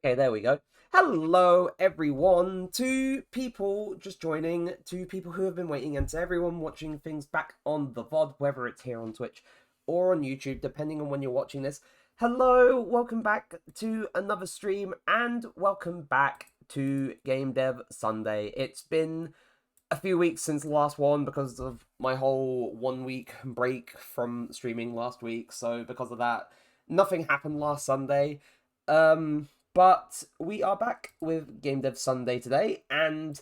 Okay, there we go. Hello, everyone, to people just joining, to people who have been waiting, and to everyone watching things back on the VOD, whether it's here on Twitch or on YouTube, depending on when you're watching this. Hello, welcome back to another stream, and welcome back to Game Dev Sunday. It's been a few weeks since the last one because of my whole 1 week break from streaming last week, so because of that, nothing happened last Sunday. But we are back with Game Dev Sunday today, and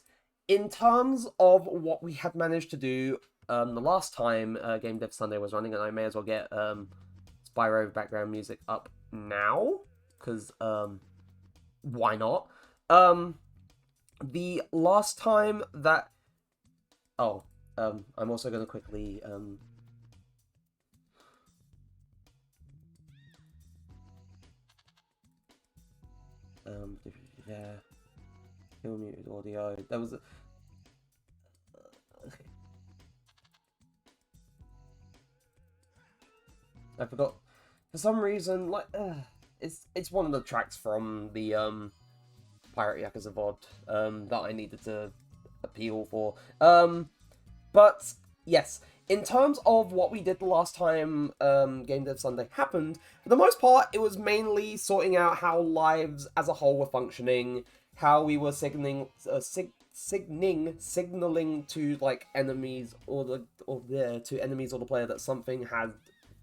in terms of what we had managed to do the last time Game Dev Sunday was running, and I may as well get Spyro background music up now, because why not? The last time that... Oh, I'm also going to quickly... yeah, kill muted audio. There was a... I forgot. For some reason, like, it's one of the tracks from the Pirate Yakuza VOD that I needed to appeal for. But yes, in terms of what we did the last time Game Dev Sunday happened, for the most part, it was mainly sorting out how lives as a whole were functioning, how we were signaling to like enemies or to enemies or the player that something had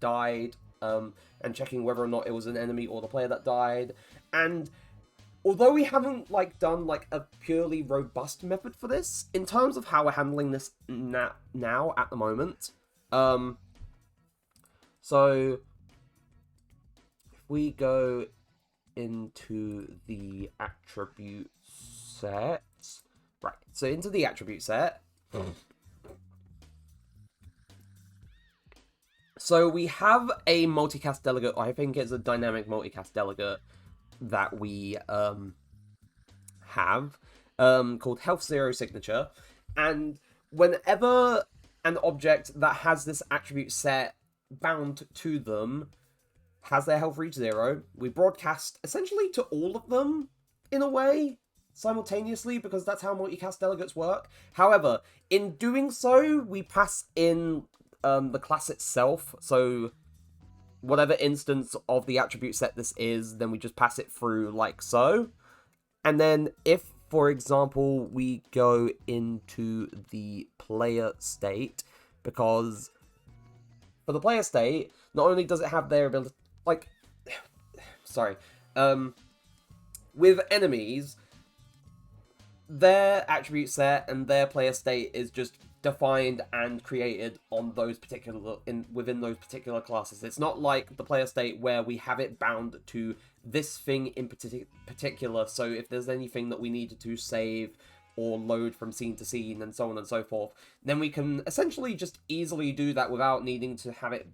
died, and checking whether or not it was an enemy or the player that died. And although we haven't done a purely robust method for this, in terms of how we're handling this now at the moment, so if we go into the attribute set, right? So into the attribute set. So we have a multicast delegate. I think it's a dynamic multicast delegate that we have called Health Zero Signature, and whenever an object that has this attribute set bound to them has their health reach 0, we broadcast essentially to all of them in a way simultaneously, because that's how multicast delegates work. However, in doing so, we pass in the class itself, so whatever instance of the attribute set this is, then we just pass it through like so. And then if, for example, we go into the player state, because for the player state, not only does it have their ability, with enemies, their attribute set and their player state is just defined and created on those within those particular classes. It's not like the player state where we have it bound to this thing in particular, so if there's anything that we needed to save or load from scene to scene and so on and so forth, then we can essentially just easily do that without needing to have it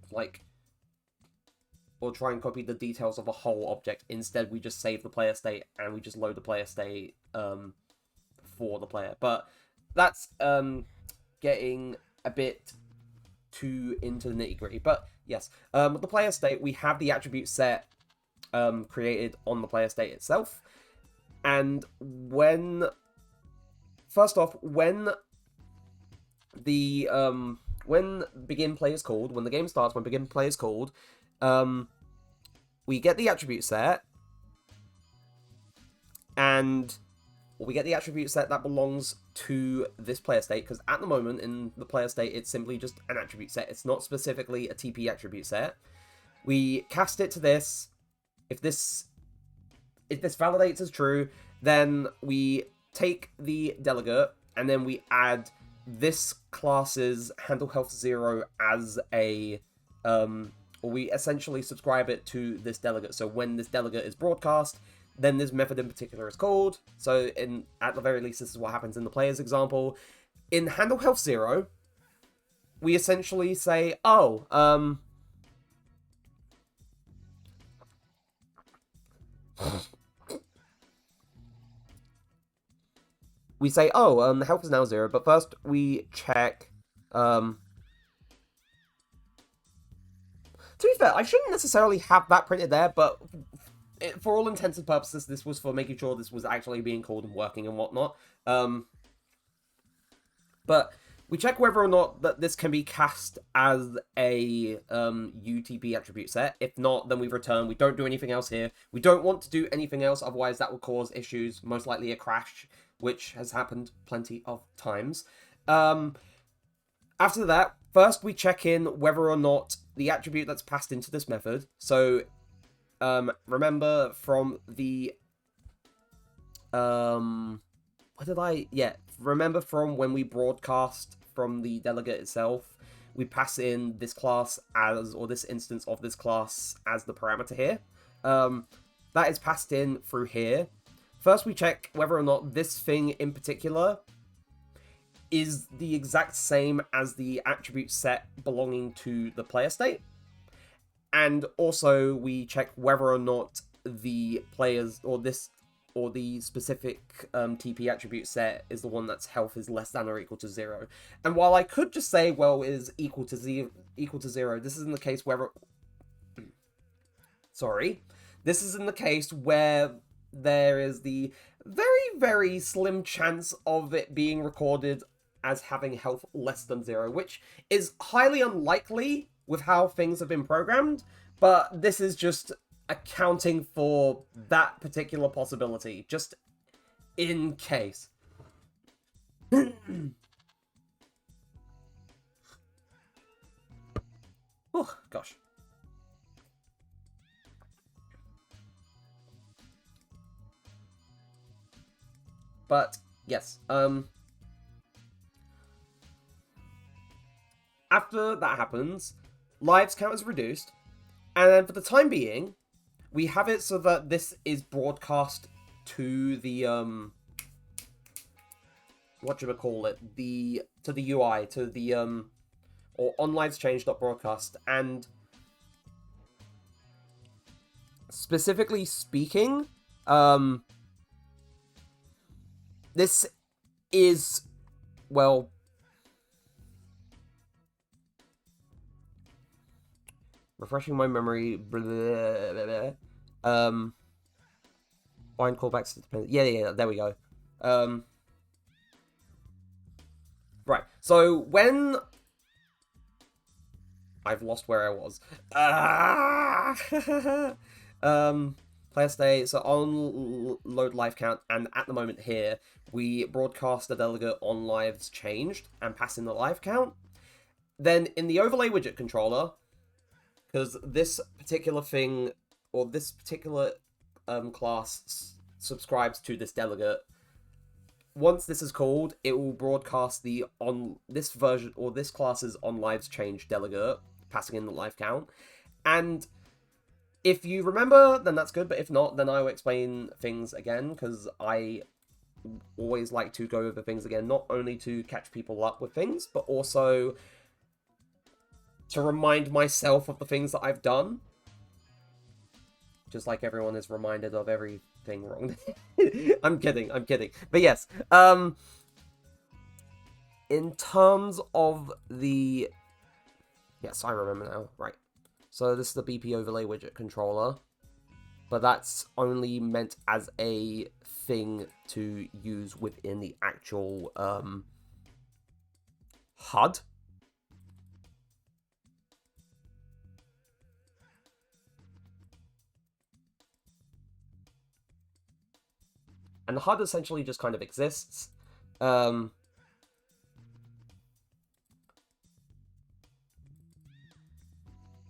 or try and copy the details of a whole object. Instead, we just save the player state and we just load the player state for the player. But that's getting a bit too into the nitty-gritty. But yes, with the player state, we have the attribute set created on the player state itself. And when begin play is called, when the game starts, when begin play is called, we get the attribute set, and we get the attribute set that belongs to this player state, because at the moment in the player state it's simply just an attribute set. It's not specifically a TP attribute set. We cast it to this. If this validates as true, then we take the delegate and then we add this class's handle health 0 as a or we essentially subscribe it to this delegate. So when this delegate is broadcast, then this method in particular is called. So at the very least, this is what happens in the player's example. In handle health 0, we essentially say, the health is now 0, but first we check, to be fair, I shouldn't necessarily have that printed there, but for all intents and purposes, this was for making sure this was actually being called and working and whatnot. But we check whether or not that this can be cast as a UTP attribute set. If not, then we return. We don't do anything else here. We don't want to do anything else, otherwise that will cause issues, most likely a crash, which has happened plenty of times. After that, first we check in whether or not the attribute that's passed into this method. So, remember from the... remember from when we broadcast from the delegate itself, we pass in this class as, or this instance of this class as the parameter here. That is passed in through here. First, we check whether or not this thing in particular is the exact same as the attribute set belonging to the player state. And also, we check whether or not the players, or the specific TP attribute set is the one that's health is less than or equal to 0. And while I could just say, well, is equal to 0, this is in the case where... Sorry. This is in the case where there is the very, very slim chance of it being recorded as having health less than 0, which is highly unlikely with how things have been programmed, but this is just accounting for that particular possibility, just in case. Oh, gosh. But, yes, after that happens, lives count is reduced, and then for the time being, we have it so that this is broadcast to the, to the UI, to the, or on liveschange.broadcast, and specifically speaking, this is, well, refreshing my memory. Blah, blah, blah, blah. Find callbacks to depend. Yeah, there we go. Right. So when I've lost where I was. Player state. So on load live count, and at the moment here, we broadcast the delegate on lives changed and pass in the live count. Then in the overlay widget controller, because this particular thing, or this particular class subscribes to this delegate, once this is called, it will broadcast the on this version, or this class's on lives change delegate, passing in the live count. And if you remember, then that's good, but if not, then I will explain things again, because I always like to go over things again, not only to catch people up with things, but also to remind myself of the things that I've done. Just like everyone is reminded of everything wrong. I'm kidding. But yes, in terms of the... Yes, I remember now. Right. So this is the BP overlay widget controller, but that's only meant as a thing to use within the actual HUD. And the HUD essentially just kind of exists.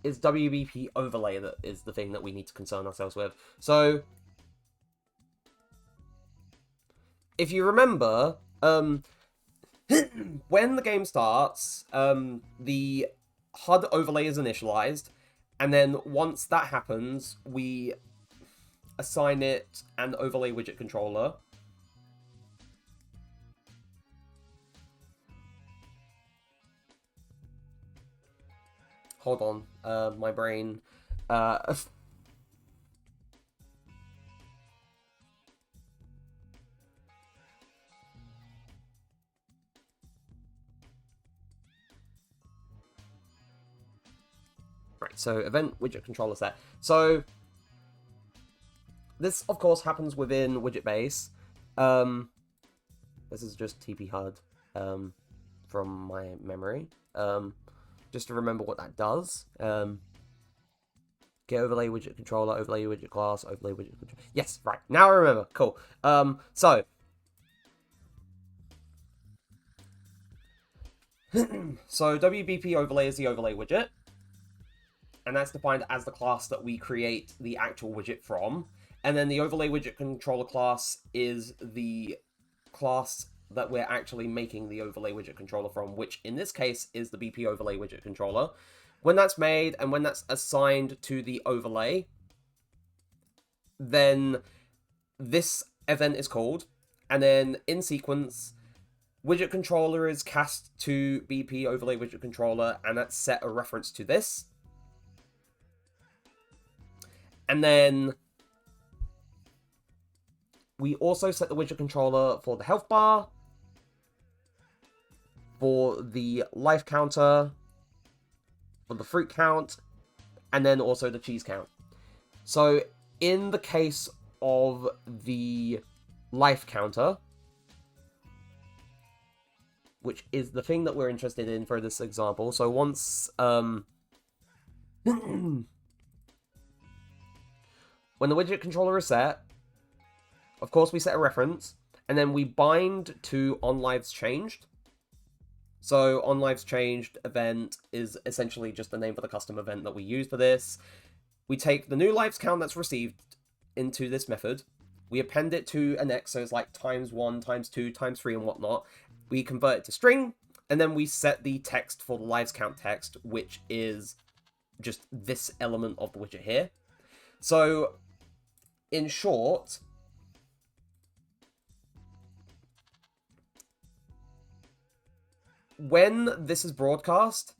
It's WBP overlay that is the thing that we need to concern ourselves with. So, if you remember, when the game starts, the HUD overlay is initialized, and then once that happens, we assign it an overlay widget controller. Hold on, my brain. Right, so event widget controller set. So This, of course, happens within widget base. This is just TP HUD from my memory. Just to remember what that does. Get overlay widget controller, overlay widget class, overlay widget controller. Yes, right. Now I remember. Cool. So WBP overlay is the overlay widget, and that's defined as the class that we create the actual widget from. And then the overlay widget controller class is the class that we're actually making the overlay widget controller from, which in this case is the BP overlay widget controller. When that's made and when that's assigned to the overlay, then this event is called, and then in sequence, widget controller is cast to BP overlay widget controller, and that's set a reference to this. And then we also set the widget controller for the health bar, for the life counter, for the fruit count, and then also the cheese count. So in the case of the life counter, which is the thing that we're interested in for this example, so once when the widget controller is set, of course we set a reference, and then we bind to onLivesChanged. So onLivesChanged event is essentially just the name for the custom event that we use for this. We take the new lives count that's received into this method, we append it to an X, so it's like ×1, ×2, ×3, and whatnot. We convert it to string, and then we set the text for the lives count text, which is just this element of the widget here. So, in short, when this is broadcast,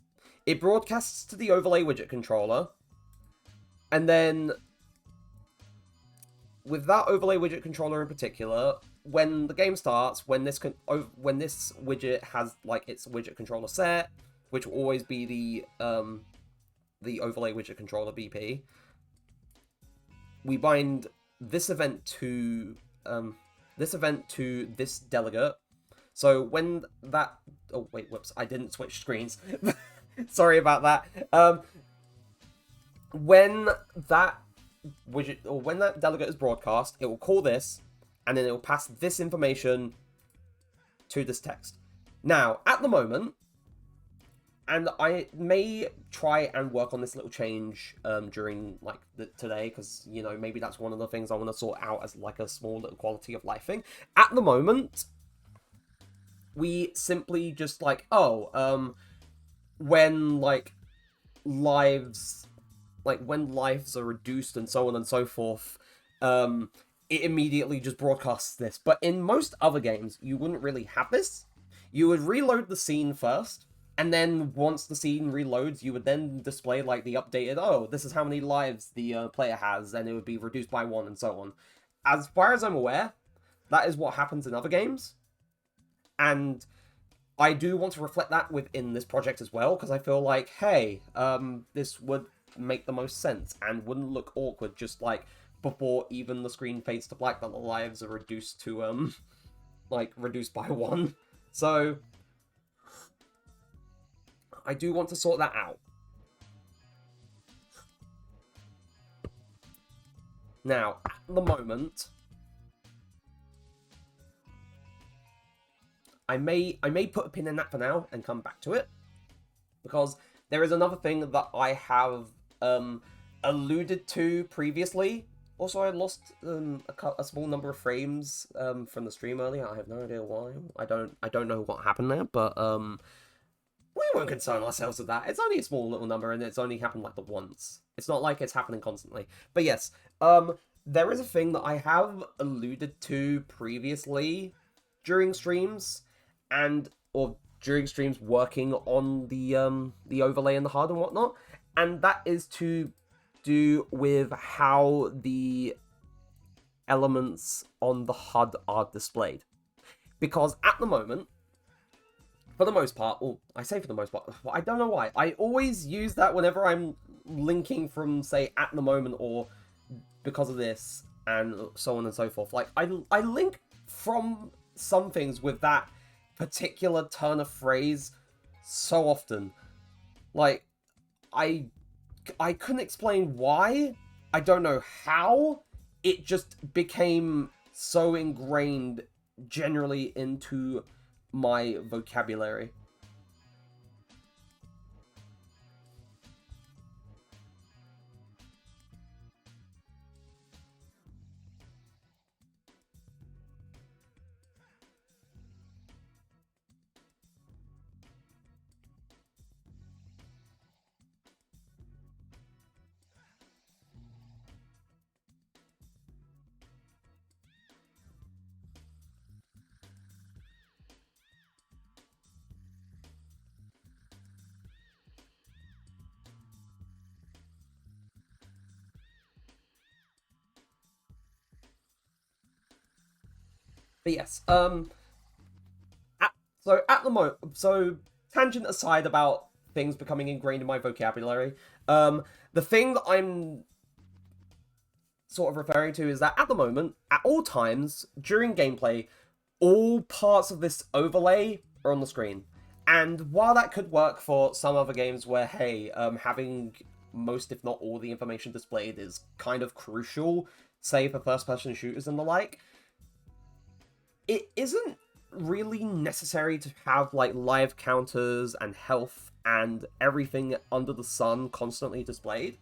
it broadcasts to the overlay widget controller, and then with that overlay widget controller in particular, when the game starts, when this widget has like its widget controller set, which will always be the overlay widget controller BP, we bind this event to this delegate. So when that... Oh, wait, whoops. I didn't switch screens. Sorry about that. When that widget, or when that delegate is broadcast, it will call this, and then it will pass this information to this text. Now, at the moment, and I may try and work on this little change during, like, today, because, you know, maybe that's one of the things I want to sort out as, like, a small little quality of life thing. At the moment, we simply just, like, when, like, lives are reduced and so on and so forth, it immediately just broadcasts this. But in most other games, you wouldn't really have this. You would reload the scene first, and then once the scene reloads, you would then display, like, the updated, oh, this is how many lives the player has, and it would be reduced by 1, and so on. As far as I'm aware, that is what happens in other games. And I do want to reflect that within this project as well, because I feel like, hey, this would make the most sense, and wouldn't look awkward just, like, before even the screen fades to black, that the lives are reduced to, like, reduced by 1. So, I do want to sort that out. Now, at the moment, I may put a pin in that for now and come back to it, because there is another thing that I have alluded to previously. Also, I lost a small number of frames from the stream earlier. I have no idea why. I don't know what happened there, but we won't concern ourselves with that. It's only a small little number, and it's only happened like the once. It's not like it's happening constantly. But yes, there is a thing that I have alluded to previously during streams, or during streams working on the overlay and the HUD and whatnot, and that is to do with how the elements on the HUD are displayed. Because at the moment, for the most part, well, I say for the most part, I don't know why, I always use that whenever I'm linking from, say, at the moment, or because of this, and so on and so forth. Like, I link from some things with that particular turn of phrase so often. Like, I couldn't explain why. I don't know how. It just became so ingrained generally into my vocabulary. But yes, at the moment, so tangent aside about things becoming ingrained in my vocabulary, the thing that I'm sort of referring to is that at the moment, at all times during gameplay, all parts of this overlay are on the screen. And while that could work for some other games where, hey, having most, if not all, the information displayed is kind of crucial, say for first-person shooters and the like, it isn't really necessary to have like live counters and health and everything under the sun constantly displayed.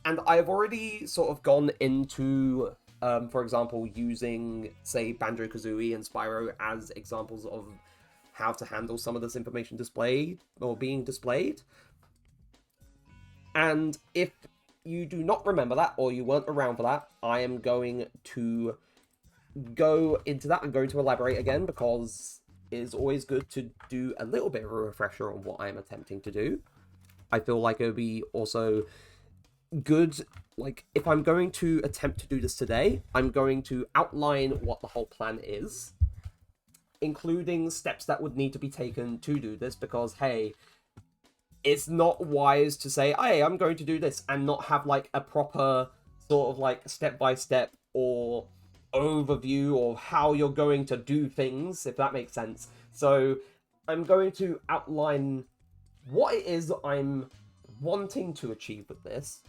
And I've already sort of gone into, for example, using, say, Banjo-Kazooie and Spyro as examples of how to handle some of this information displayed or being displayed. And if you do not remember that, or you weren't around for that, I am going to go into that. I'm going to elaborate again, because it is always good to do a little bit of a refresher on what I'm attempting to do. I feel like it would be also good, like, if I'm going to attempt to do this today, I'm going to outline what the whole plan is, including steps that would need to be taken to do this, because, hey, it's not wise to say, hey, I'm going to do this, and not have, like, a proper sort of, like, step-by-step or overview of how you're going to do things, if that makes sense. So I'm going to outline what it is I'm wanting to achieve with this,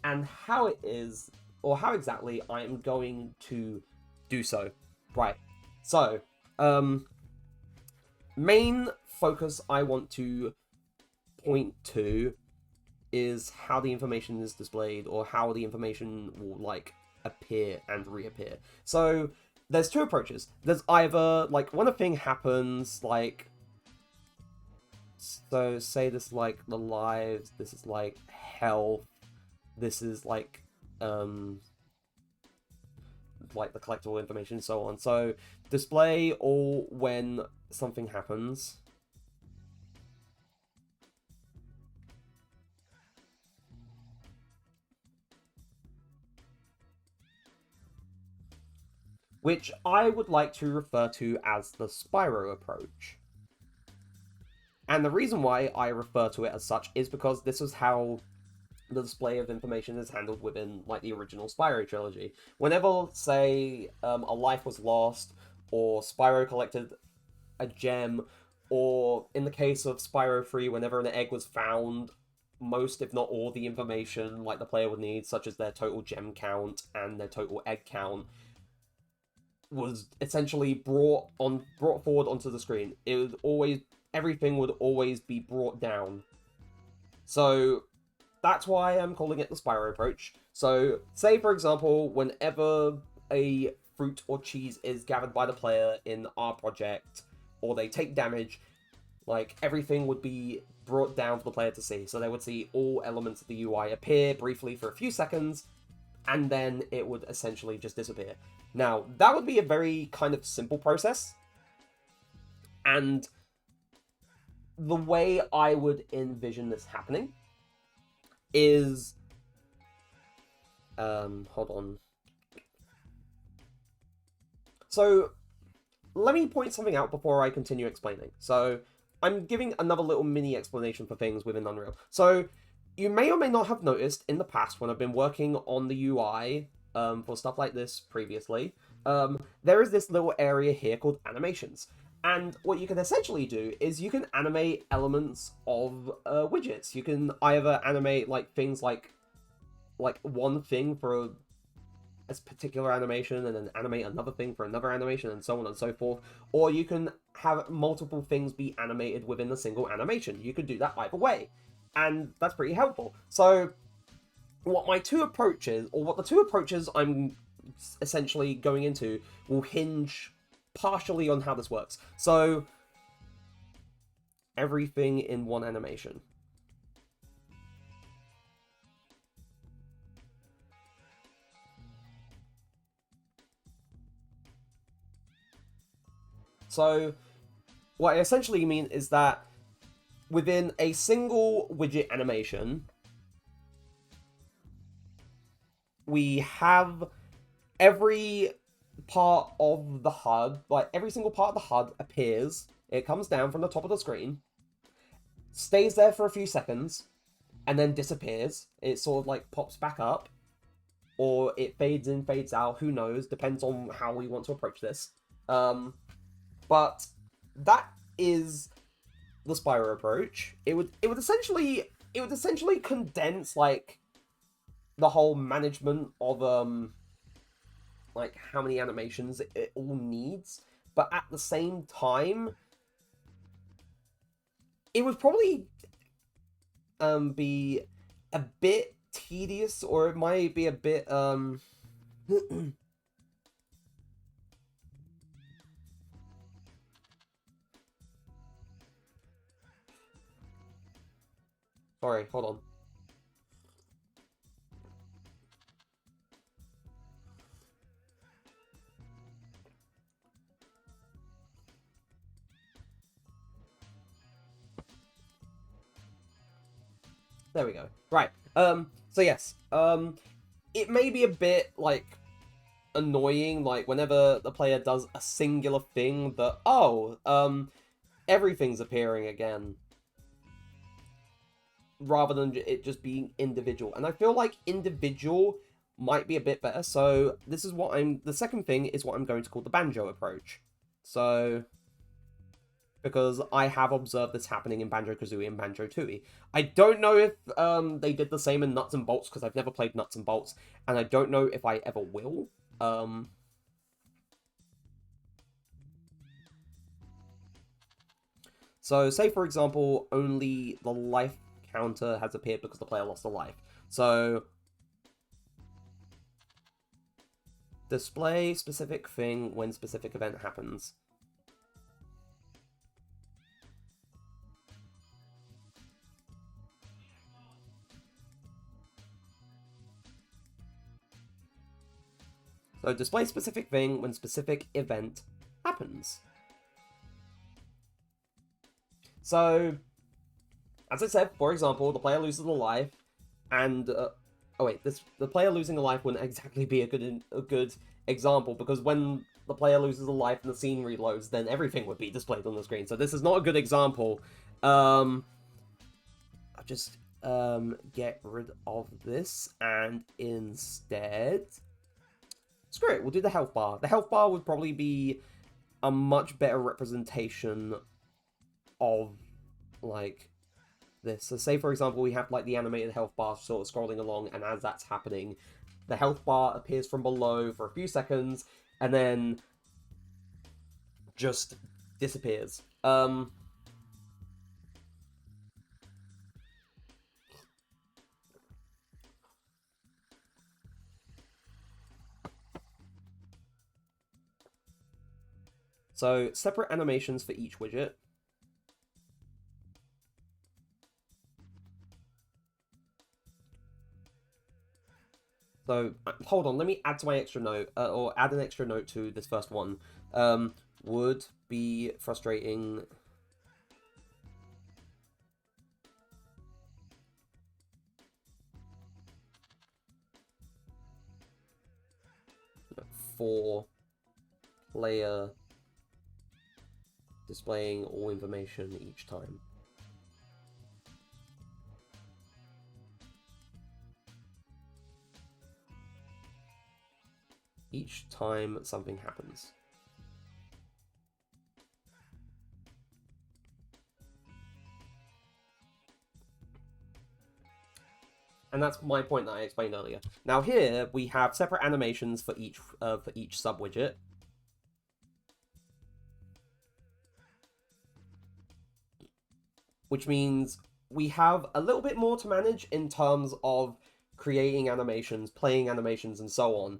and how it is, or how exactly I'm going to do so. Right. So, main focus I want to point to is how the information is displayed, or how the information will, like, appear and reappear. So, there's two approaches. There's either, like, when a thing happens, like, so say this is, like, the lives, this is, like, health, this is, like the collectible information, so on. So, display all when something happens. Which I would like to refer to as the Spyro approach. And the reason why I refer to it as such is because this is how the display of information is handled within, like, the original Spyro trilogy. Whenever, say, a life was lost, or Spyro collected a gem, or in the case of Spyro 3, whenever an egg was found, most, if not all, the information, like, the player would need, such as their total gem count and their total egg count, was essentially brought forward onto the screen. It would always, everything would always be brought down. So that's why I'm calling it the Spyro approach. So, say, for example, whenever a fruit or cheese is gathered by the player in our project, or they take damage, like, everything would be brought down for the player to see. So they would see all elements of the UI appear briefly for a few seconds, and then it would essentially just disappear. Now, that would be a very kind of simple process, and the way I would envision this happening is, hold on. So, let me point something out before I continue explaining. So, I'm giving another little mini explanation for things within Unreal. So, you may or may not have noticed in the past when I've been working on the UI for stuff like this previously, there is this little area here called animations. And what you can essentially do is you can animate elements of widgets. You can either animate like things like one thing for a particular animation and then animate another thing for another animation and so on and so forth, or you can have multiple things be animated within a single animation. You could do that either way, and that's pretty helpful. So what the two approaches I'm essentially going into will hinge partially on how this works. So everything in one animation. So what I essentially mean is that within a single widget animation, we have every part of the HUD, like every single part of the HUD appears, it comes down from the top of the screen, stays there for a few seconds, and then disappears. It sort of like pops back up, or it fades in, fades out, who knows, depends on how we want to approach this. But that is the Spyro approach. It would essentially condense like the whole management of like how many animations it all needs, but at the same time it would probably be a bit tedious, or it might be a bit sorry, hold on. There we go. Right. So yes. It may be a bit, like, annoying, like, whenever the player does a singular thing that, everything's appearing again, rather than it just being individual. And I feel like individual might be a bit better, so this is what the second thing is what I'm going to call the banjo approach. So, because I have observed this happening in Banjo-Kazooie and Banjo-Tooie. I don't know if they did the same in Nuts and Bolts, because I've never played Nuts and Bolts, and I don't know if I ever will. So, say for example, only the life counter has appeared because the player lost a life. So, display specific thing when specific event happens. So display specific thing when specific event happens. So, as I said, for example, the player loses a life, and the player losing a life wouldn't exactly be a good example, because when the player loses a life and the scene reloads, then everything would be displayed on the screen. So this is not a good example. I'll just get rid of this, and instead, screw it, we'll do the health bar. The health bar would probably be a much better representation of, like, this. So say, for example, we have, like, the animated health bar sort of scrolling along, and as that's happening, the health bar appears from below for a few seconds, and then just disappears. So, separate animations for each widget. So, hold on, let me add to my extra note, or add an extra note to this first one. Would be frustrating. For player displaying all information each time. each time something happens. And that's my point that I explained earlier. Now here we have separate animations for each sub widget. Which means we have a little bit more to manage in terms of creating animations, playing animations, and so on.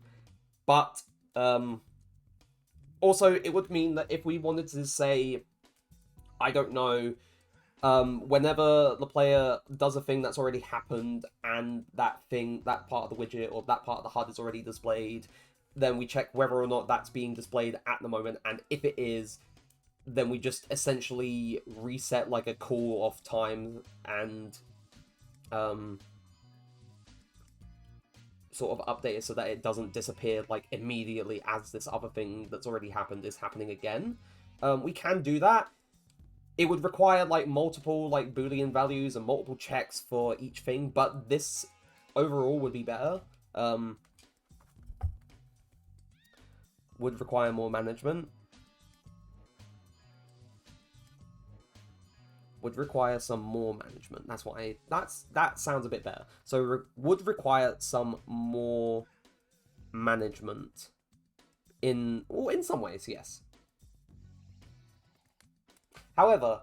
But also it would mean that if we wanted to say, I don't know, whenever the player does a thing that's already happened and that part of the widget or that part of the HUD is already displayed, then we check whether or not that's being displayed at the moment, and if it is, then we just essentially reset like a cool off time and sort of update it so that it doesn't disappear like immediately as this other thing that's already happened is happening again. We can do that. It would require like multiple like Boolean values and multiple checks for each thing, but this overall would be better. Would require more management. Would require some more management. That's why that sounds a bit better. So would require some more management in some ways, yes. However,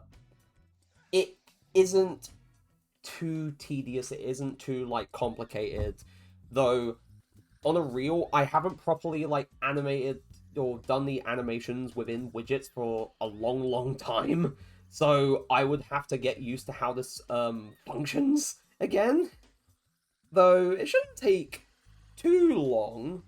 it isn't too tedious, it isn't too like complicated, though on a real, I haven't properly like animated or done the animations within widgets for a long time. So I would have to get used to how this functions again. Though it shouldn't take too long.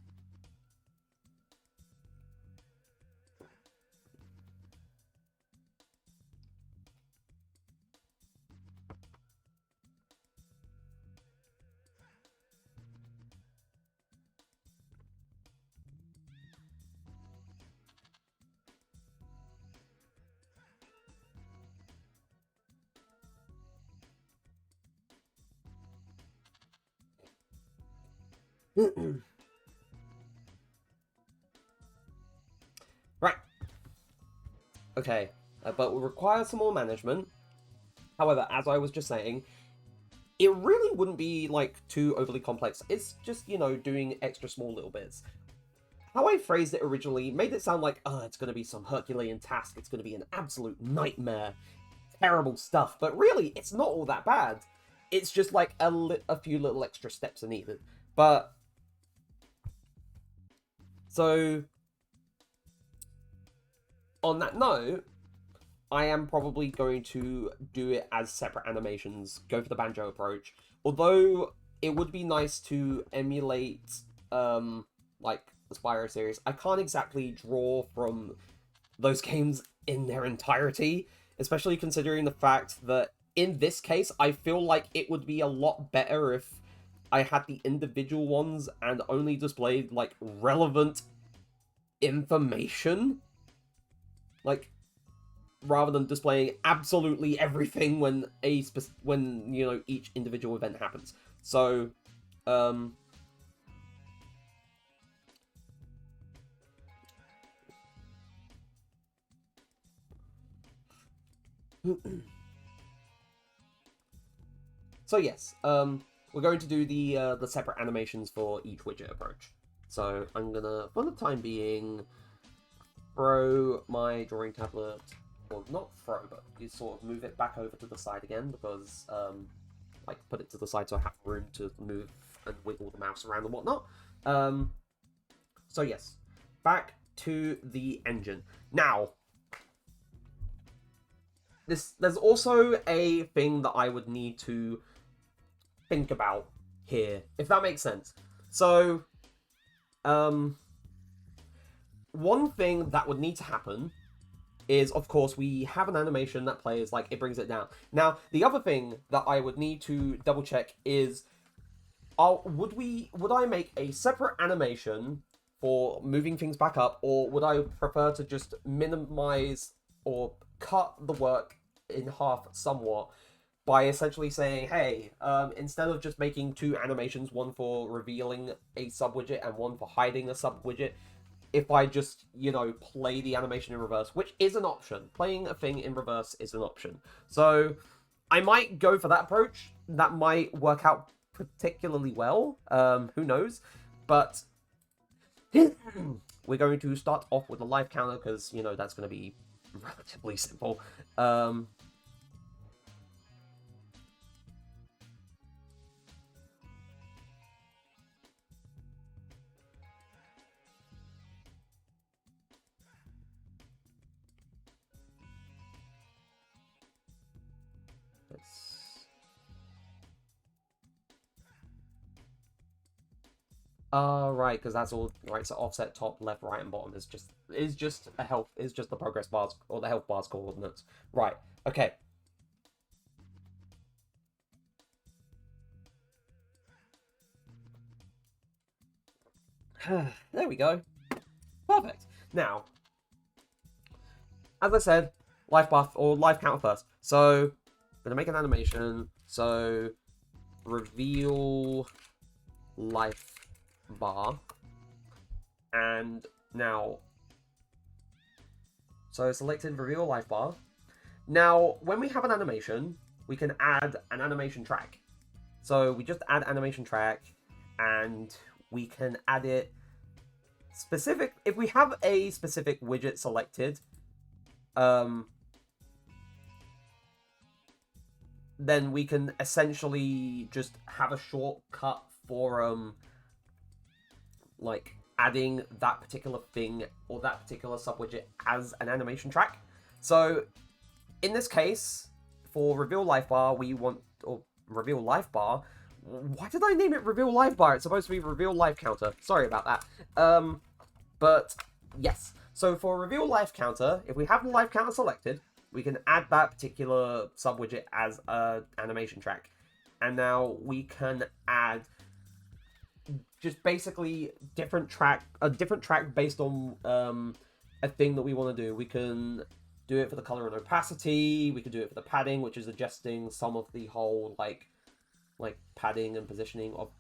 Right. Okay, but will require some more management. However, as I was just saying, it really wouldn't be like too overly complex. It's just, you know, doing extra small little bits. How I phrased it originally made it sound like, oh, it's going to be some Herculean task. It's going to be an absolute nightmare. Terrible stuff. But really, it's not all that bad. It's just like a few little extra steps are needed. But so on that note, I am probably going to do it as separate animations, go for the banjo approach. Although it would be nice to emulate like the Spyro series. I can't exactly draw from those games in their entirety, especially considering the fact that in this case, I feel like it would be a lot better if I had the individual ones and only displayed like relevant information. Like, rather than displaying absolutely everything when you know, each individual event happens. So so yes, we're going to do the separate animations for each widget approach. So I'm gonna, for the time being, throw my drawing tablet, well, not throw, but you sort of move it back over to the side again, because like put it to the side so I have room to move and wiggle the mouse around and whatnot. So yes, back to the engine. Now, there's also a thing that I would need to think about here, if that makes sense. So, one thing that would need to happen is, of course, we have an animation that plays, like, it brings it down. Now, the other thing that I would need to double check is, would I make a separate animation for moving things back up, or would I prefer to just minimize or cut the work in half somewhat by essentially saying, hey, instead of just making two animations, one for revealing a sub-widget and one for hiding a sub-widget, if I just, play the animation in reverse, which is an option. Playing a thing in reverse is an option. So I might go for that approach. That might work out particularly well. Who knows? But we're going to start off with a life counter because, that's going to be relatively simple. Right, because that's all right. So offset top, left, right, and bottom is just the progress bars or the health bars coordinates. Right. Okay. There we go. Perfect. Now, as I said, life buff or life counter first. So, I'm gonna make an animation. So, reveal life bar, and now, so selected reveal life bar. Now, when we have an animation, we can add an animation track. So we just add animation track, and we can add it specific. If we have a specific widget selected, then we can essentially just have a shortcut for like adding that particular thing or that particular sub-widget as an animation track. So in this case, for reveal life bar, we want, or reveal life bar, why did I name it reveal life bar? It's supposed to be reveal life counter. Sorry about that. But yes. So for reveal life counter, if we have the life counter selected, we can add that particular sub-widget as an animation track. And now we can add just basically a different track based on a thing that we want to do. We can do it for the color and opacity. We can do it for the padding, which is adjusting some of the whole like padding and positioning of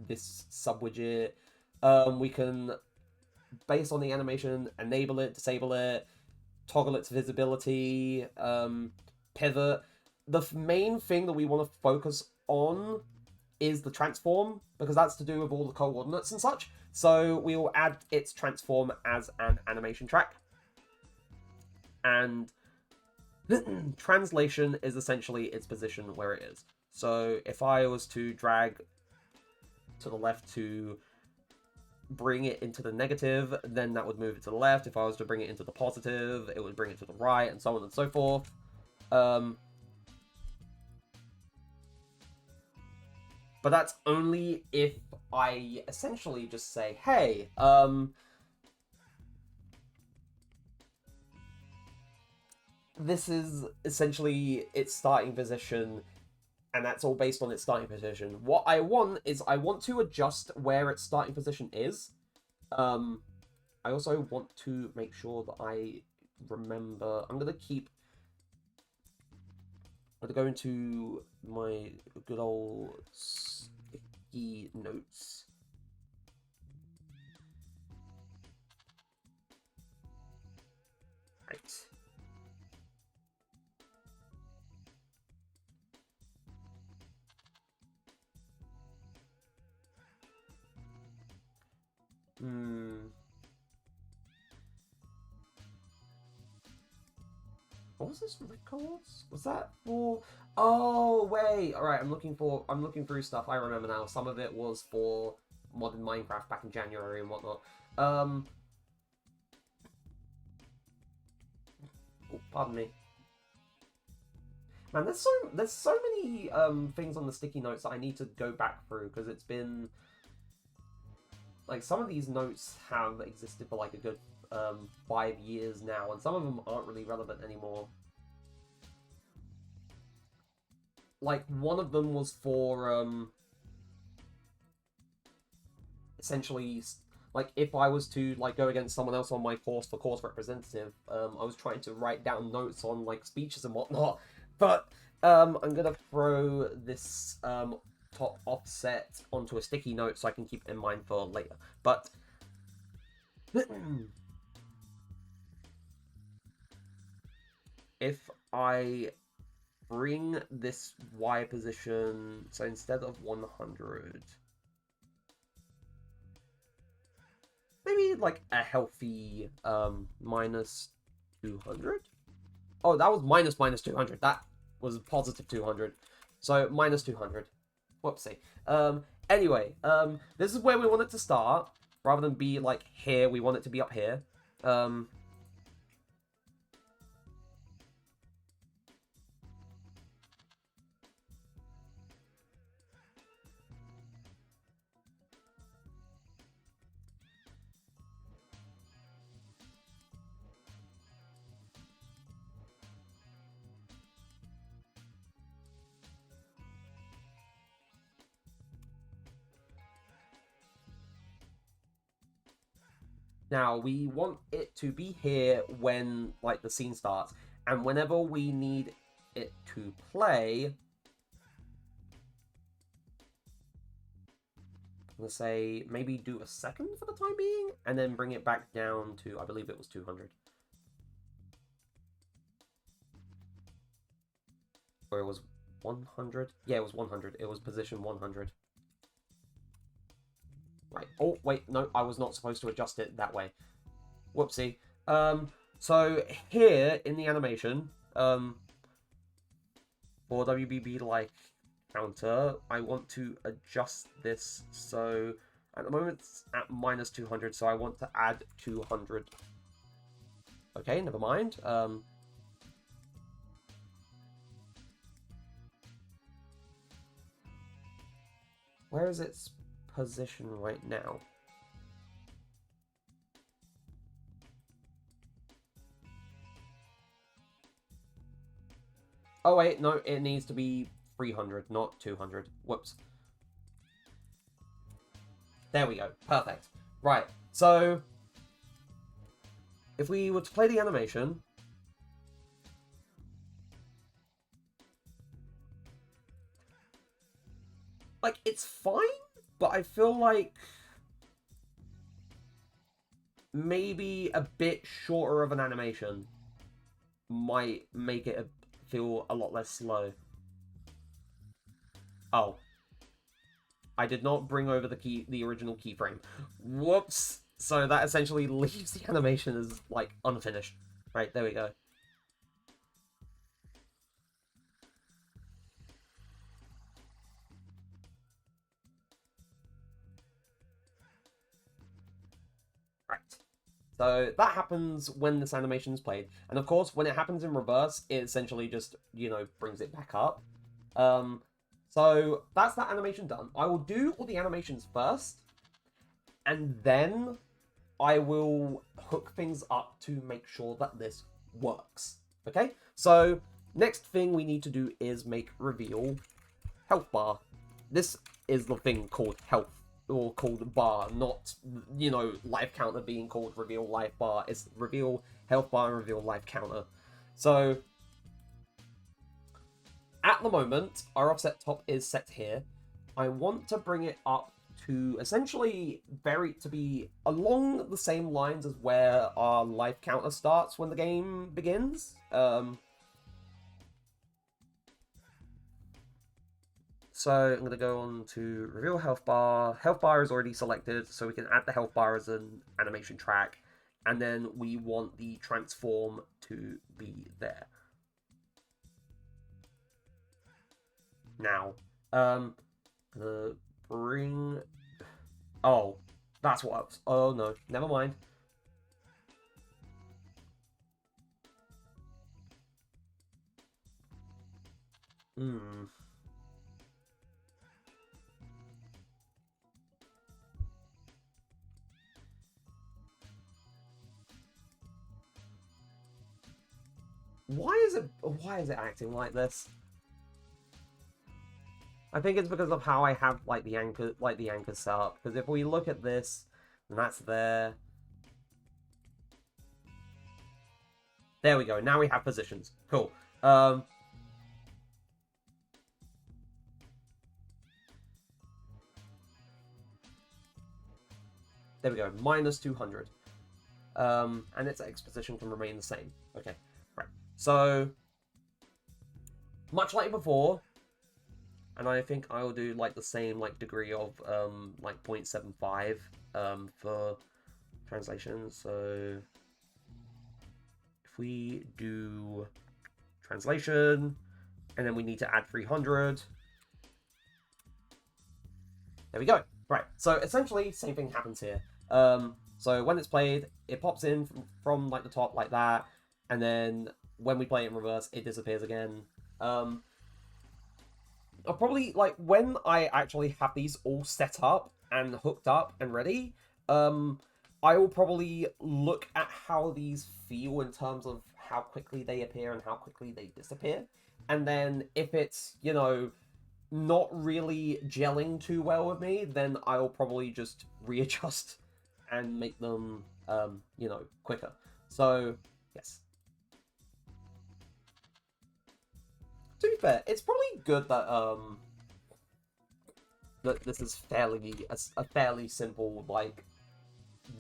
this sub-widget. We can, based on the animation, enable it, disable it, toggle its visibility, pivot. The main thing that we want to focus on is the transform, because that's to do with all the coordinates and such. So we will add its transform as an animation track. And translation is essentially its position where it is. So if I was to drag to the left to bring it into the negative, then that would move it to the left. If I was to bring it into the positive, it would bring it to the right, and so on and so forth. But that's only if I essentially just say, hey, this is essentially its starting position, and that's all based on its starting position. What I want is I want to adjust where its starting position is. I also want to make sure that I remember. I'm going to go into my good old sticky notes. Right. What was this records? Was that for? Oh wait, all right. I'm looking through stuff. I remember now. Some of it was for modern Minecraft back in January and whatnot. Oh, pardon me. Man, there's so many things on the sticky notes that I need to go back through, because it's been like some of these notes have existed for like a good 5 years now, and some of them aren't really relevant anymore. Like one of them was for essentially, like if I was to like go against someone else on my course for course representative, I was trying to write down notes on like speeches and whatnot, but I'm gonna throw this top offset onto a sticky note so I can keep it in mind for later. But if I bring this Y position, so instead of 100, maybe like a healthy minus 200. Oh, that was minus 200. That was positive 200. So minus 200. Whoopsie. Anyway, this is where we want it to start. Rather than be like here, we want it to be up here. Now, we want it to be here when, like, the scene starts. And whenever we need it to play, I'm going to say maybe do a second for the time being, and then bring it back down to, I believe it was 200. Or it was 100? Yeah, it was 100. It was position 100. Right. Oh, wait, no, I was not supposed to adjust it that way. Whoopsie. So here in the animation, for WBB like counter, I want to adjust this. So at the moment it's at minus 200, so I want to add 200. Okay, never mind. Where is its position right now? Oh wait, no, it needs to be 300, not 200. Whoops. There we go. Perfect. Right, so if we were to play the animation, like, it's fine, but I feel like maybe a bit shorter of an animation might make it feel a lot less slow. Oh. I did not bring over the original keyframe. Whoops. So that essentially leaves the animation as, like, unfinished. Right, there we go. Right. So that happens when this animation is played. And of course, when it happens in reverse, it essentially just, you know, brings it back up. So that's that animation done. I will do all the animations first, and then I will hook things up to make sure that this works. Okay? So next thing we need to do is make reveal health bar. This is the thing called health, or called bar, not, you know, life counter being called reveal life bar. It's reveal health bar and reveal life counter. So at the moment, our offset top is set here. I want to bring it up to essentially to be along the same lines as where our life counter starts when the game begins. So I'm going to go on to reveal health bar. Health bar is already selected, so we can add the health bar as an animation track. And then we want the transform to be there. Now, gonna bring... Oh, that's what I was... Oh, no, never mind. Hmm. Why is it acting like this? I think it's because of how I have like the anchor set up. Because if we look at this, and that's there. There we go. Now we have positions. Cool. There we go, minus 200. And its X position can remain the same. Okay, right. So, much like before, and I think I will do like the same like degree of like 0.75 for translation. So if we do translation, and then we need to add 300. There we go. Right. So essentially, same thing happens here. So when it's played, it pops in from like the top like that, and then when we play it in reverse, it disappears again. I'll probably, like, when I actually have these all set up and hooked up and ready, I will probably look at how these feel in terms of how quickly they appear and how quickly they disappear. And then if it's, you know, not really gelling too well with me, then I'll probably just readjust and make them, you know, quicker. So, yes. To be fair, it's probably good that that this is a fairly simple like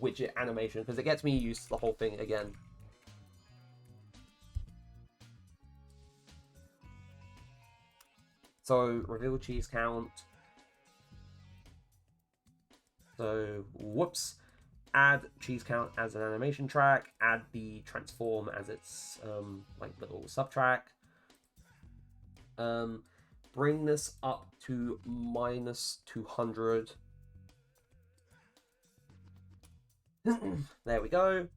widget animation, because it gets me used to the whole thing again. So reveal cheese count. So whoops. Add cheese count as an animation track. Add the transform as its like little subtrack. Bring this up to minus 200. There we go.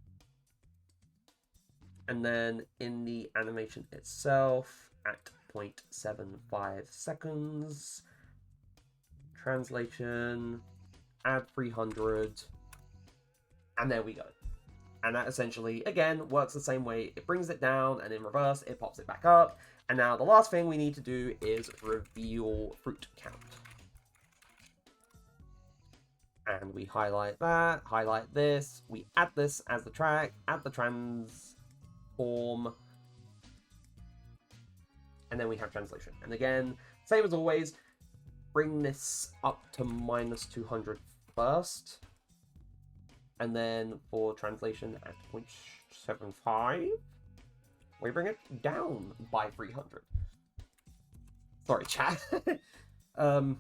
And then in the animation itself, at 0.75 seconds, translation, add 300, and there we go. And that essentially, again, works the same way. It brings it down, and in reverse, it pops it back up. And now the last thing we need to do is reveal fruit count. And we highlight that, highlight this, we add this as the track, add the transform, and then we have translation. And again, same as always, bring this up to minus 200 first. And then for translation at 0.75, we bring it down by 300. Sorry, chat. And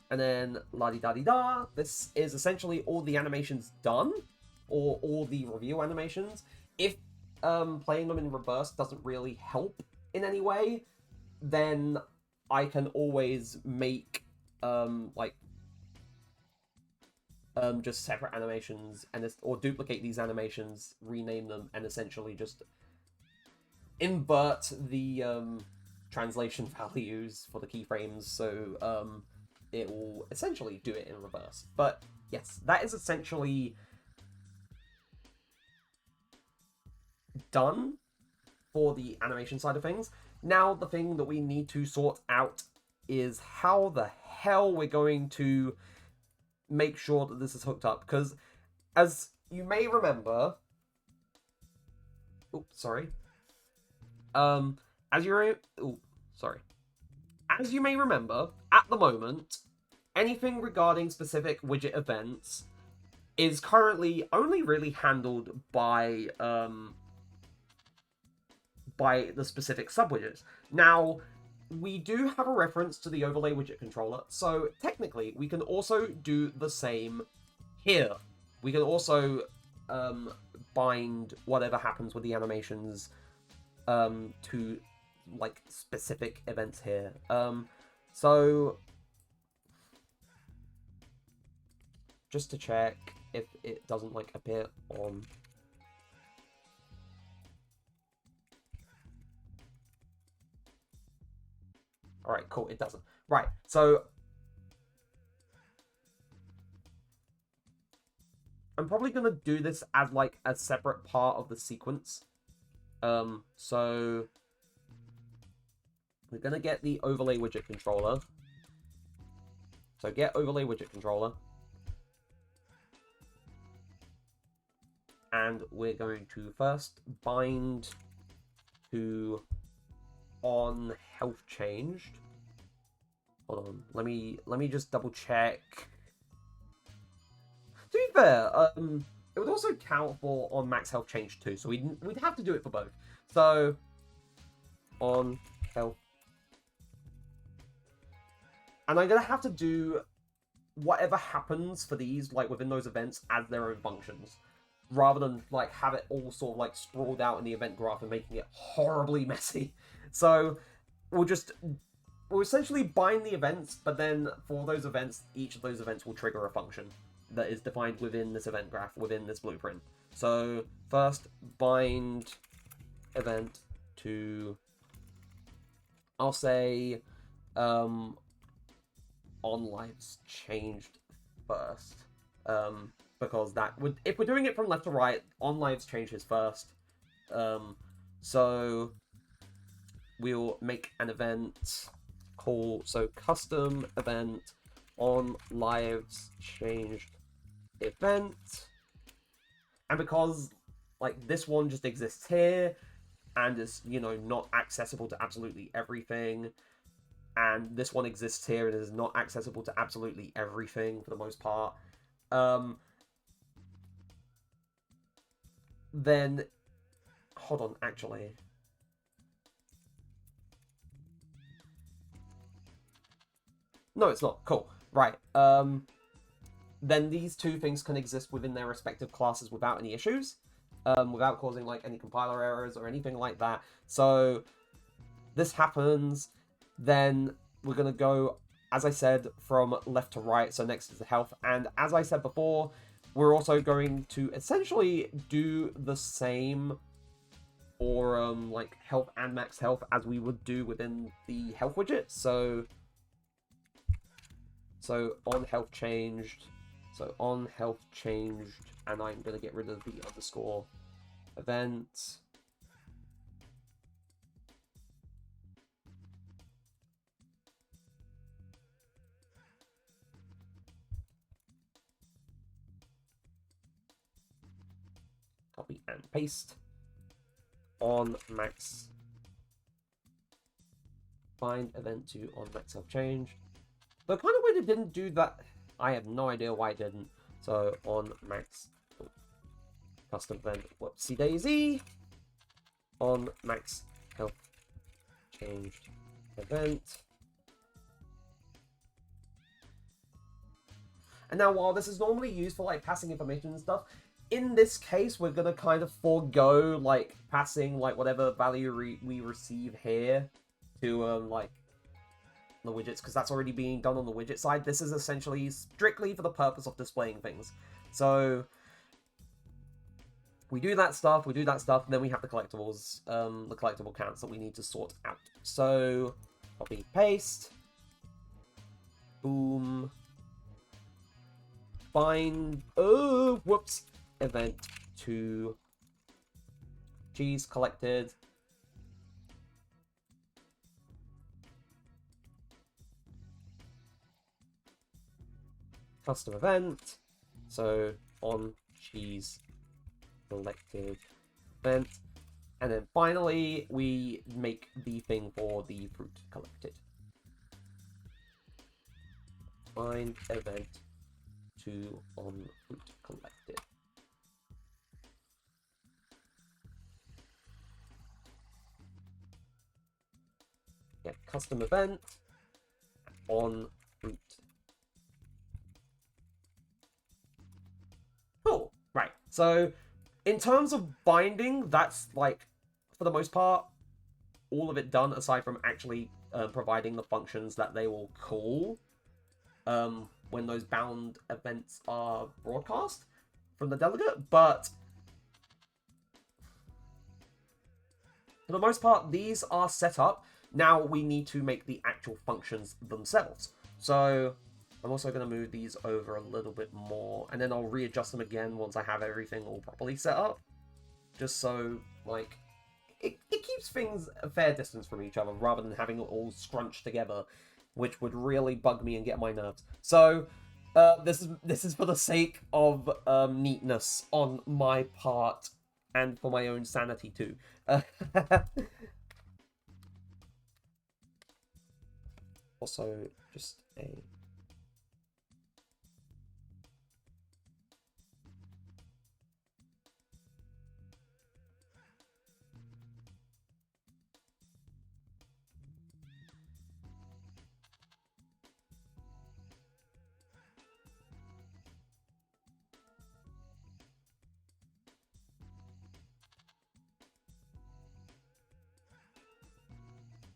then la-di-da-di-da. This is essentially all the animations done, or all the review animations. If playing them in reverse doesn't really help in any way, then I can always make just separate animations, and or duplicate these animations, rename them, and essentially just invert the translation values for the keyframes, so it will essentially do it in reverse. But yes, that is essentially done for the animation side of things. Now the thing that we need to sort out is how the hell we're going to make sure that this is hooked up, because as you may remember, as you may remember, at the moment, anything regarding specific widget events is currently only really handled by the specific subwidgets. Now, we do have a reference to the overlay widget controller, so technically we can also do the same here. We can also bind whatever happens with the animations to like specific events here. So just to check if it doesn't like appear on. Alright, cool, it doesn't. Right, so I'm probably going to do this as like a separate part of the sequence. So we're going to get the overlay widget controller. So get overlay widget controller. And we're going to first bind to on health changed. Hold on, let me just double check. To be fair, it would also count for on max health change too, so we'd have to do it for both. So on health, and I'm gonna have to do whatever happens for these, like within those events, as their own functions, rather than like have it all sort of like sprawled out in the event graph and making it horribly messy. So we'll essentially bind the events, but then for those events, each of those events will trigger a function that is defined within this event graph, within this blueprint. So first, bind event to, I'll say, on lives changed first, because that would, if we're doing it from left to right, on lives changes first. So we'll make an event call, so custom event on lives changed event, and because like this one just exists here and is, you know, not accessible to absolutely everything, and this one exists here and is not accessible to absolutely everything for the most part, then hold on, actually, no, it's not. Cool. Right. Then these two things can exist within their respective classes without any issues, without causing like any compiler errors or anything like that. So this happens, then we're gonna go, as I said, from left to right, so next is the health, and as I said before, we're also going to essentially do the same for like health and max health as we would do within the health widget. So on health changed, so on health changed, and I'm gonna get rid of the underscore event. Copy and paste. On max bind event to on max health change. The kind of way it didn't do that, I have no idea why it didn't. So on max custom event, whoopsie daisy, on max health changed event. And now, while this is normally used for like passing information and stuff, in this case, we're gonna kind of forego like passing like whatever value we receive here to like the widgets, because that's already being done on the widget side. This is essentially strictly for the purpose of displaying things. So we do that stuff, and then we have the collectibles, the collectible counts that we need to sort out. So copy, paste, boom, bind, oh, whoops, event to cheese collected. Custom event, so on cheese collected event, and then finally we make the thing for the fruit collected. Find event to on fruit collected. Yeah, custom event on fruit. Cool. Right. So in terms of binding, that's like, for the most part, all of it done, aside from actually providing the functions that they will call when those bound events are broadcast from the delegate. But for the most part, these are set up. Now we need to make the actual functions themselves. So I'm also going to move these over a little bit more, and then I'll readjust them again once I have everything all properly set up. Just so, like, it keeps things a fair distance from each other, rather than having it all scrunched together, which would really bug me and get my nerves. So, this is for the sake of neatness on my part, and for my own sanity too. Also, just a...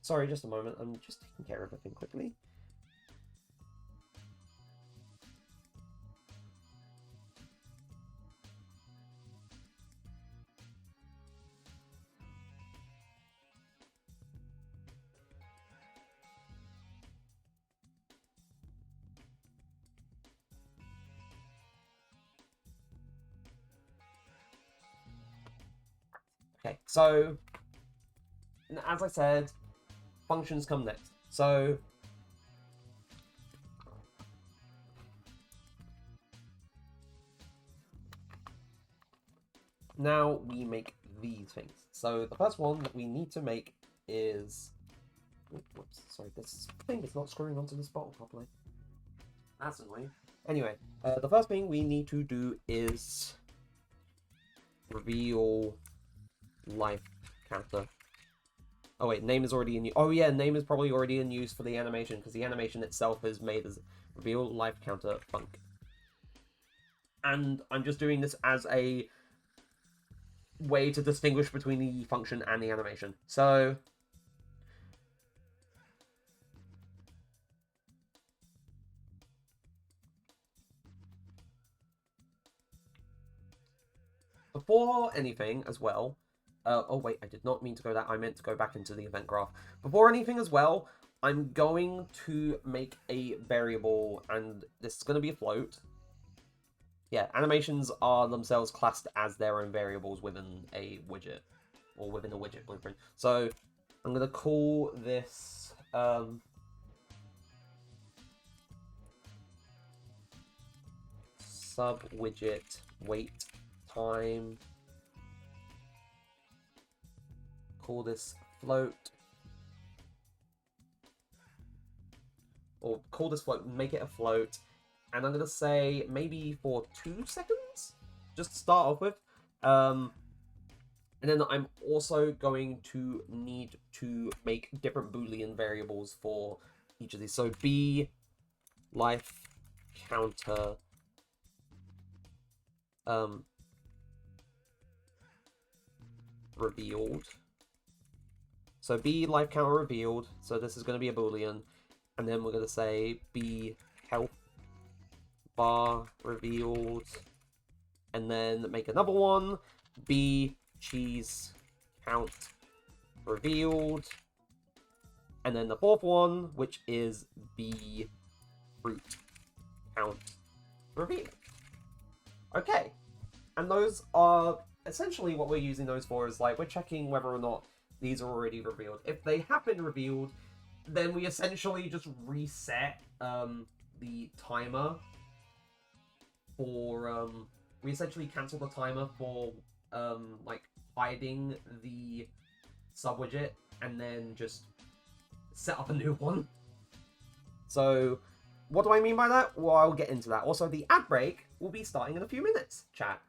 Sorry, just a moment. I'm just taking care of everything quickly. Okay, so as I said, functions come next. So now we make these things. So the first one that we need to make is... Whoops, sorry, this thing is not screwing onto this bottle properly. That's annoying. Anyway, the first thing we need to do is reveal life counter. Oh wait, name is already in use. Oh yeah, name is probably already in use for the animation, because the animation itself is made as reveal life counter func. And I'm just doing this as a way to distinguish between the function and the animation. So before anything as well, oh wait, I did not mean to go that, I meant to go back into the event graph. Before anything as well, I'm going to make a variable, and this is going to be a float. Yeah, animations are themselves classed as their own variables within a widget, or within a widget blueprint. So I'm going to call this sub-widget wait time. Call this float. Or call this float, make it a float. And I'm going to say maybe for 2 seconds, just to start off with. And then I'm also going to need to make different Boolean variables for each of these. So B life counter revealed. So B life counter revealed. So this is going to be a Boolean. And then we're going to say B health bar revealed. And then make another one. B cheese count revealed. And then the fourth one, which is B fruit count revealed. Okay. And those are essentially what we're using those for, is like we're checking whether or not these are already revealed. If they have been revealed, then we essentially just reset the timer for we essentially cancel the timer for like hiding the subwidget and then just set up a new one. So what do I mean by that? Well, I'll get into that. Also, the ad break will be starting in a few minutes, chat.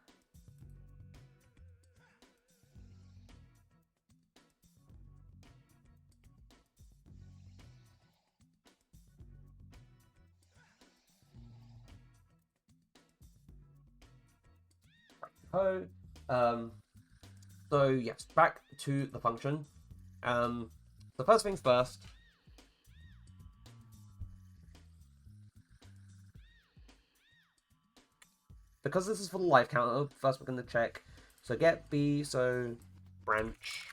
So yes, back to the function. The first things first. Because this is for the life counter, first we're going to check. So get B, so branch.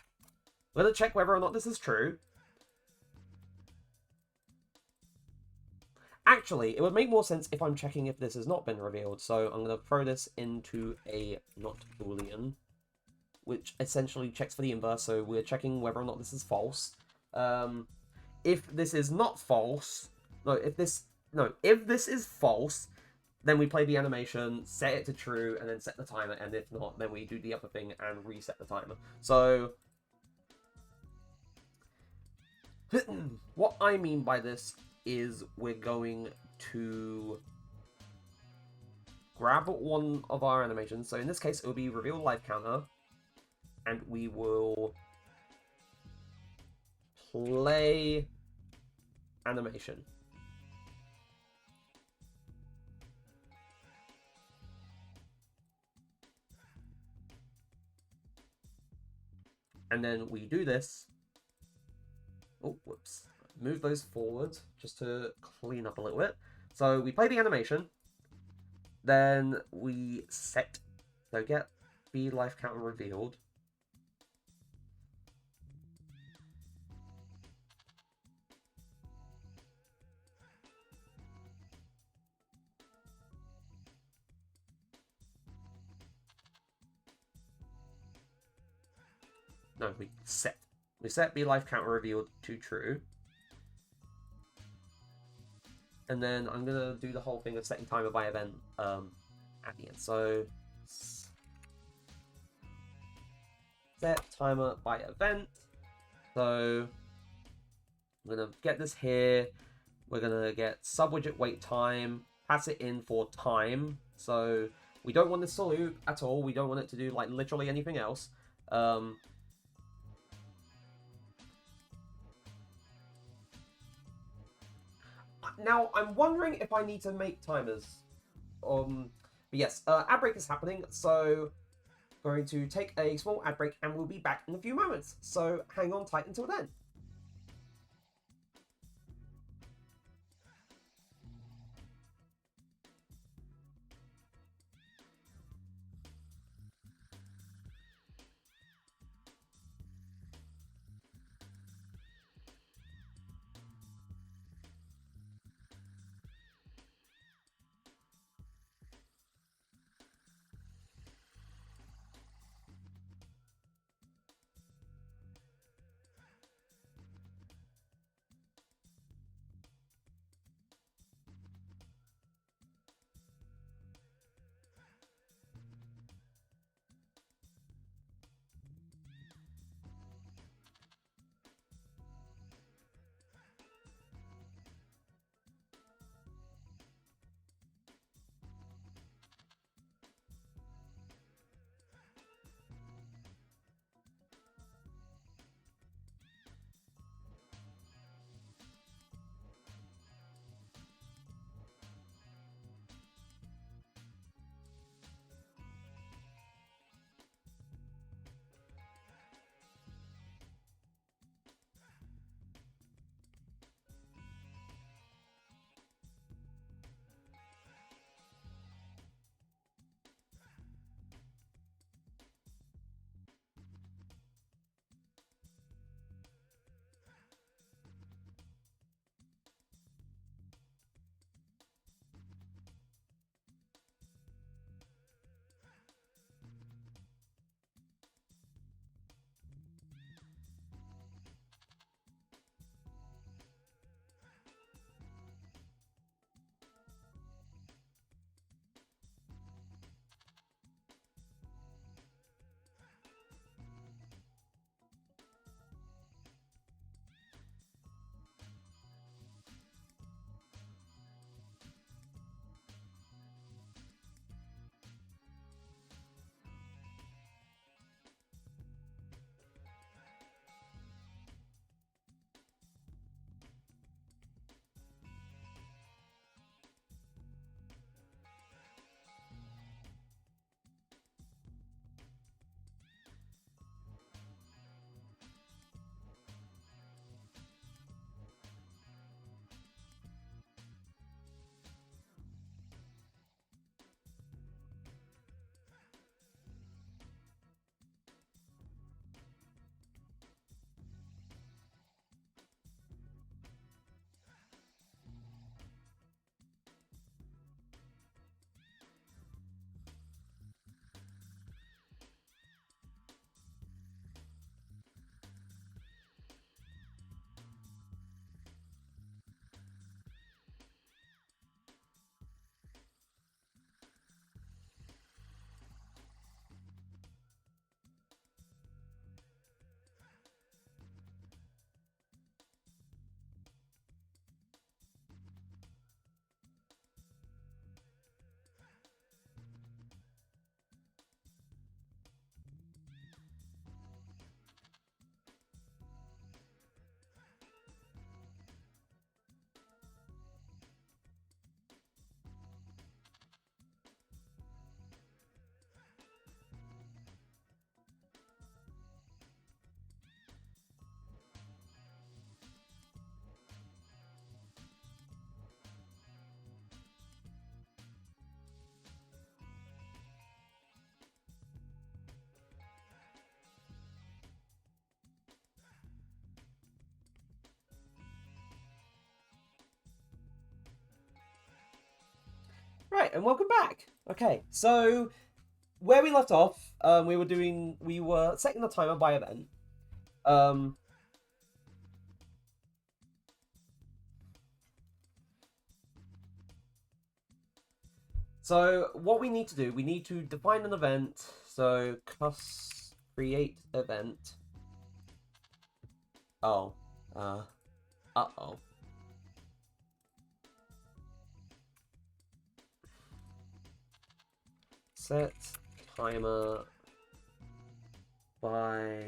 We're going to check whether or not this is true. Actually, it would make more sense if I'm checking if this has not been revealed. So I'm going to throw this into a not Boolean, which essentially checks for the inverse. So we're checking whether or not this is false. If this is not false, if this is false, then we play the animation, set it to true, and then set the timer. And if not, then we do the other thing and reset the timer. So what I mean by this is we're going to grab one of our animations. So in this case, it will be reveal life counter, and we will play animation. And then we do this. Oh, whoops. Move those forward just to clean up a little bit. So we play the animation. Then we set. So get the life counter revealed. No, we set. We set the life counter revealed to true. And then I'm going to do the whole thing of setting timer by event at the end. So set timer by event. So I'm going to get this here. We're going to get sub-widget wait time, pass it in for time. So we don't want this to loop at all. We don't want it to do like literally anything else. Now, I'm wondering if I need to make timers. But yes, ad break is happening, so going to take a small ad break and we'll be back in a few moments. So hang on tight until then. and welcome back. Okay, so where we left off, we were setting the timer by event. So what we need to do, we need to define an event. So create event. Oh, uh-oh. Set timer by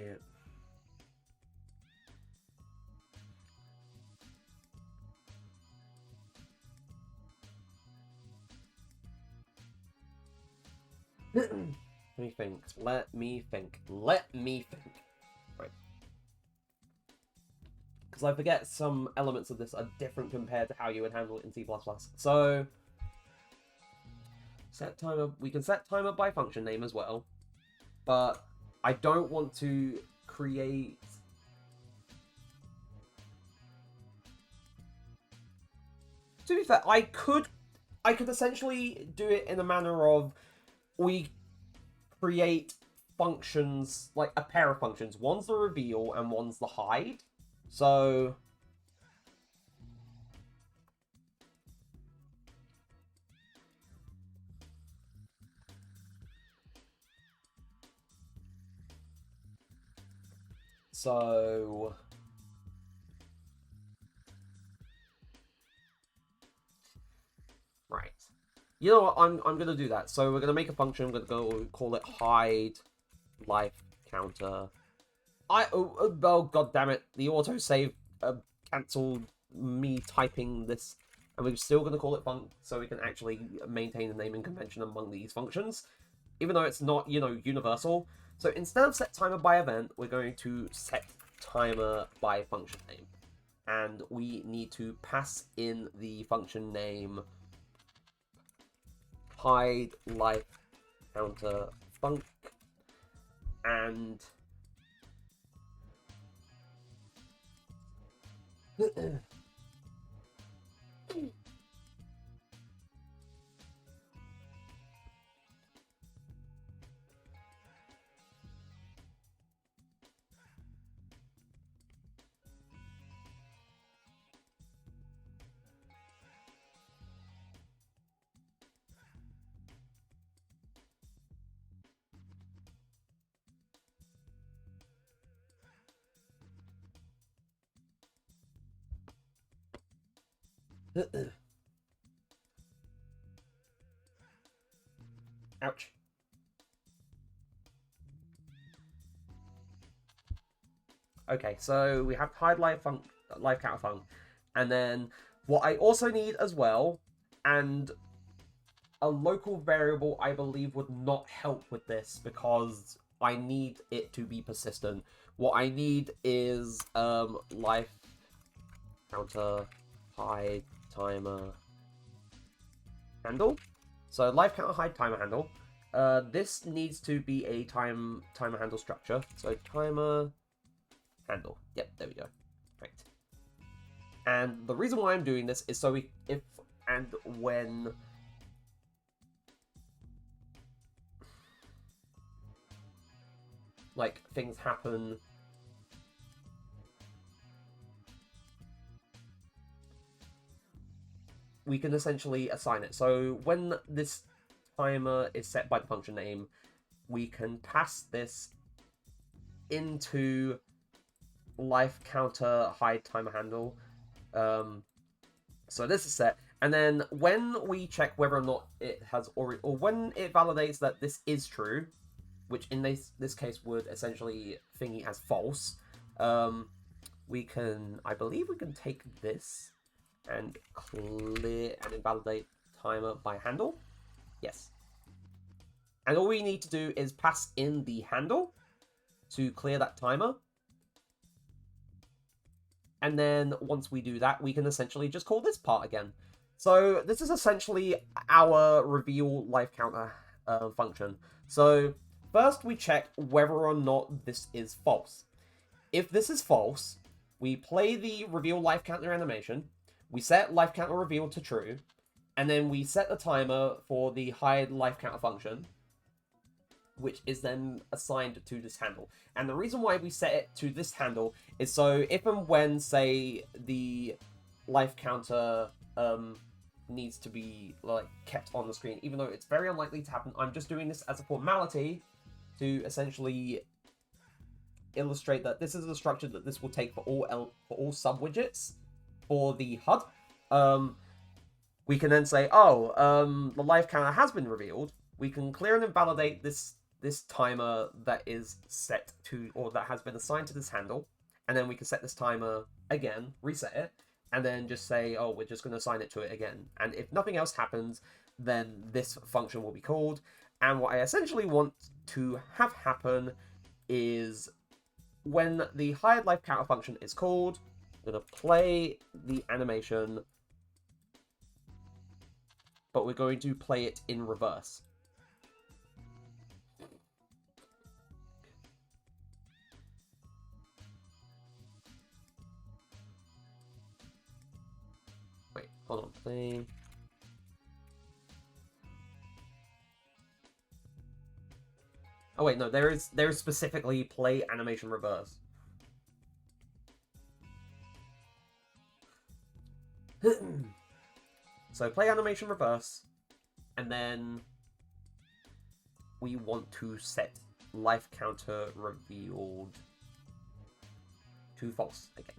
let me think. Let me think. Right. Because I forget some elements of this are different compared to how you would handle it in C++. So set timer. We can set timer by function name as well, but I don't want to create. To be fair, I could essentially do it in a manner of we create functions, like a pair of functions. One's the reveal and one's the hide. So right. You know what? I'm gonna do that. So we're gonna make a function. I'm gonna go call it hide life counter. Oh god damn it! The autosave cancelled me typing this, and we're still gonna call it func, so we can actually maintain the naming convention among these functions, even though it's not, you know, universal. So instead of set timer by event, we're going to set timer by function name, and we need to pass in the function name hide life counter func, and ouch. Okay, so we have hide life counter func, and then what I also need as well, and a local variable I believe would not help with this because I need it to be persistent. What I need is life counter hide timer handle. So life counter hide timer handle. This needs to be a timer handle structure. So timer handle. Yep, there we go. Right. And the reason why I'm doing this is so if and when like things happen, we can essentially assign it. So when this timer is set by the function name, we can pass this into life counter hide timer handle. So this is set, and then when we check whether or not it has already, or when it validates that this is true, which in this case would essentially thingy as false, we can, I believe we can take this and clear and invalidate timer by handle. Yes. And all we need to do is pass in the handle to clear that timer. And then once we do that, we can essentially just call this part again. So this is essentially our reveal life counter function. So first we check whether or not this is false. If this is false, we play the reveal life counter animation. We set life counter reveal to true. And then we set the timer for the hide life counter function, which is then assigned to this handle. And the reason why we set it to this handle is so if and when, say, the life counter needs to be like kept on the screen, even though it's very unlikely to happen, I'm just doing this as a formality to essentially illustrate that this is the structure that this will take for all sub widgets for the HUD. We can then say, oh, the life counter has been revealed. We can clear and invalidate this timer that is set to, or that has been assigned to this handle, and then we can set this timer again, reset it, and then just say, oh, we're just going to assign it to it again. And if nothing else happens, then this function will be called. And what I essentially want to have happen is when the hide life counter function is called, I'm going to play the animation, but we're going to play it in reverse. Wait, hold on, play. Oh wait, no, there is specifically play animation reverse. So play animation reverse, and then we want to set life counter revealed to false again.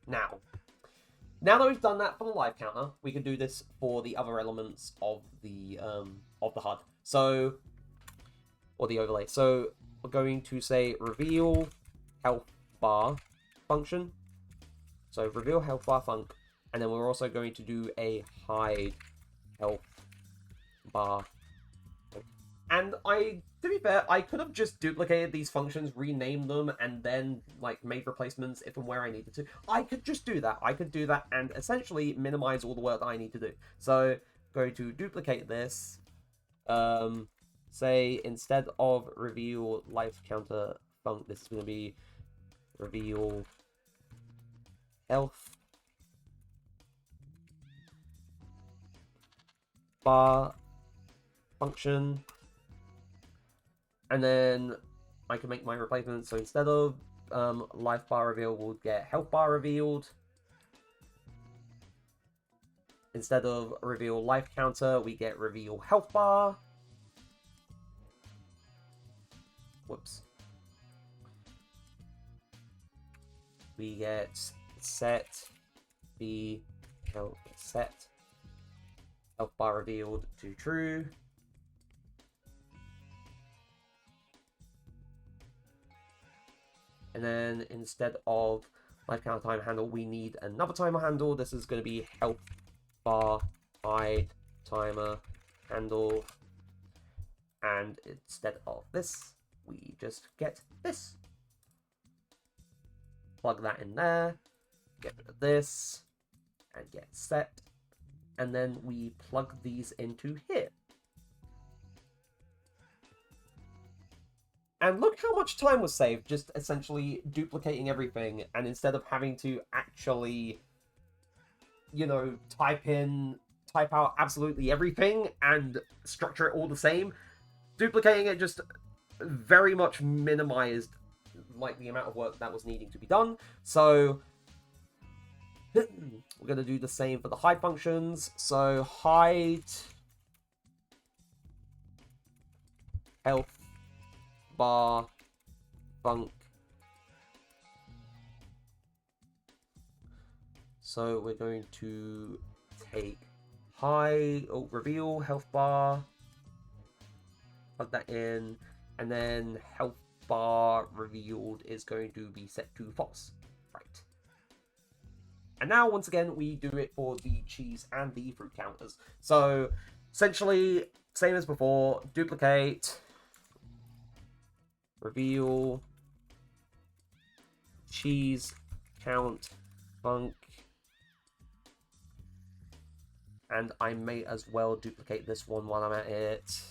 Now that we've done that for the live counter, we can do this for the other elements of the HUD. So, or the overlay. So we're going to say reveal health bar function. So reveal health bar func, and then we're also going to do a hide health bar. And to be fair, I could have just duplicated these functions, renamed them, and then like made replacements if and where I needed to. I could just do that. I could do that and essentially minimize all the work that I need to do. So I'm going to duplicate this. Say instead of reveal life counter func, this is going to be reveal health bar function. And then I can make my replacement. So instead of life bar reveal, we'll get health bar revealed. Instead of reveal life counter, we get reveal health bar. Whoops. We get set health bar revealed to true. And then instead of life counter time handle, we need another timer handle. This is going to be health bar hide timer handle. And instead of this, we just get this. Plug that in there. Get rid of this. And get set. And then we plug these into here. And look how much time was saved just essentially duplicating everything, and instead of having to actually, you know, type out absolutely everything and structure it all the same, duplicating it just very much minimized like the amount of work that was needing to be done. So we're going to do the same for the hide functions. So hide health bar func. So we're going to take reveal health bar, plug that in, and then health bar revealed is going to be set to false. Right. And now once again we do it for the cheese and the fruit counters. So essentially same as before, duplicate, reveal cheese count func, and I may as well duplicate this one while I'm at it.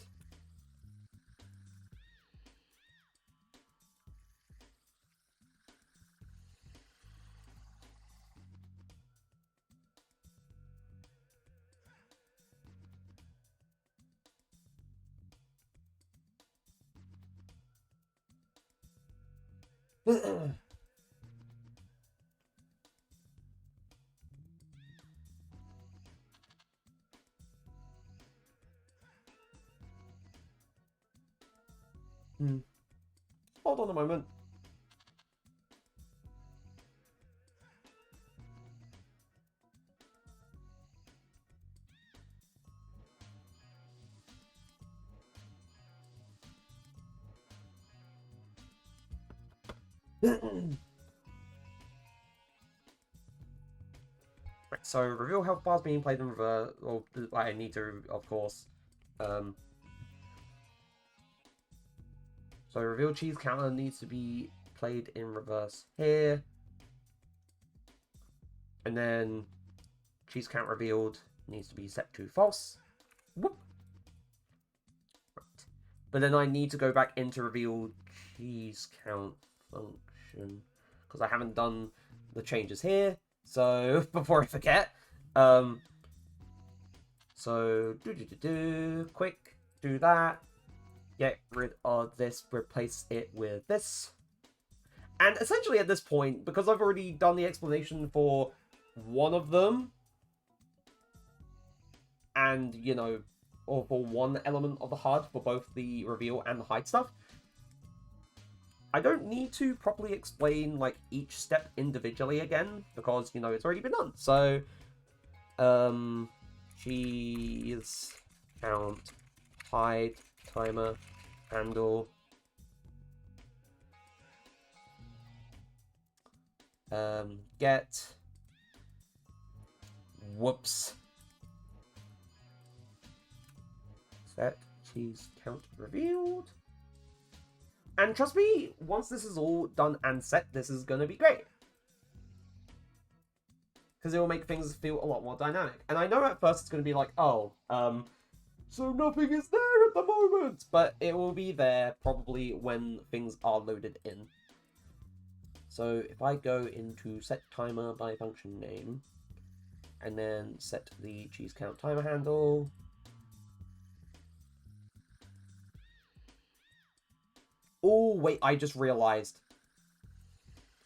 Hold on a moment. Right, so reveal health bars being played in reverse. Well, I need to, of course. So reveal cheese counter needs to be played in reverse here. And then cheese count revealed needs to be set to false. Whoop. Right. But then I need to go back into reveal cheese count function because I haven't done the changes here. So before I forget, so quick, do that. Get rid of this, replace it with this. And essentially at this point, because I've already done the explanation for one of them, and, you know, or for one element of the HUD, for both the reveal and the hide stuff, I don't need to properly explain, like, each step individually again, because, you know, it's already been done. So, cheese, count, hide, timer, handle, get, whoops, set, cheese, count, revealed. And trust me, once this is all done and set, this is going to be great. Because it will make things feel a lot more dynamic. And I know at first it's going to be like, oh, so nothing is there at the moment. But it will be there probably when things are loaded in. So if I go into set timer by function name, and then set the cheese count timer handle, oh, wait, I just realized.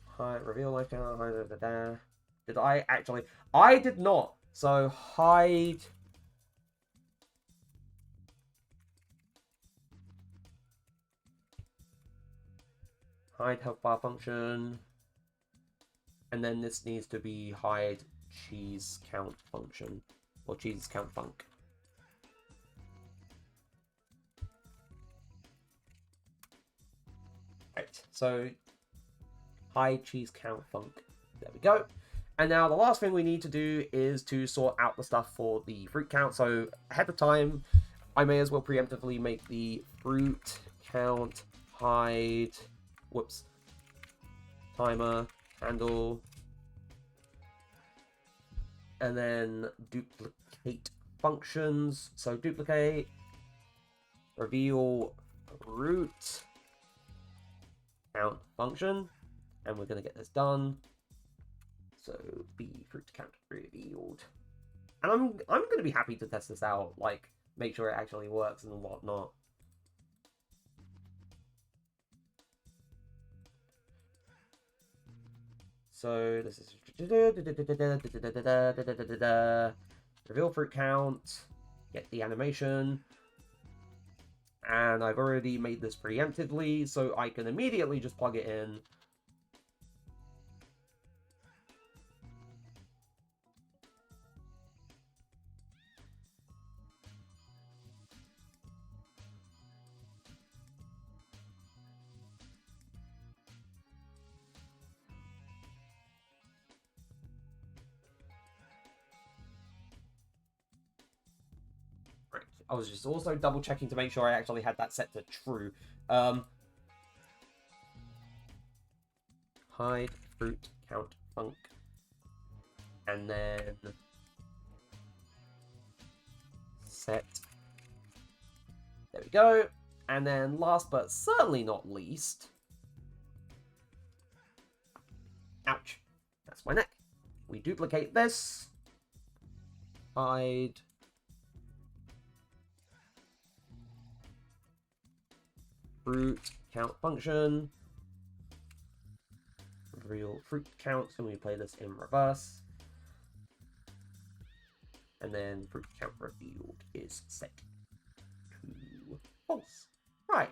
Hide, reveal life channel, hide, Did I actually? I did not. So hide. Hide health bar function. And then this needs to be hide cheese count function. Or cheese count func. Right, so hide cheese count func. There we go. And now the last thing we need to do is to sort out the stuff for the fruit count. So ahead of time, I may as well preemptively make the fruit count hide, whoops, timer, handle, and then duplicate functions. So duplicate, reveal fruit count function, and we're going to get this done. So be fruit count revealed. And I'm going to be happy to test this out, like, make sure it actually works and whatnot. So this is reveal fruit count, get the animation, and I've already made this preemptively, so I can immediately just plug it in. I was just also double checking to make sure I actually had that set to true. Hide fruit count func, and then set. There we go. And then last but certainly not least, ouch, that's my neck. We duplicate this. Hide fruit count function, real fruit count, and we play this in reverse. And then fruit count revealed is set to false. Right.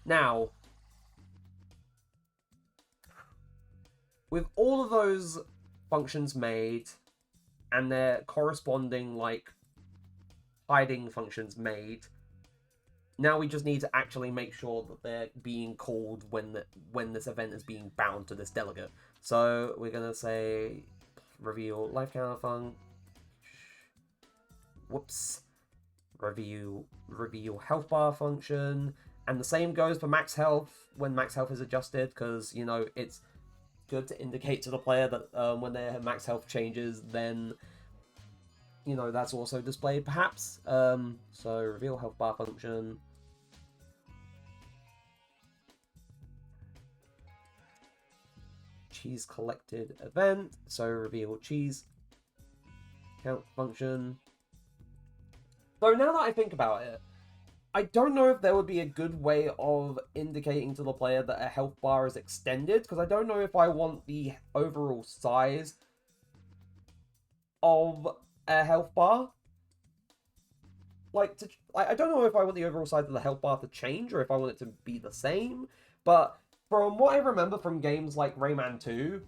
Now, with all of those functions made and their corresponding, like, hiding functions made, now we just need to actually make sure that they're being called when this event is being bound to this delegate. So we're gonna say reveal life counter func. Whoops. Reveal health bar function, and the same goes for max health when max health is adjusted, because you know it's good to indicate to the player that when their max health changes, then you know that's also displayed perhaps. So reveal health bar function. Cheese collected event, so reveal cheese count function. So now that I think about it, I don't know if there would be a good way of indicating to the player that a health bar is extended, because I don't know if I want the overall size of a health bar. I don't know if I want the overall size of the health bar to change, or if I want it to be the same, but from what I remember from games like Rayman 2,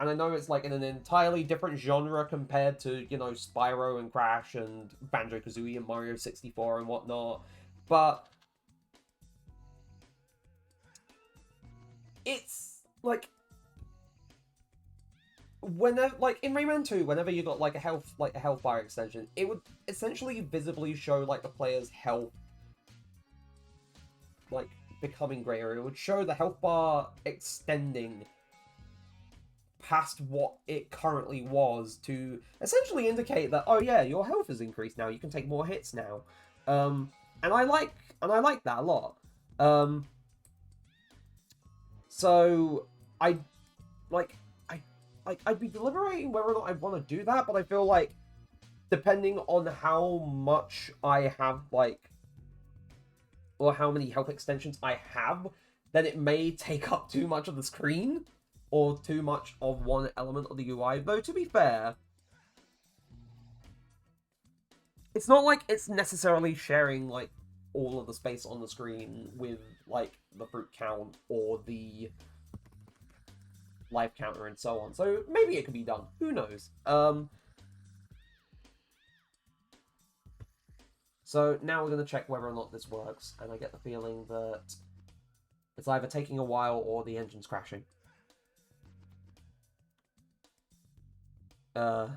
and I know it's like in an entirely different genre compared to, you know, Spyro and Crash and Banjo-Kazooie and Mario 64 and whatnot, but it's like whenever, like in Rayman 2, whenever you got like a health bar extension, it would essentially visibly show like the player's health like becoming greater. It would show the health bar extending past what it currently was to essentially indicate that, oh yeah, your health has increased now, you can take more hits now. And I like that a lot. So I'd be deliberating whether or not I want to do that, but I feel like depending on how much I have, like, or how many health extensions I have, then it may take up too much of the screen, or too much of one element of the UI. Though, to be fair, it's not like it's necessarily sharing, like, all of the space on the screen with, like, the fruit count or the life counter and so on. So maybe it could be done. Who knows? So now we're going to check whether or not this works, and I get the feeling that it's either taking a while or the engine's crashing. Hello?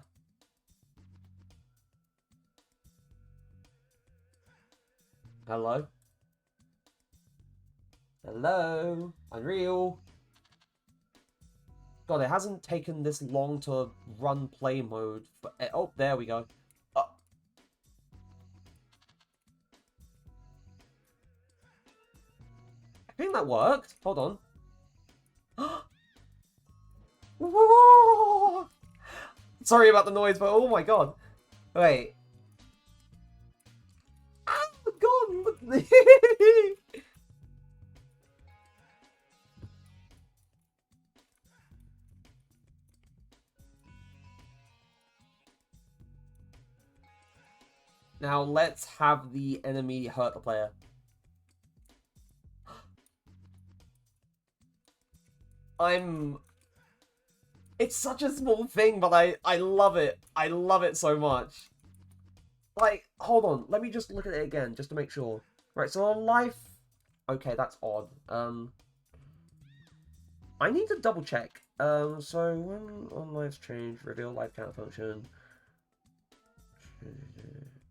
Hello? Unreal? God, it hasn't taken this long to run play mode. Oh, there we go. I think that worked. Hold on. Whoa! Sorry about the noise, but oh my god. Wait. Oh god! Now let's have the enemy hurt the player. It's such a small thing, but I love it. I love it so much. Like, hold on. Let me just look at it again, just to make sure. Right, so on life... Okay, that's odd. I need to double check. So when on lives change, reveal life count function.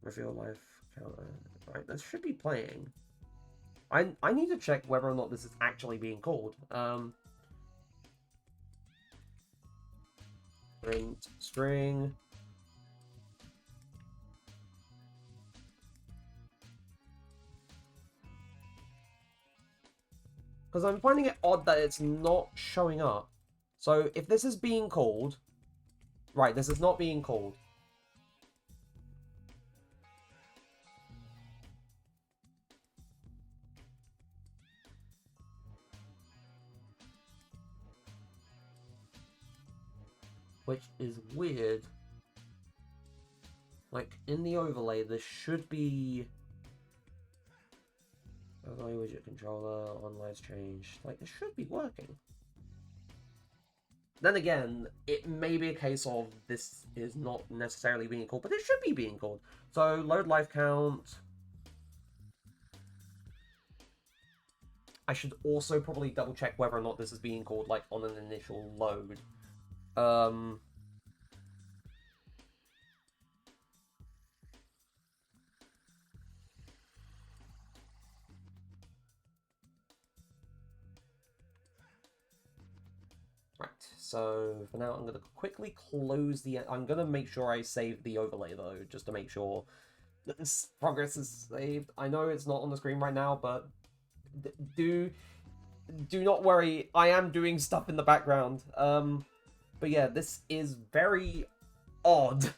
Reveal life counter. Right, this should be playing. I need to check whether or not this is actually being called. Print string. Because I'm finding it odd that it's not showing up. So if this is being called... Right, this is not being called. which is weird. Like, in the overlay, there should be... overlay widget controller, online's changed. Like, it should be working. Then again, it may be a case of this is not necessarily being called, but it should be being called. So, load life count. I should also probably double check whether or not this is being called, like, on an initial load. Right, so for now I'm going to quickly close the... I'm going to make sure I save the overlay, though, just to make sure that this progress is saved. I know it's not on the screen right now, but do not worry. I am doing stuff in the background. But yeah, this is very odd.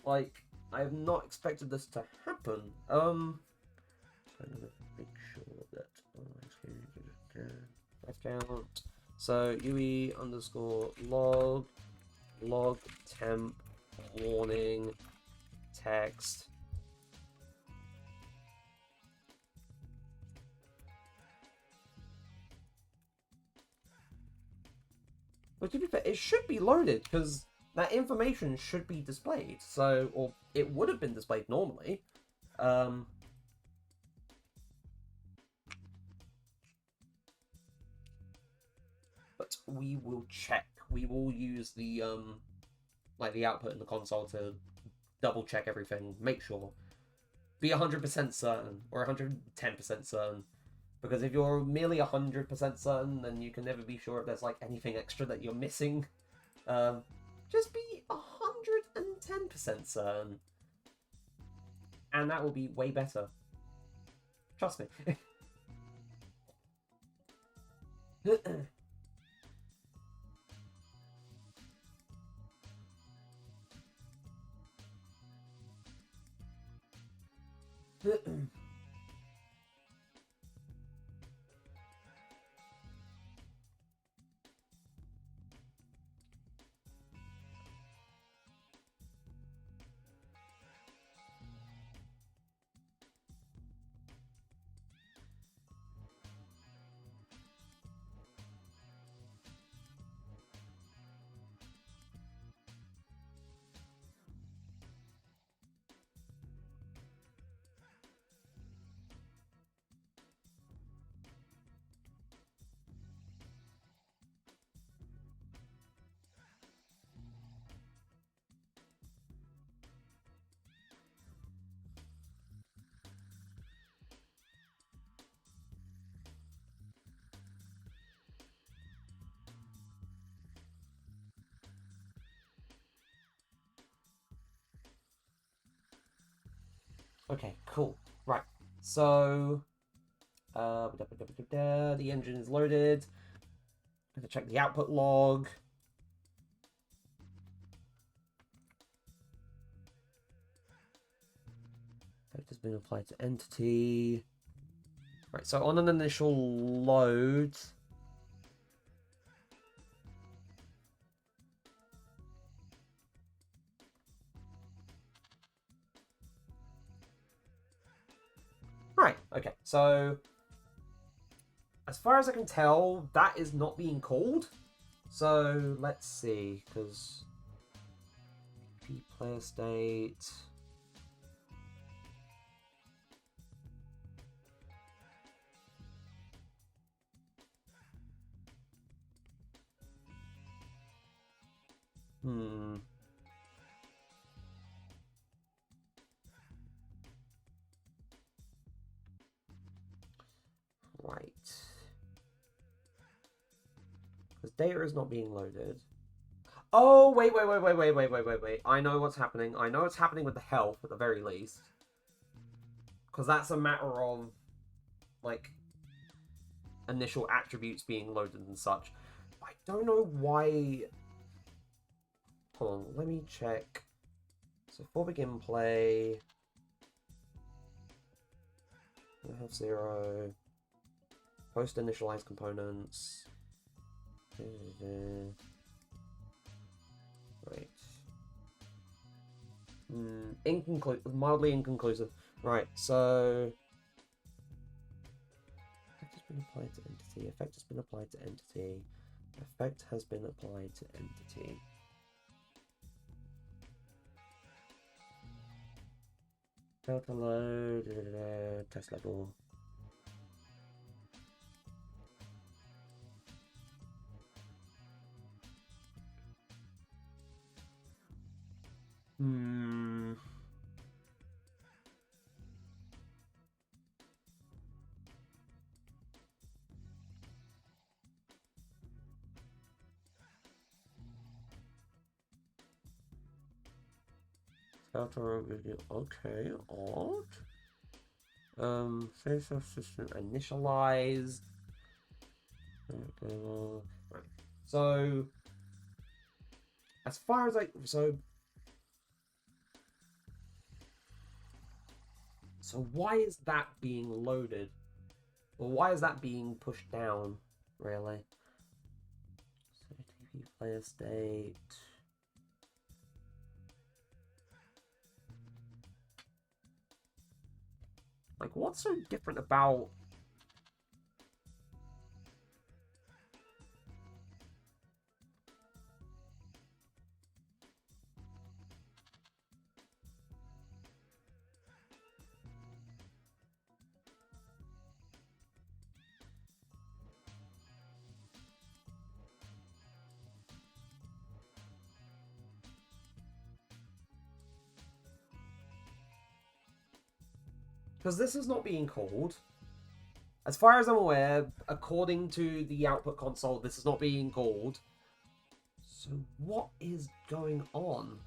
Like, I have not expected this to happen. I'm going to make sure that... life count... So UE underscore log temp warning text. But to be fair, it should be loaded because that information should be displayed. So, or it would have been displayed normally. But we will check. We will use the like the output in the console to double check everything, make sure, be 100% certain or 110% certain. Because if you're merely 100% certain, then you can never be sure if there's like anything extra that you're missing. Just be 110% certain, and that will be way better. Trust me. Okay, cool. Right. So, the engine is loaded. I'm going to check the output log. Effect has been applied to entity. Right, so on an initial load... Right, okay, so as far as I can tell, that is not being called. So let's see, because player state. Right. Because data is not being loaded. Oh, wait. I know what's happening. I know what's happening with the health, at the very least. Because that's a matter of, like, initial attributes being loaded and such. I don't know why... Hold on, let me check. So for begin play... I have 0. Post initialize components. Inconclusive, mildly inconclusive. Right, so effect has been applied to entity. Effect has been applied to entity. Effect has been applied to entity. Failed to load. Test level. Okay, odd. Face system initialized. Right. So, as far as so why is that being loaded? Or why is that being pushed down? Really? So TV player state. Like, what's so different about? Because this is not being called. As far as I'm aware, according to the output console, this is not being called. So what is going on?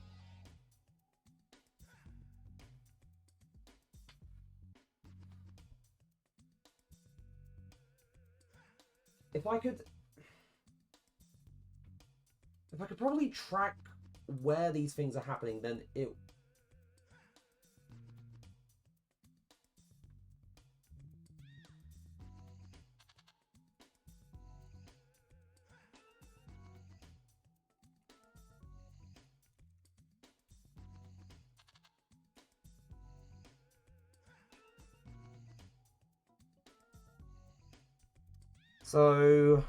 If I could probably track where these things are happening, then it... So...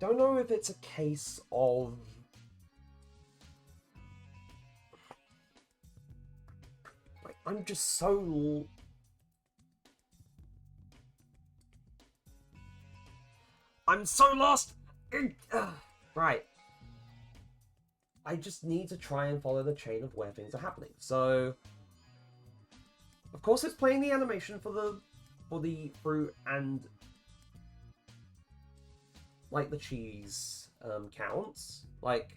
don't know if it's a case of... like, I'm just so... I'm so lost! Right. I just need to try and follow the chain of where things are happening. So... of course it's playing the animation for the fruit and... like, the cheese counts. Like...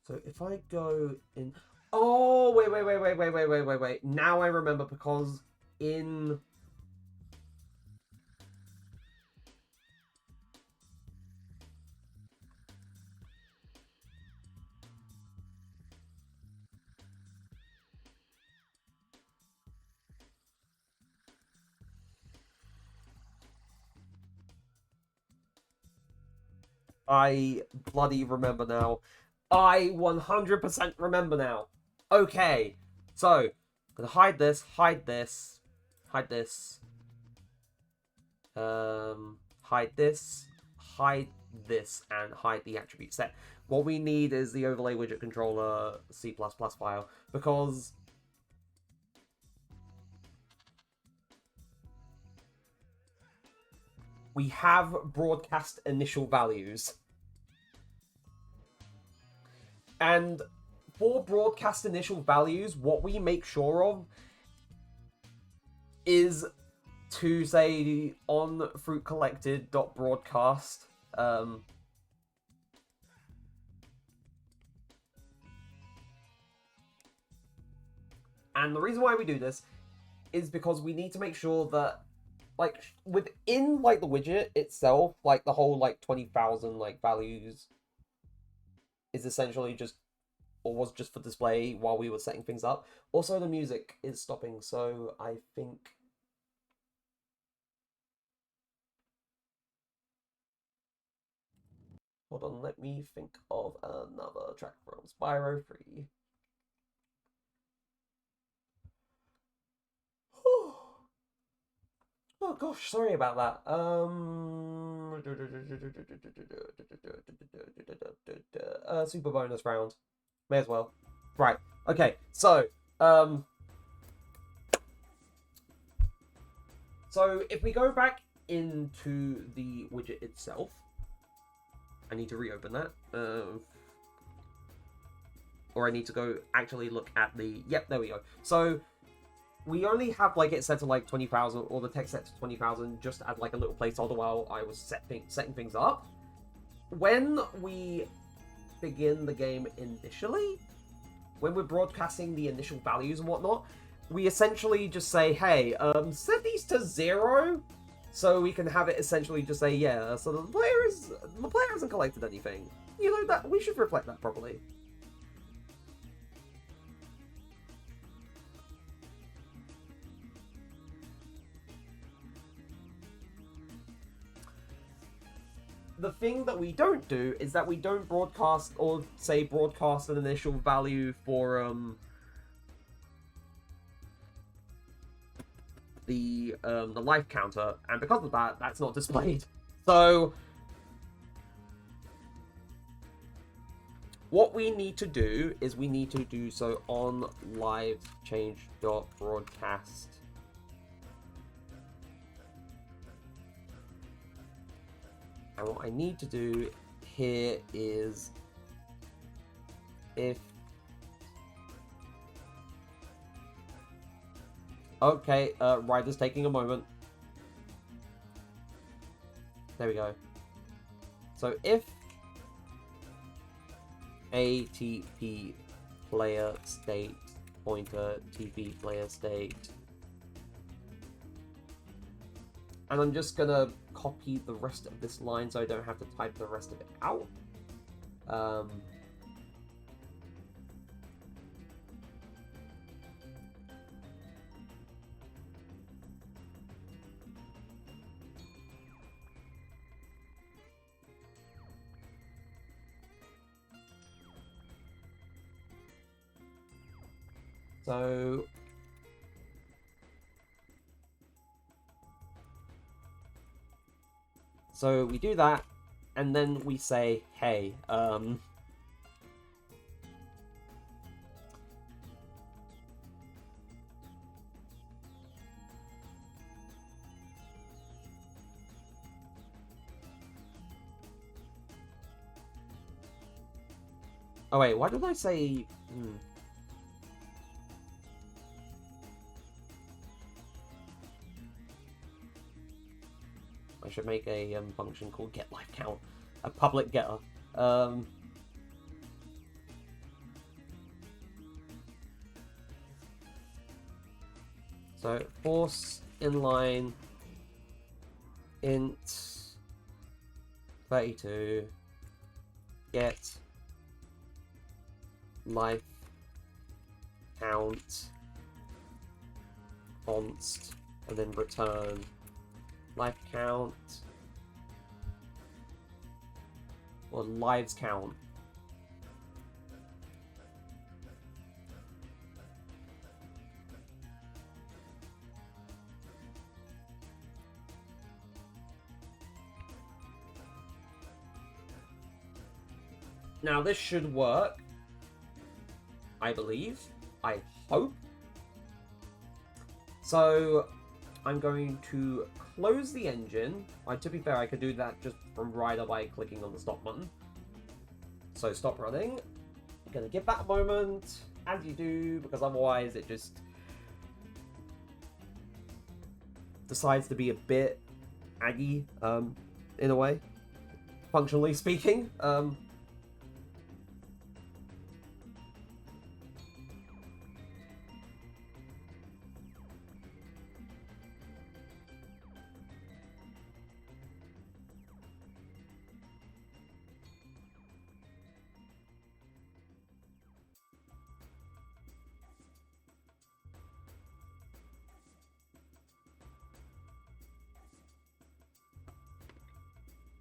so if I go in... oh, wait. Now I remember, because in... I bloody remember now. I 100% remember now. Okay, so I'm gonna hide this, hide this, hide this, hide this, hide this, and hide the attribute set. What we need is the overlay widget controller C++ file, because we have broadcast initial values. And for broadcast initial values, what we make sure of is to say on fruit collected broadcast and the reason why we do this is because we need to make sure that, like, within, like, the widget itself, like, the whole, like, 20,000, like, values is essentially just, or was just for display while we were setting things up. Also, the music is stopping, so I think Hold on, let me think of another track from Spyro 3. Oh gosh, sorry about that. Super bonus round. May as well. Right. Okay. So if we go back into the widget itself, I need to reopen that. Or I need to go actually look at the. Yep, there we go. So we only have like it set to like 20,000, or the text set to 20,000, just as like a little placeholder while I was setting things up. When we begin the game initially, when we're broadcasting the initial values and whatnot, we essentially just say, hey, set these to 0, so we can have it essentially just say, yeah, so the player hasn't collected anything. You know, that we should reflect that properly. The thing that we don't do is that we don't broadcast, or say broadcast an initial value for the life counter, and because of that, that's not displayed. So what we need to do is we need to do so on live change.broadcast. And what I need to do here is if... Okay, Ryder's taking a moment. There we go. So if ATP player state pointer TP player state, and I'm just gonna copy the rest of this line so I don't have to type the rest of it out. So we do that, and then we say, hey, oh wait, why did I say... I should make a function called getLifeCount, a public getter. So force inline int 32 get life count const, and then return life count, or lives count. Now this should work, I believe, I hope. So I'm going to close the engine. To be fair, I could do that just from Rider by clicking on the stop button. So stop running. I'm gonna give that a moment, as you do, because otherwise it just decides to be a bit aggy, in a way, functionally speaking.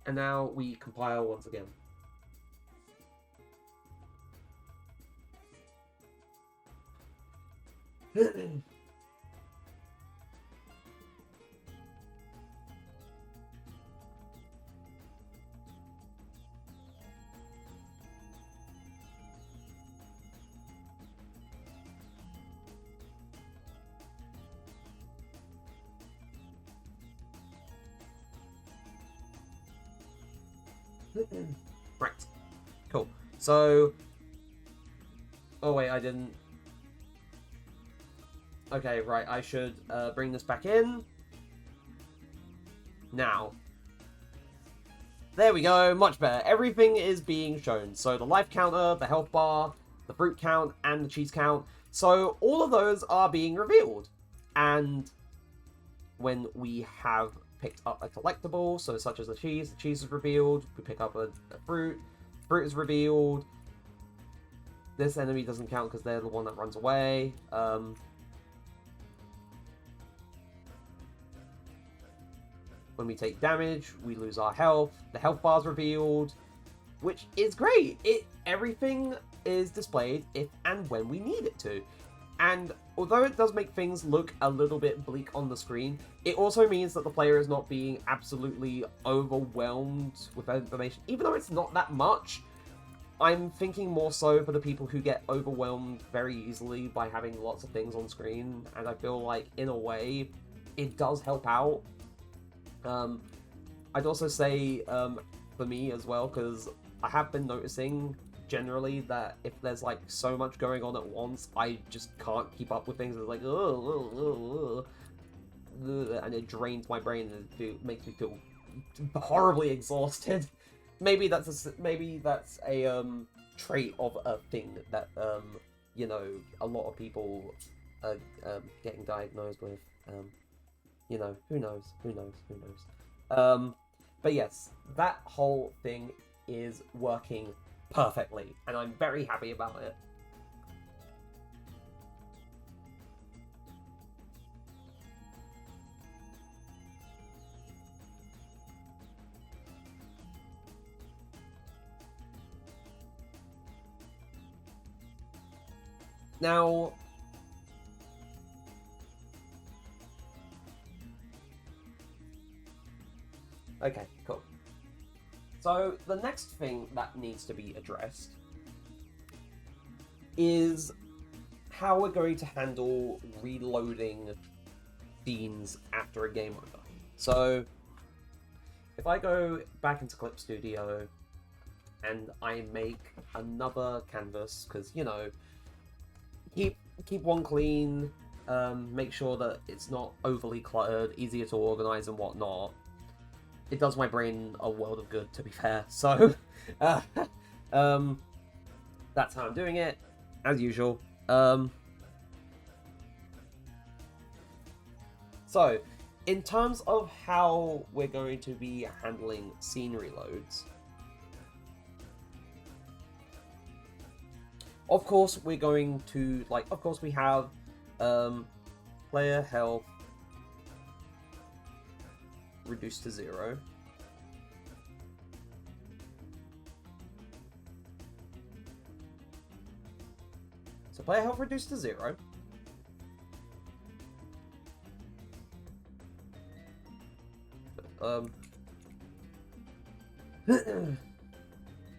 And now we compile once again. Right. Cool. So... Oh, wait, I didn't... Okay, right, I should bring this back in. Now. There we go, much better. Everything is being shown. So the life counter, the health bar, the fruit count, and the cheese count. So all of those are being revealed. And when we have picked up a collectible, so such as the cheese is revealed. We pick up a fruit is revealed. This enemy doesn't count because they're the one that runs away. When we take damage, we lose our health. The health bar's revealed, which is great. Everything is displayed if and when we need it to. And although it does make things look a little bit bleak on the screen, it also means that the player is not being absolutely overwhelmed with that information. Even though it's not that much, I'm thinking more so for the people who get overwhelmed very easily by having lots of things on screen. And I feel like, in a way, it does help out. I'd also say, for me as well, because I have been noticing generally that if there's like so much going on at once, I just can't keep up with things. It's like, and it drains my brain and it makes me feel horribly exhausted. Maybe that's a trait of a thing that you know, a lot of people are getting diagnosed with. You know, who knows? But yes, that whole thing is working perfectly, and I'm very happy about it. Now, okay, cool. So the next thing that needs to be addressed is how we're going to handle reloading scenes after a game over. So if I go back into Clip Studio and I make another canvas, because, you know, keep one clean, make sure that it's not overly cluttered, easier to organize and whatnot. It does my brain a world of good, to be fair. So, that's how I'm doing it, as usual. So, in terms of how we're going to be handling scene reloads, of course we're going to, like, of course we have player health reduced to 0. So player health reduced to 0.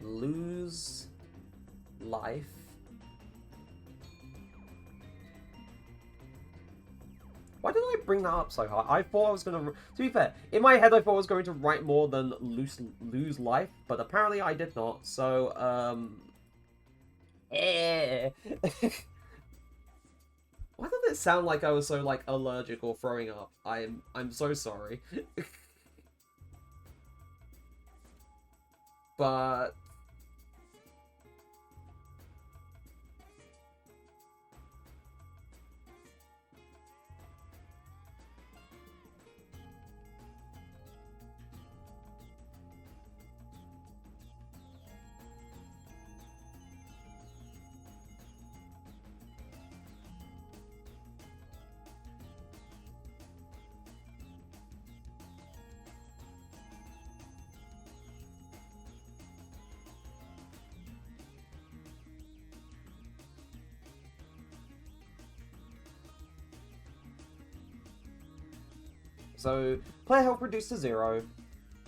Lose life. Why did I bring that up so hard? I thought I was going to... To be fair, in my head I thought I was going to write more than lose life, but apparently I did not, so, Why did it sound like I was so, like, allergic or throwing up? I'm so sorry. But... So, player health reduced to 0,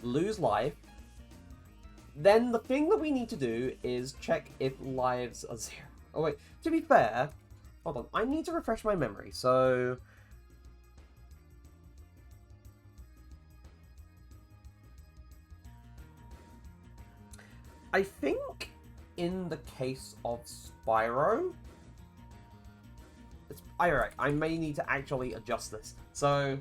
lose life. Then the thing that we need to do is check if lives are 0. Oh wait, to be fair, hold on, I need to refresh my memory, so... I think in the case of Spyro, I may need to actually adjust this. So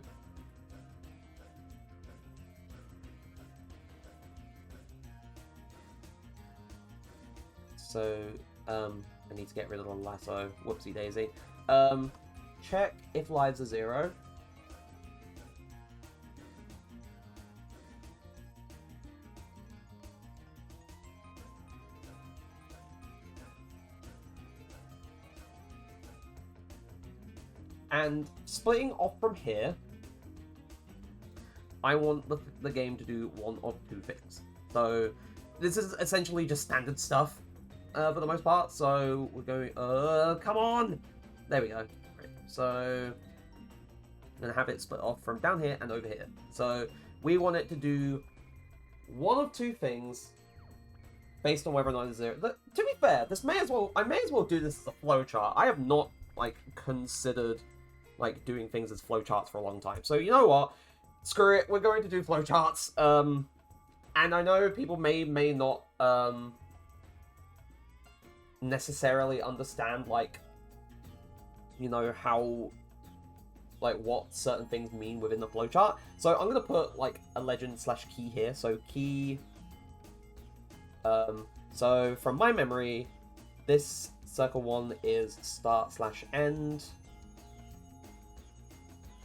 I need to get rid of the lasso. Whoopsie daisy. Check if lives are 0. And splitting off from here, I want the game to do one of two things. So this is essentially just standard stuff for the most part. So we're going, come on! There we go. Right. So I'm going to have it split off from down here and over here. So we want it to do one of two things based on whether or not it's 0. To be fair, I may as well do this as a flowchart. I have not, like, considered like doing things as flowcharts for a long time. So you know what? Screw it. We're going to do flowcharts. And I know people may not necessarily understand, like, you know, how, like, what certain things mean within the flowchart. So I'm gonna put like a legend/key here. So key. So from my memory, this circle 1 is start/end.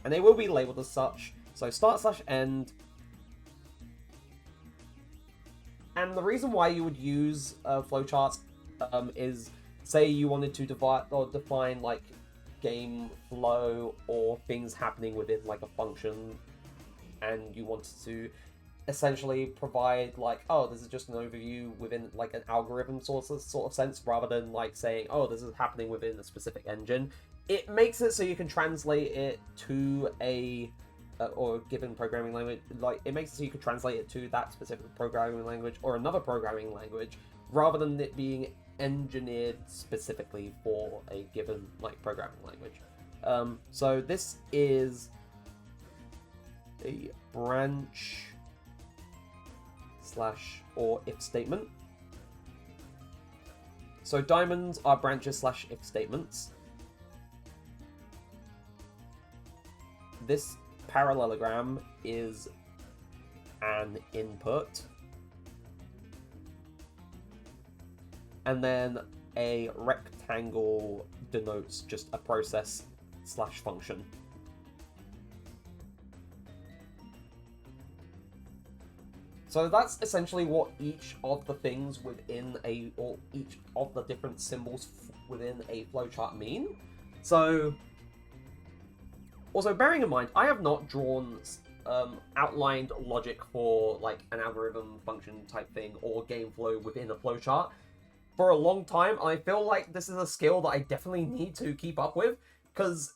And they will be labeled as such. So start/end. And the reason why you would use flowcharts is, say you wanted to divide or define like game flow or things happening within like a function, and you wanted to essentially provide like, oh, this is just an overview within like an algorithm sort of sense, rather than like saying, oh, this is happening within a specific engine. It makes it so you can translate it to a or given programming language. Like, it makes it so you can translate it to that specific programming language or another programming language, rather than it being engineered specifically for a given like programming language. So this is a branch / or if statement. So diamonds are branches / if statements. This parallelogram is an input. And then a rectangle denotes just a process / function. So that's essentially what each of the things within or each of the different symbols within a flowchart mean. So, also bearing in mind, I have not drawn outlined logic for like an algorithm function type thing or game flow within a flowchart for a long time. I feel like this is a skill that I definitely need to keep up with, because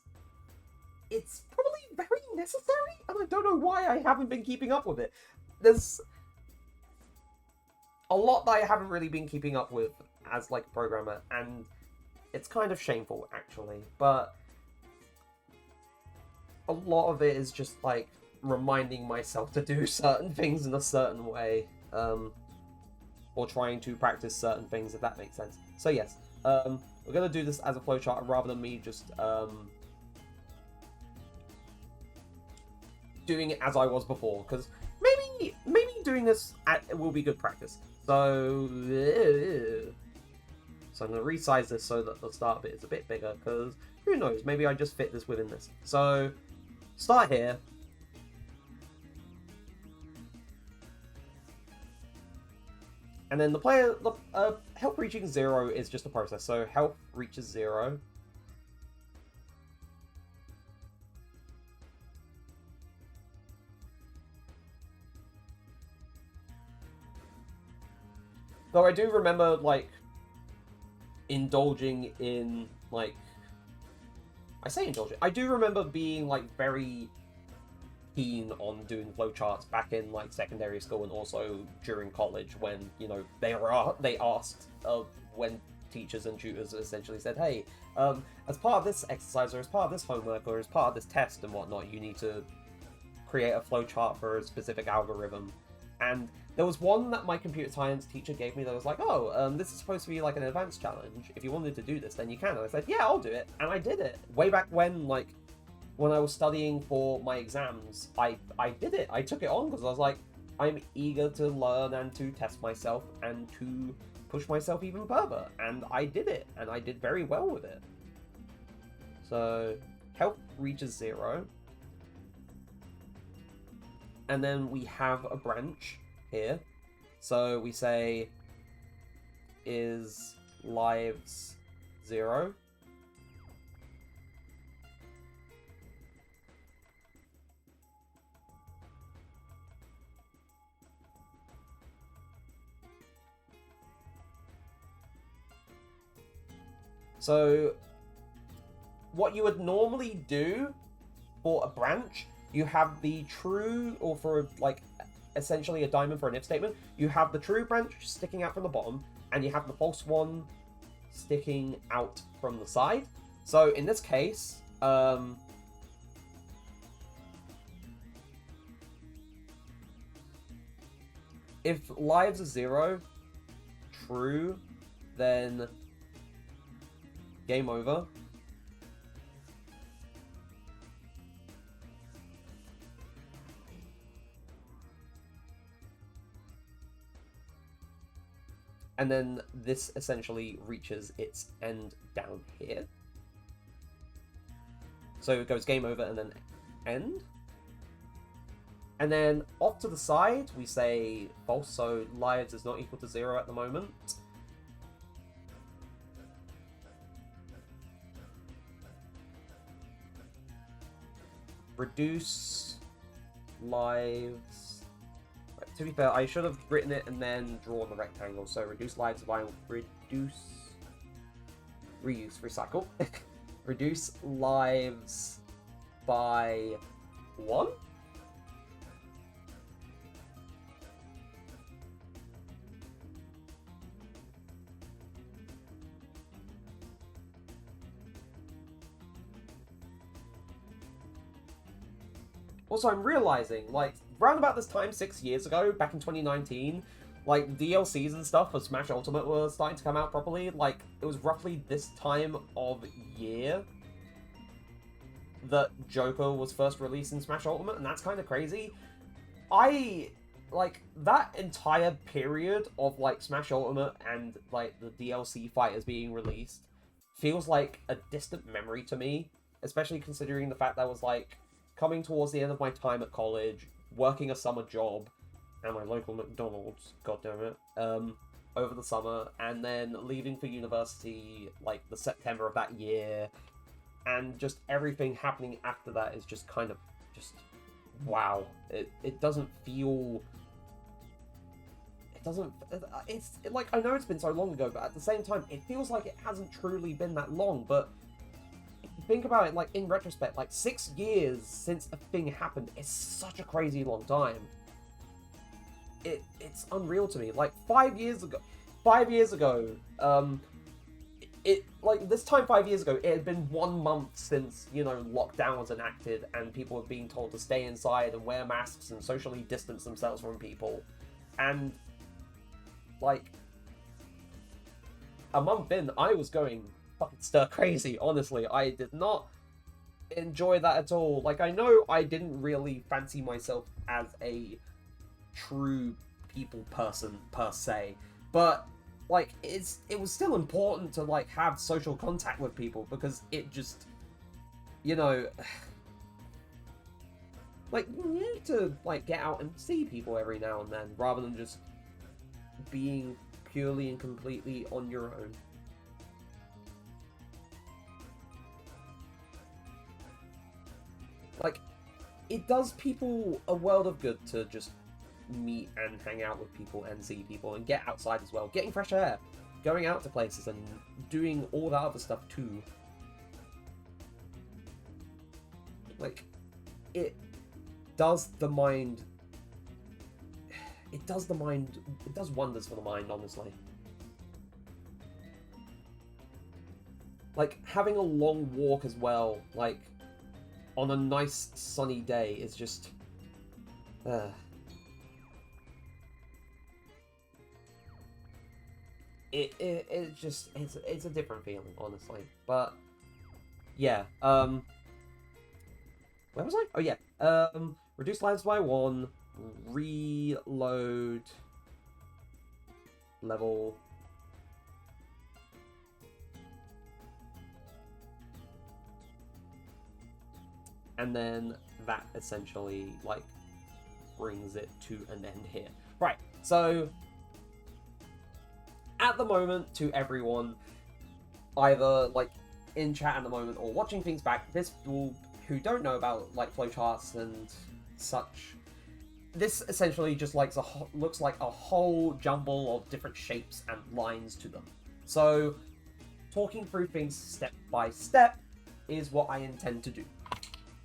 it's probably very necessary, and I don't know why I haven't been keeping up with it. There's a lot that I haven't really been keeping up with as like a programmer, and it's kind of shameful actually, but a lot of it is just like reminding myself to do certain things in a certain way, or trying to practice certain things, if that makes sense. So yes, we're going to do this as a flowchart rather than me just doing it as I was before, because maybe doing this will be good practice. So I'm going to resize this so that the start bit is a bit bigger, because who knows, maybe I just fit this within this. So start here. And then the health reaching 0 is just a process. So health reaches 0. Though I do remember, like, indulging in, like... I say indulging. I do remember being, like, very keen on doing flowcharts back in, like, secondary school and also during college when, you know, they asked when teachers and tutors essentially said, hey, as part of this exercise or as part of this homework or as part of this test and whatnot, you need to create a flowchart for a specific algorithm. And There was one that my computer science teacher gave me that was like, oh, this is supposed to be like an advanced challenge. If you wanted to do this, then you can. And I said, yeah, I'll do it. And I did it. Way back when, like, when I was studying for my exams, I did it. I took it on because I was like, I'm eager to learn and to test myself and to push myself even further. And I did it. And I did very well with it. So, health reaches 0. And then we have a branch here. So we say, is lives 0? So what you would normally do for a branch, you have the true, or for like essentially a diamond for an if statement, you have the true branch sticking out from the bottom, and you have the false one sticking out from the side. So in this case, if lives are 0, true, then game over. And then this essentially reaches its end down here. So it goes game over and then end. And then off to the side, we say false, so lives is not equal to 0 at the moment. Reduce lives. To be fair, I should have written it and then drawn the rectangle. So reduce lives by reduce, reuse, recycle. Reduce lives by 1. Also, I'm realizing, like, round about this time, 6 years ago, back in 2019, like, DLCs and stuff for Smash Ultimate were starting to come out properly. Like, it was roughly this time of year that Joker was first released in Smash Ultimate, and that's kind of crazy. Like, that entire period of, like, Smash Ultimate and, like, the DLC fighters being released feels like a distant memory to me, especially considering the fact that I was, like, coming towards the end of my time at college, working a summer job, and my local McDonald's, goddammit, over the summer, and then leaving for university, like, the September of that year, and just everything happening after that is just kind of, just, wow. It doesn't feel... It doesn't... like, I know it's been so long ago, but at the same time, it feels like it hasn't truly been that long, but think about it, like, in retrospect, like, 6 years since a thing happened is such a crazy long time. It's unreal to me. Like, 5 years ago, like, this time 5 years ago, it had been 1 month since, you know, lockdown was enacted, and people were being told to stay inside and wear masks and socially distance themselves from people. And, like, a month in, I was going fucking stir crazy, honestly. I did not enjoy that at all. Like, I know I didn't really fancy myself as a true people person per se, but like, it was still important to, like, have social contact with people, because it just, you know, like, you need to, like, get out and see people every now and then, rather than just being purely and completely on your own. Like, it does people a world of good to just meet and hang out with people and see people and get outside as well. Getting fresh air, going out to places and doing all that other stuff too. Like, it does the mind... It does wonders for the mind, honestly. Like, having a long walk as well, like, on a nice sunny day is just... It just it's a different feeling, honestly. But yeah, where was I? Oh yeah, reduce lives by 1, reload level. And then that essentially, like, brings it to an end here. Right, so, at the moment, to everyone, either, like, in chat at the moment or watching things back, this will, who don't know about, like, flowcharts and such, this essentially just looks like a whole jumble of different shapes and lines to them. So, talking through things step by step is what I intend to do.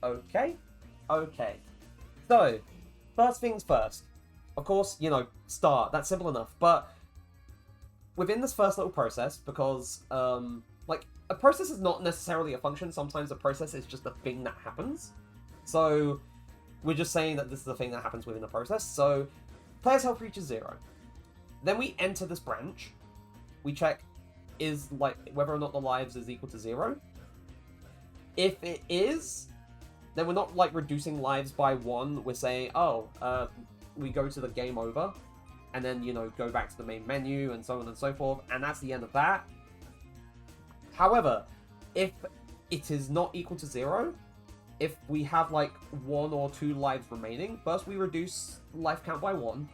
Okay? Okay. So, first things first. Of course, you know, start. That's simple enough. But within this first little process, because, like, a process is not necessarily a function. Sometimes a process is just a thing that happens. So, we're just saying that this is a thing that happens within a process. So, player's health reaches 0. Then we enter this branch. We check is, like, whether or not the lives is equal to 0. If it is, then we're not, like, reducing lives by 1. We're saying, oh, we go to the game over, and then, you know, go back to the main menu, and so on and so forth, and that's the end of that. However, if it is not equal to 0, if we have, like, 1 or 2 lives remaining, first we reduce life count by 1,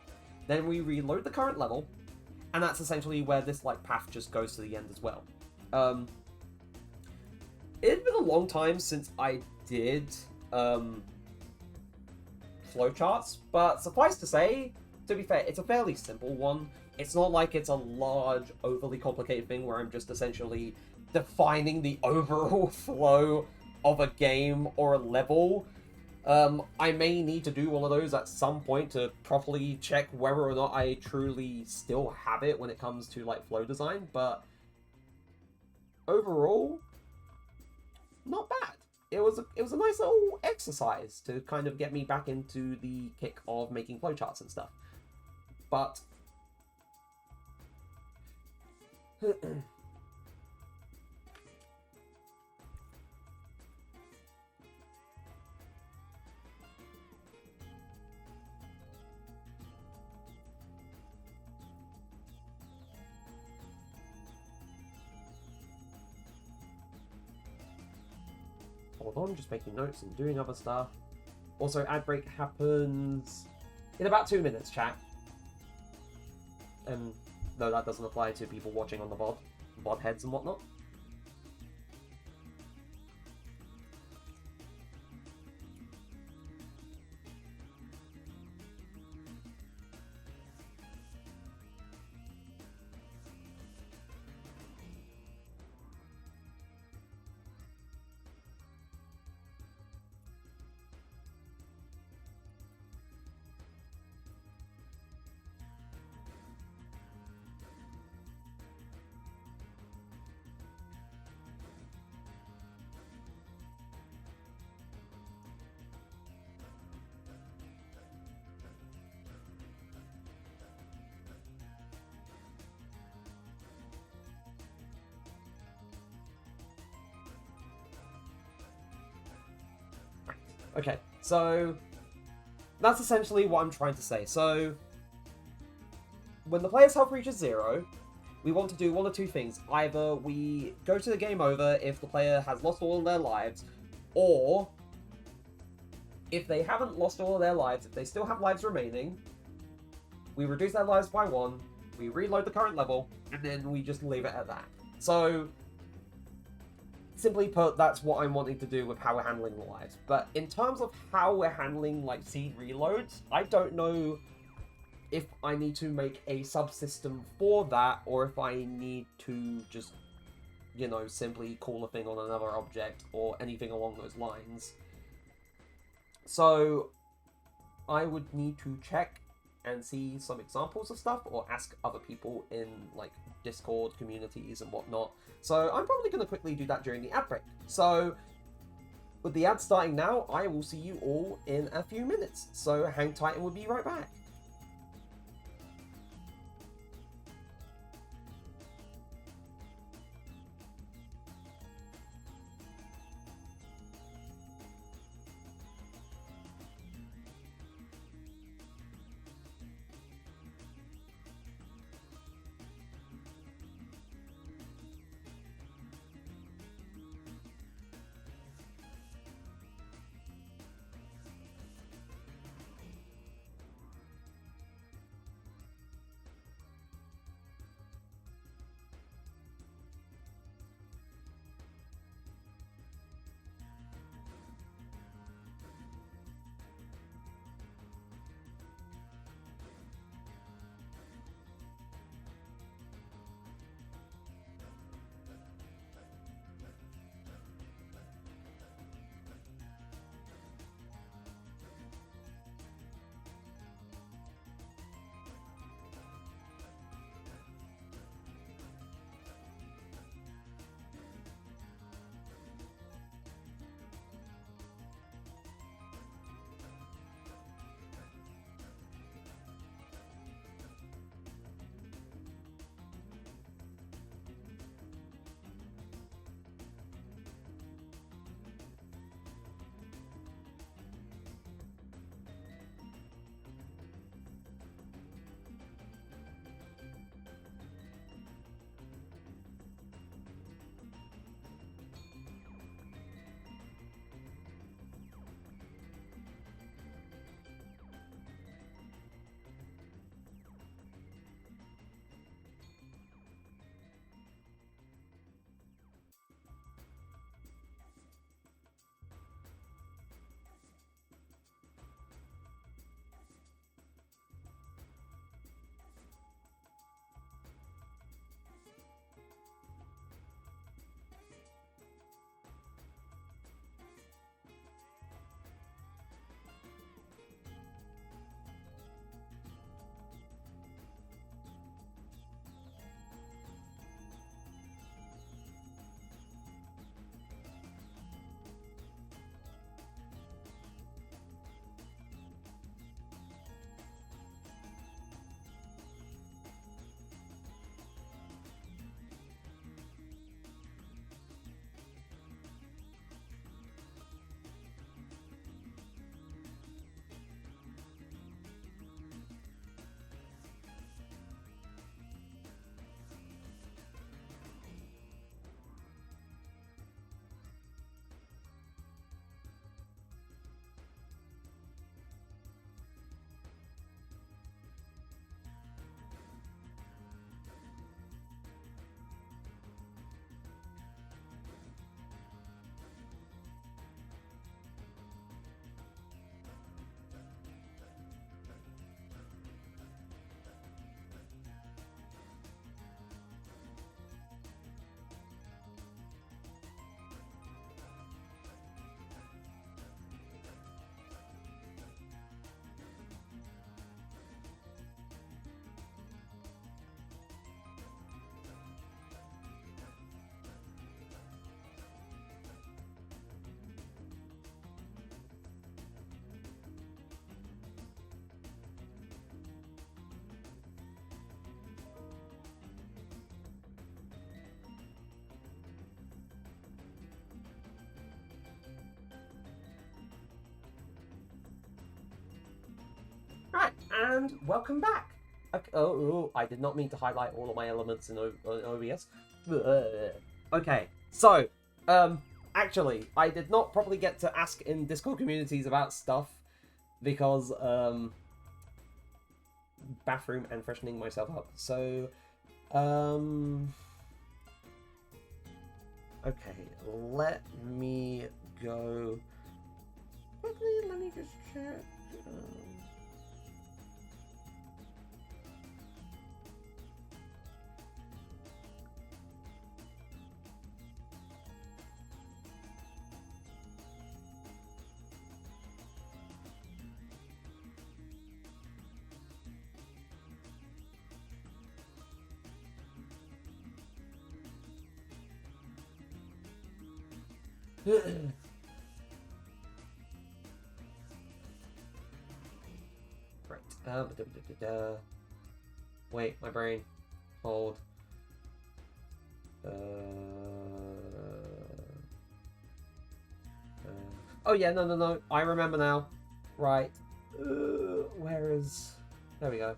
then we reload the current level, and that's essentially where this, like, path just goes to the end as well. It's been a long time since I did flowcharts, but suffice to say, to be fair, it's a fairly simple one. It's not like it's a large, overly complicated thing where I'm just essentially defining the overall flow of a game or a level. I may need to do all of those at some point to properly check whether or not I truly still have it when it comes to, like, flow design, but overall, not bad. It was a nice little exercise to kind of get me back into the kick of making flowcharts and stuff. But hold on, just making notes and doing other stuff. Also, ad break happens in about 2 minutes, chat. And no, that doesn't apply to people watching on the VOD heads and whatnot. Okay, so that's essentially what I'm trying to say. So when the player's health reaches 0, we want to do one of 2 things. Either we go to the game over if the player has lost all of their lives, or if they haven't lost all of their lives, if they still have lives remaining, we reduce their lives by 1, we reload the current level, and then we just leave it at that. So simply put, that's what I'm wanting to do with how we're handling the lives. But in terms of how we're handling, like, seed reloads, I don't know if I need to make a subsystem for that, or if I need to just, you know, simply call a thing on another object, or anything along those lines. So I would need to check and see some examples of stuff, or ask other people in, like, Discord communities and whatnot. So I'm probably going to quickly do that during the ad break. So with the ad starting now, I will see you all in a few minutes. So hang tight and we'll be right back. and welcome back. Okay, I did not mean to highlight all of my elements in OBS. Okay, so, actually, I did not properly get to ask in Discord communities about stuff because, bathroom and freshening myself up. So, okay, let me go. Quickly, let me just check. Right. Wait, my brain. Hold. Oh yeah, no. I remember now. Right. Where is? There we go.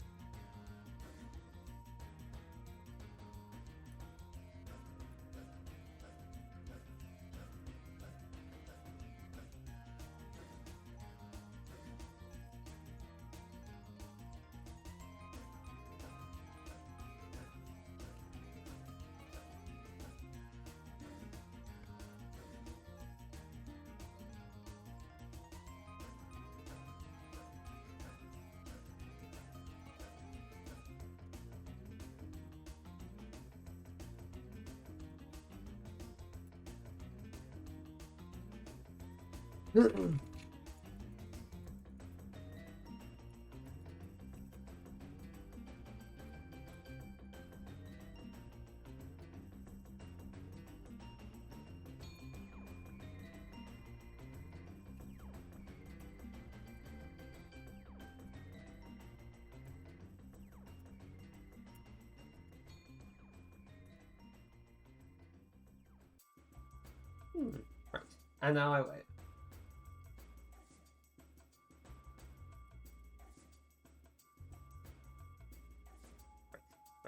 Right. And now I wait.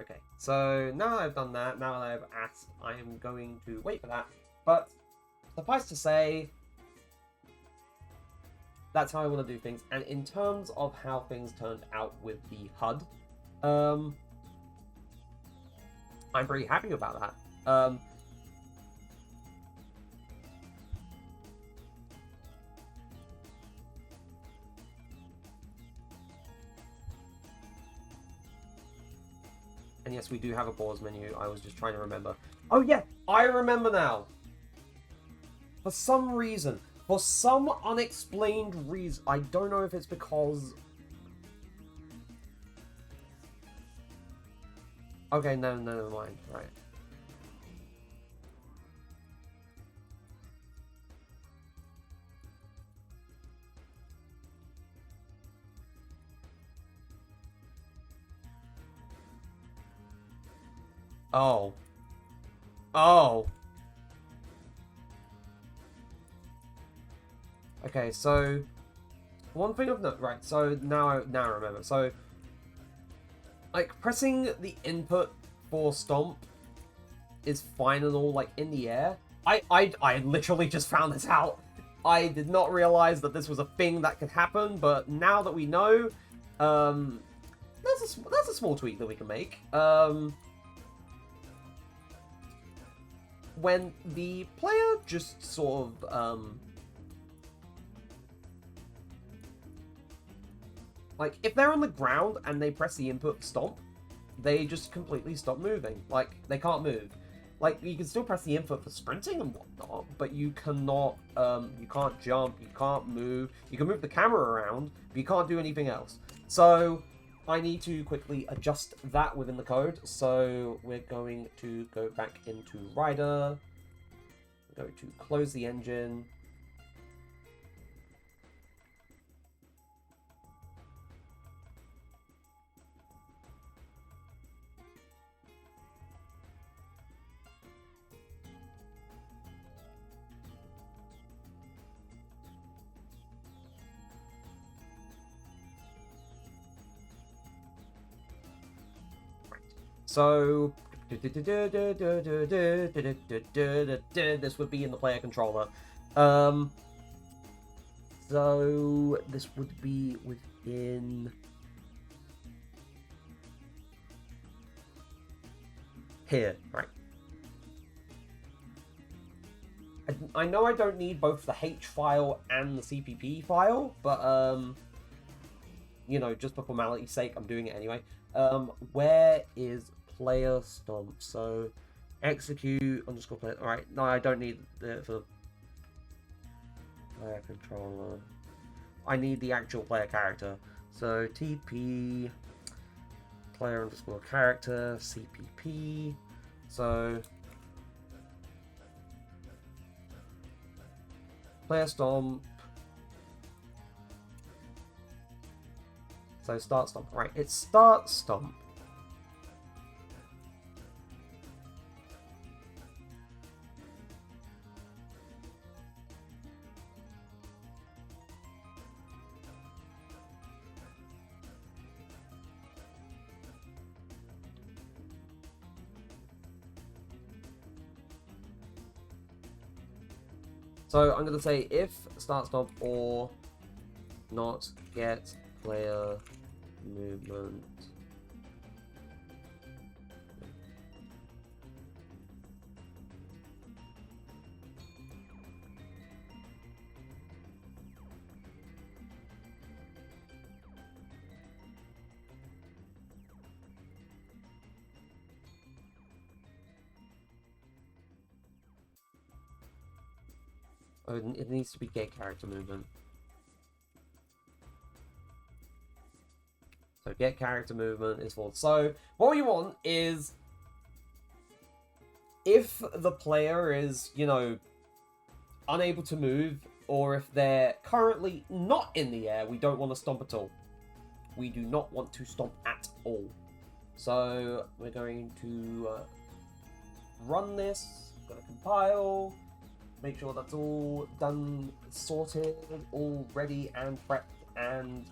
Okay, so now I've done that, now that I've asked, I am going to wait for that. But suffice to say, that's how I want to do things. And in terms of how things turned out with the HUD, I'm pretty happy about that. And yes, we do have a pause menu. I was just trying to remember. Oh yeah, I remember now. For some reason, for some unexplained reason, I don't know if it's because... Okay, no, never mind. Right. Oh. Oh. Okay, so one thing of note, right? So now I remember. So, like, pressing the input for stomp is fine and all, like, in the air. I literally just found this out. I did not realize that this was a thing that could happen, but now that we know, that's a small tweak that we can make. When the player just sort of, like, if they're on the ground and they press the input stomp, they just completely stop moving. Like, they can't move. Like, you can still press the input for sprinting and whatnot, but you cannot, you can't jump, you can't move. You can move the camera around, but you can't do anything else. So, I need to quickly adjust that within the code. So, we're going to go back into Rider, go to close the engine. So this would be in the player controller. So this would be within here, right? I know I don't need both the H file and the CPP file, but you know, just for formality's sake, I'm doing it anyway. Where is player stomp? So execute underscore player. All right, no, I don't need it for player controller. I need the actual player character. So TP player underscore character CPP. So player stomp. So start stomp, right? It's start stomp. So I'm going to say if start stomp or not get player movement. Oh, it needs to be get character movement. So get character movement is false. So what we want is if the player is, you know, unable to move, or if they're currently not in the air, we don't want to stomp at all. We do not want to stomp at all. So we're going to run this, going to compile, make sure that's all done, sorted, all ready and prepped, and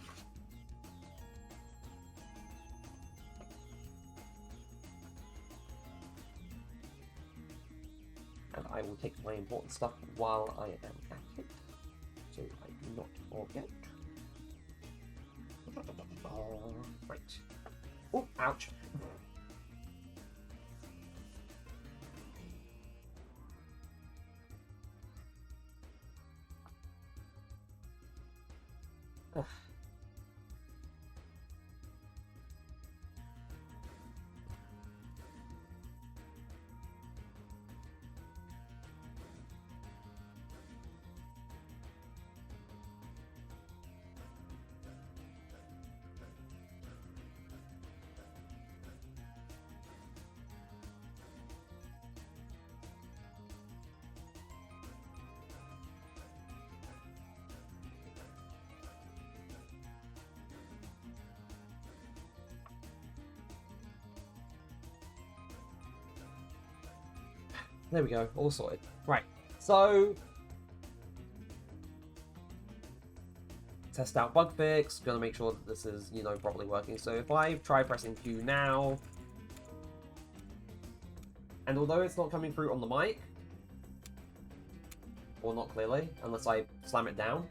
I will take my important stuff while I am at it, so I do not forget. Right. Oh, ouch. There we go, all sorted. Right, so test out bug fix, gonna make sure that this is, you know, properly working. So if I try pressing Q now, and although it's not coming through on the mic, or not clearly, unless I slam it down,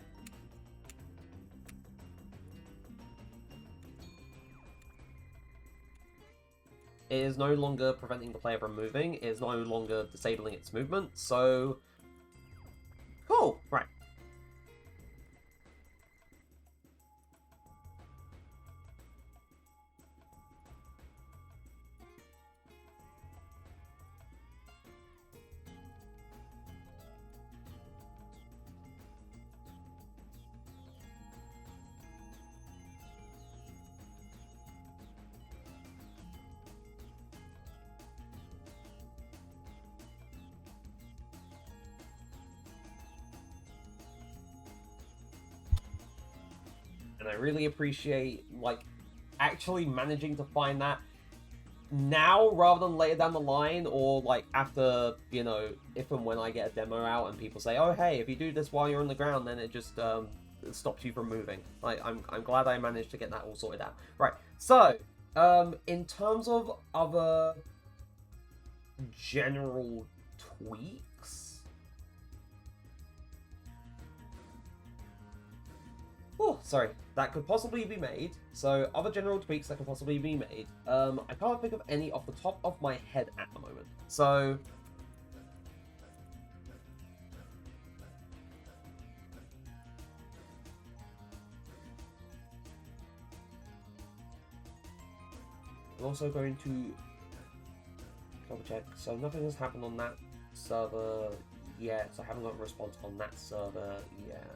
it is no longer preventing the player from moving, it is no longer disabling its movement, so cool, right. And I really appreciate, like, actually managing to find that now rather than later down the line, or like after, you know, if and when I get a demo out and people say, oh hey, if you do this while you're on the ground, then it just stops you from moving. Like, I'm glad I managed to get that all sorted out. Right, so In terms of other general tweaks, oh, sorry, that could possibly be made. So, other general tweaks that could possibly be made. I can't think of any off the top of my head at the moment. So, I'm also going to double check. So, nothing has happened on that server yet. So, I haven't got a response on that server yet.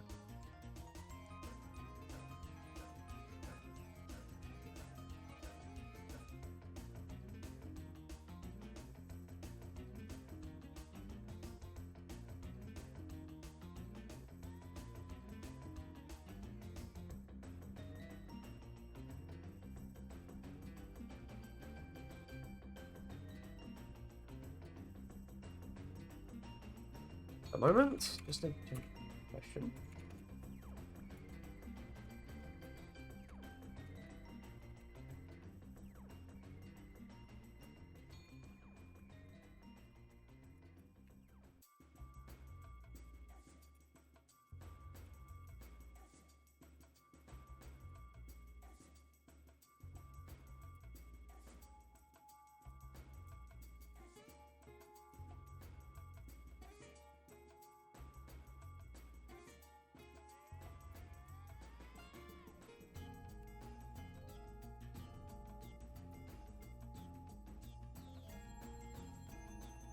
A moment, just a question.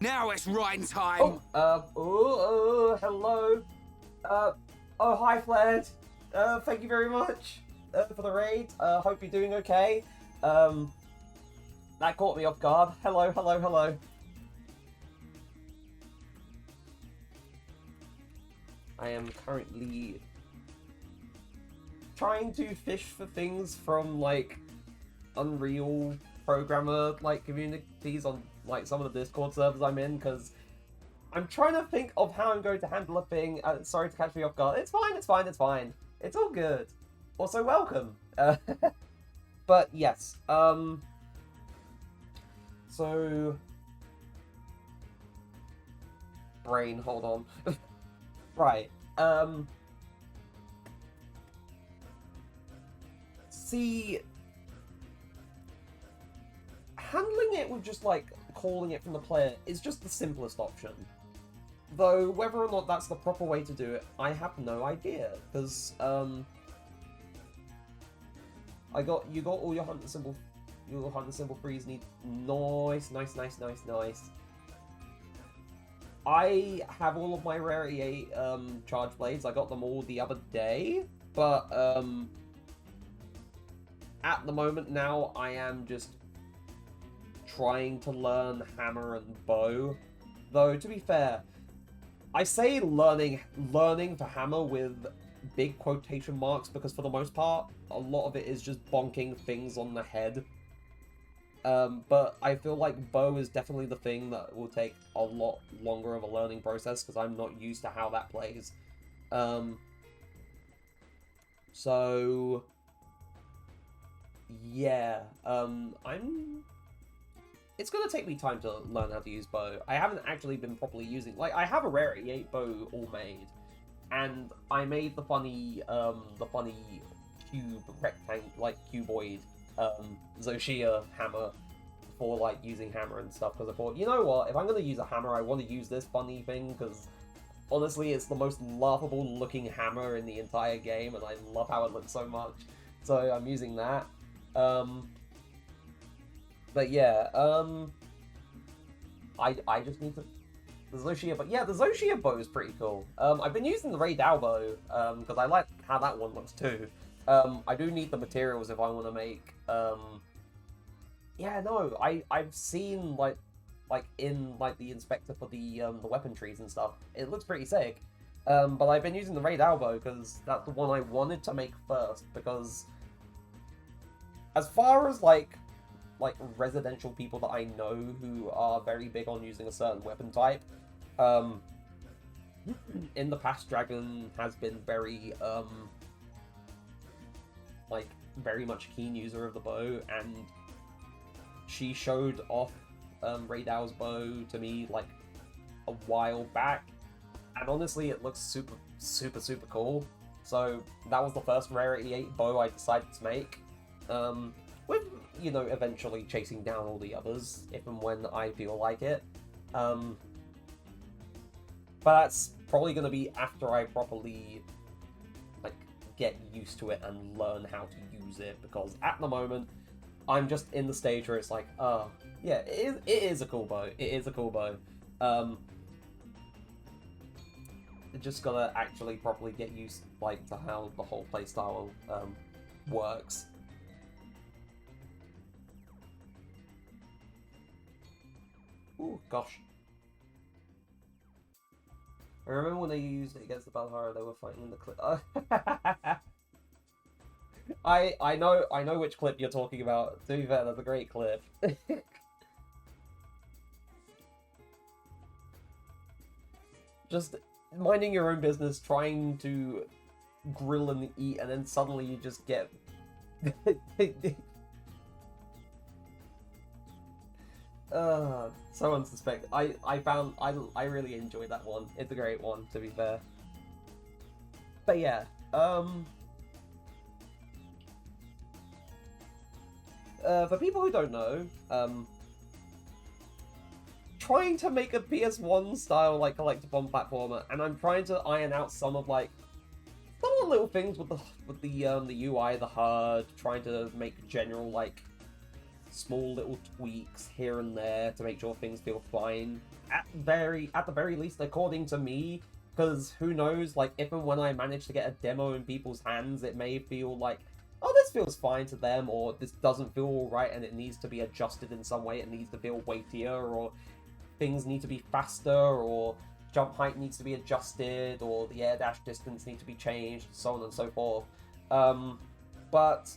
Now it's writing time. Hello. Hi, Flared. Thank you very much for the raid. Hope you're doing okay. That caught me off guard. Hello. I am currently trying to fish for things from, like, Unreal programmer, like, communities on, like, some of the Discord servers I'm in, because I'm trying to think of how I'm going to handle a thing. Sorry to catch me off guard. It's fine. It's all good. Also, welcome. But, yes. So... Brain, hold on. Right. See... Handling it with just, like, calling it from the player is just the simplest option. Though, whether or not that's the proper way to do it, I have no idea. Because, you got all your hunter symbol freeze need. Nice. I have all of my rarity 8, charge blades. I got them all the other day. But, at the moment now, I am just trying to learn hammer and bow. Though, to be fair, I say learning for hammer with big quotation marks because for the most part, a lot of it is just bonking things on the head. But I feel like bow is definitely the thing that will take a lot longer of a learning process because I'm not used to how that plays. So... yeah, it's gonna take me time to learn how to use bow. I haven't actually been properly using... Like, I have a rarity 8 bow all made. And I made the funny cube rectangle, like, cuboid, Zoshia hammer for, like, using hammer and stuff. Because I thought, you know what? If I'm gonna use a hammer, I want to use this funny thing, because... honestly, it's the most laughable looking hammer in the entire game, and I love how it looks so much. So I'm using that. But yeah, I just need to... The Zoshia, but yeah, the Zoshia bow is pretty cool. I've been using the Ray Dao bow, because I like how that one looks too. I do need the materials if I want to make, yeah, no, I've seen, like in, like, the inspector for the weapon trees and stuff. It looks pretty sick. But I've been using the Ray Dao bow because that's the one I wanted to make first, because as far as, like residential people that I know who are very big on using a certain weapon type, in the past, Dragon has been very, like, very much a keen user of the bow, and she showed off Ray Dow's bow to me like a while back, and honestly it looks super cool. So that was the first Rarity 8 bow I decided to make, with, you know, eventually chasing down all the others if and when I feel like it. But that's probably going to be after I properly like get used to it and learn how to use it, because at the moment I'm just in the stage where it's like, oh yeah, it is a cool bow. It is a cool bow. Just gotta actually properly get used like to how the whole playstyle works. Ooh, gosh. I remember when they used it against the Valhalla, they were fighting in the clip. I know which clip you're talking about. To be fair, that's a great clip. Just minding your own business, trying to grill and eat, and then suddenly you just get so unsuspected. I really enjoyed that one. It's a great one, to be fair. But yeah, for people who don't know, trying to make a PS1 style like collectathon platformer, and I'm trying to iron out some of the little things with the UI, the HUD, trying to make general like small little tweaks here and there to make sure things feel fine. At the very least, according to me, because who knows, like if and when I manage to get a demo in people's hands, it may feel like, oh, this feels fine to them, or this doesn't feel right and it needs to be adjusted in some way, it needs to feel weightier, or things need to be faster, or jump height needs to be adjusted, or the air dash distance needs to be changed, so on and so forth. But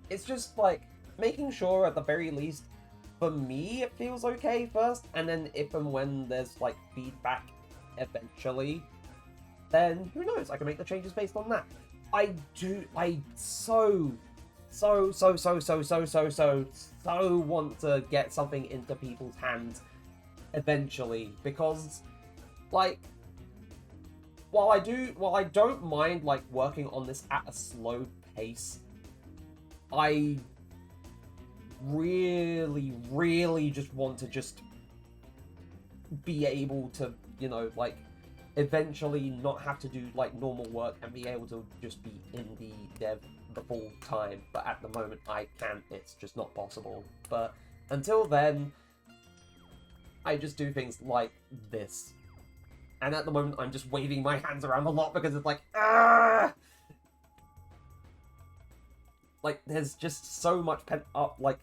it's just like making sure at the very least, for me, it feels okay first, and then if and when there's like feedback eventually, then who knows, I can make the changes based on that. I so want to get something into people's hands eventually, because like while I don't mind like working on this at a slow pace, I really just want to just be able to, you know, like eventually not have to do like normal work and be able to just be indie dev the full time. But at the moment I can't, it's just not possible. But until then, I just do things like this. And at the moment I'm just waving my hands around a lot because it's like, ah! Like there's just so much pent up like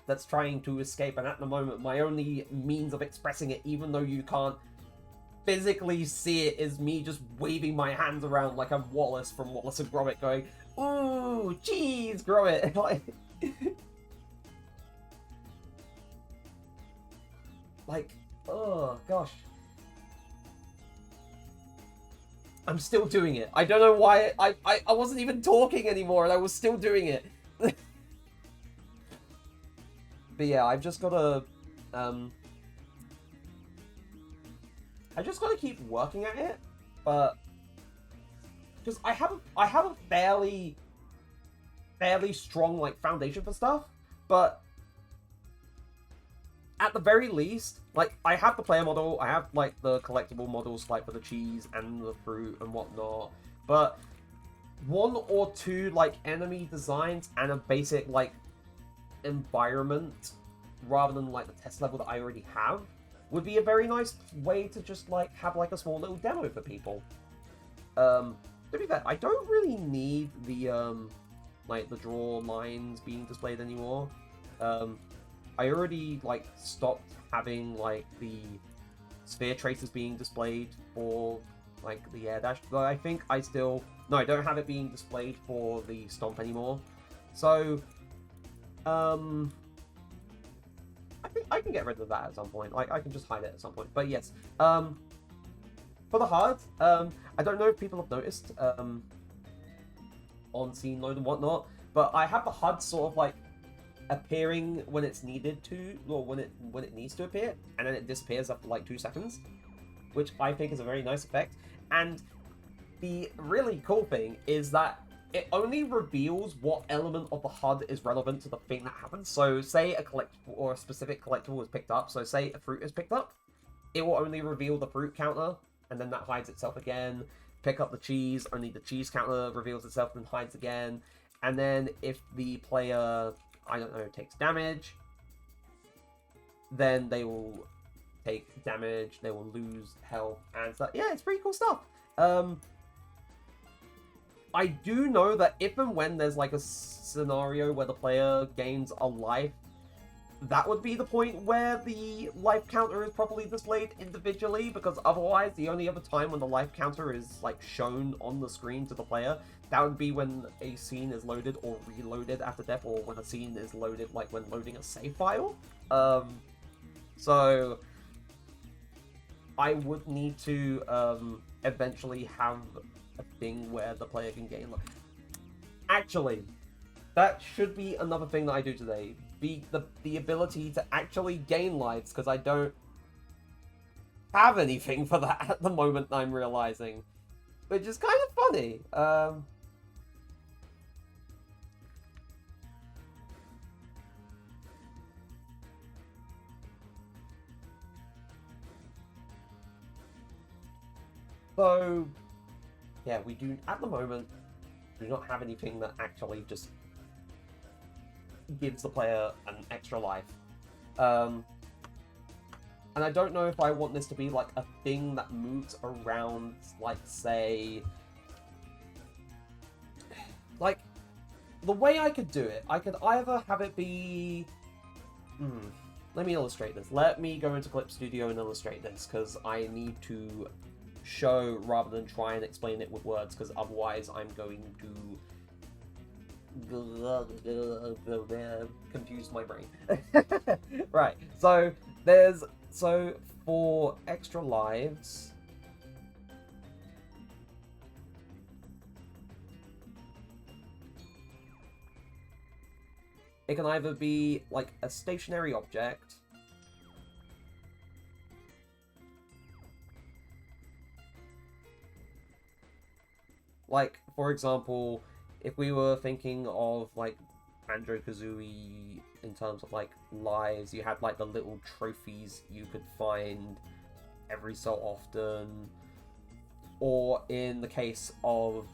that's trying to escape, and at the moment my only means of expressing it, even though you can't physically see it, is me just waving my hands around like I'm Wallace from Wallace and Gromit, going, ooh, cheese, Gromit. like, oh gosh. I'm still doing it. I don't know why I wasn't even talking anymore and I was still doing it. But yeah, I've just gotta keep working at it, but because I have a fairly strong like foundation for stuff, but at the very least, like I have the player model, I have like the collectible models like for the cheese and the fruit and whatnot, but one or two like enemy designs and a basic like environment rather than like the test level that I already have would be a very nice way to just like have like a small little demo for people. To be fair, I don't really need the like the draw lines being displayed anymore. I already like stopped having like the sphere traces being displayed for like the air dash, but I think I don't have it being displayed for the stomp anymore. So I think I can get rid of that at some point. Like I can just hide it at some point. But yes, for the HUD, I don't know if people have noticed on scene load and whatnot, but I have the HUD sort of like appearing when it's needed to, or when it needs to appear, and then it disappears after like 2 seconds, which I think is a very nice effect. And the really cool thing is that it only reveals what element of the HUD is relevant to the thing that happens. So say a collectible or a specific collectible is picked up. So say a fruit is picked up, it will only reveal the fruit counter, and then that hides itself again. Pick up the cheese, only the cheese counter reveals itself and hides again. And then if the player, I don't know, takes damage, then they will take damage, they will lose health, and stuff. Yeah, it's pretty cool stuff. I do know that if and when there's like a scenario where the player gains a life, that would be the point where the life counter is properly displayed individually, because otherwise the only other time when the life counter is like shown on the screen to the player, that would be when a scene is loaded or reloaded after death, or when a scene is loaded, like when loading a save file. So I would need to eventually have a thing where the player can gain life. Actually, that should be another thing that I do today. The ability to actually gain lives, because I don't have anything for that at the moment, I'm realizing. Which is kind of funny. So, yeah, we do, at the moment, do not have anything that actually just gives the player an extra life. And I don't know if I want this to be like a thing that moves around, like, say... Like, the way I could do it, I could either have it be... Let me illustrate this. Let me go into Clip Studio and illustrate this, because I need to show rather than try and explain it with words, because otherwise I'm going to confuse my brain. Right, so for extra lives, it can either be like a stationary object, like, for example, if we were thinking of, like, Banjo-Kazooie in terms of, like, lives, you had, like, the little trophies you could find every so often. Or in the case of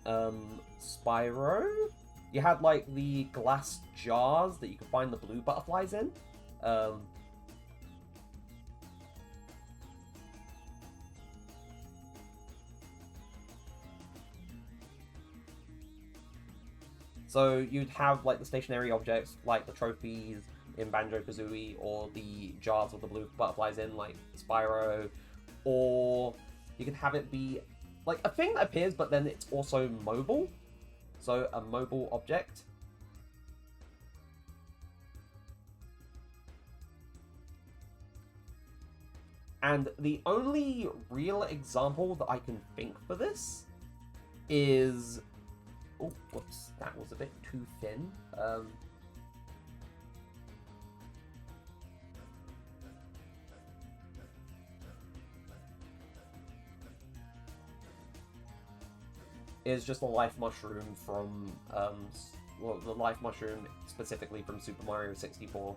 Spyro, you had, like, the glass jars that you could find the blue butterflies in. So you'd have, like, the stationary objects, like the trophies in Banjo-Kazooie, or the jars with the blue butterflies in, like Spyro, or you could have it be, like, a thing that appears, but then it's also mobile. So a mobile object. And the only real example that I can think for this is... Oh, whoops, that was a bit too thin. Is just a life mushroom from, well, the life mushroom specifically from Super Mario 64.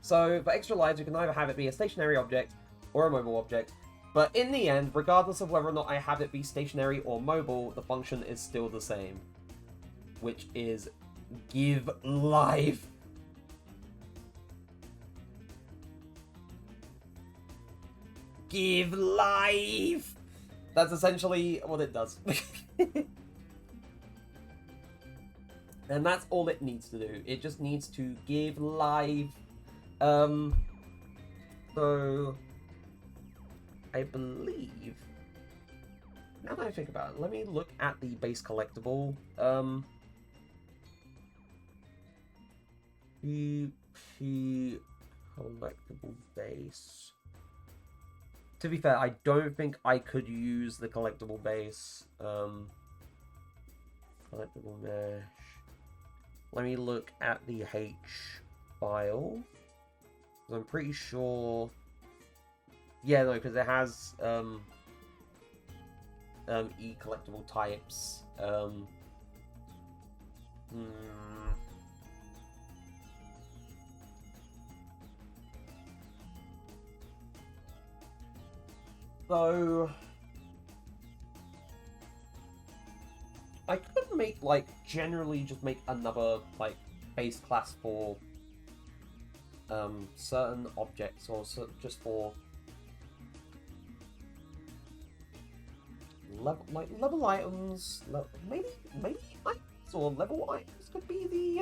So, for extra lives, you can either have it be a stationary object or a mobile object. But in the end, regardless of whether or not I have it be stationary or mobile, the function is still the same. Which is give life. Give life! That's essentially what it does. And that's all it needs to do. It just needs to give life. So... I believe... Now that I think about it, let me look at the base collectible. PP collectible base. To be fair, I don't think I could use the collectible base. Collectible mesh. Let me look at the H file. I'm pretty sure. Yeah, no, because it has E collectible types. So I could make, like, generally just make another, like, base class for certain objects, or just for level items. Maybe items or level items could be the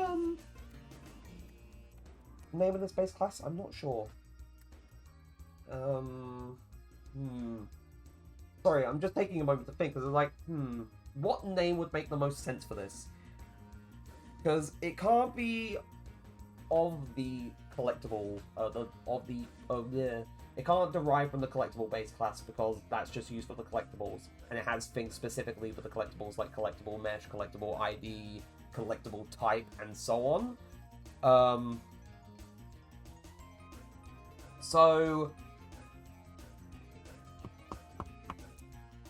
name of this base class. I'm not sure. Sorry, I'm just taking a moment to think, because it's like, what name would make the most sense for this? Because it can't be of the collectible, it can't derive from the collectible base class, because that's just used for the collectibles, and it has things specifically for the collectibles, like collectible mesh, collectible ID, collectible type, and so on. So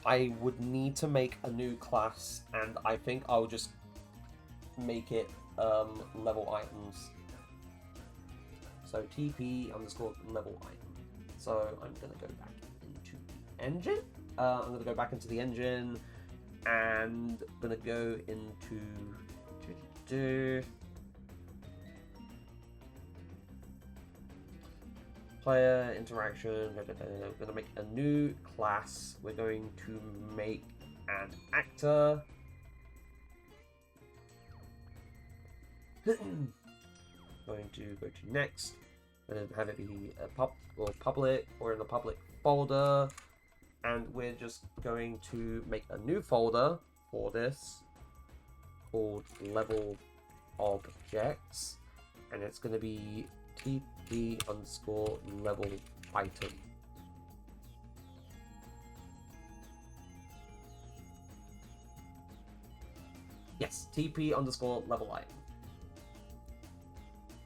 I would need to make a new class, and I think I'll just make it level items. So TP underscore level item. So I'm gonna go back into the engine. I'm gonna go back into the engine, and gonna go into player interaction. We're gonna make a new class. We're going to make an actor. Going to go to next. Going to have it be a public, or in the public folder, and we're just going to make a new folder for this called level objects, and it's going to be TP underscore level item. Yes, TP underscore level item.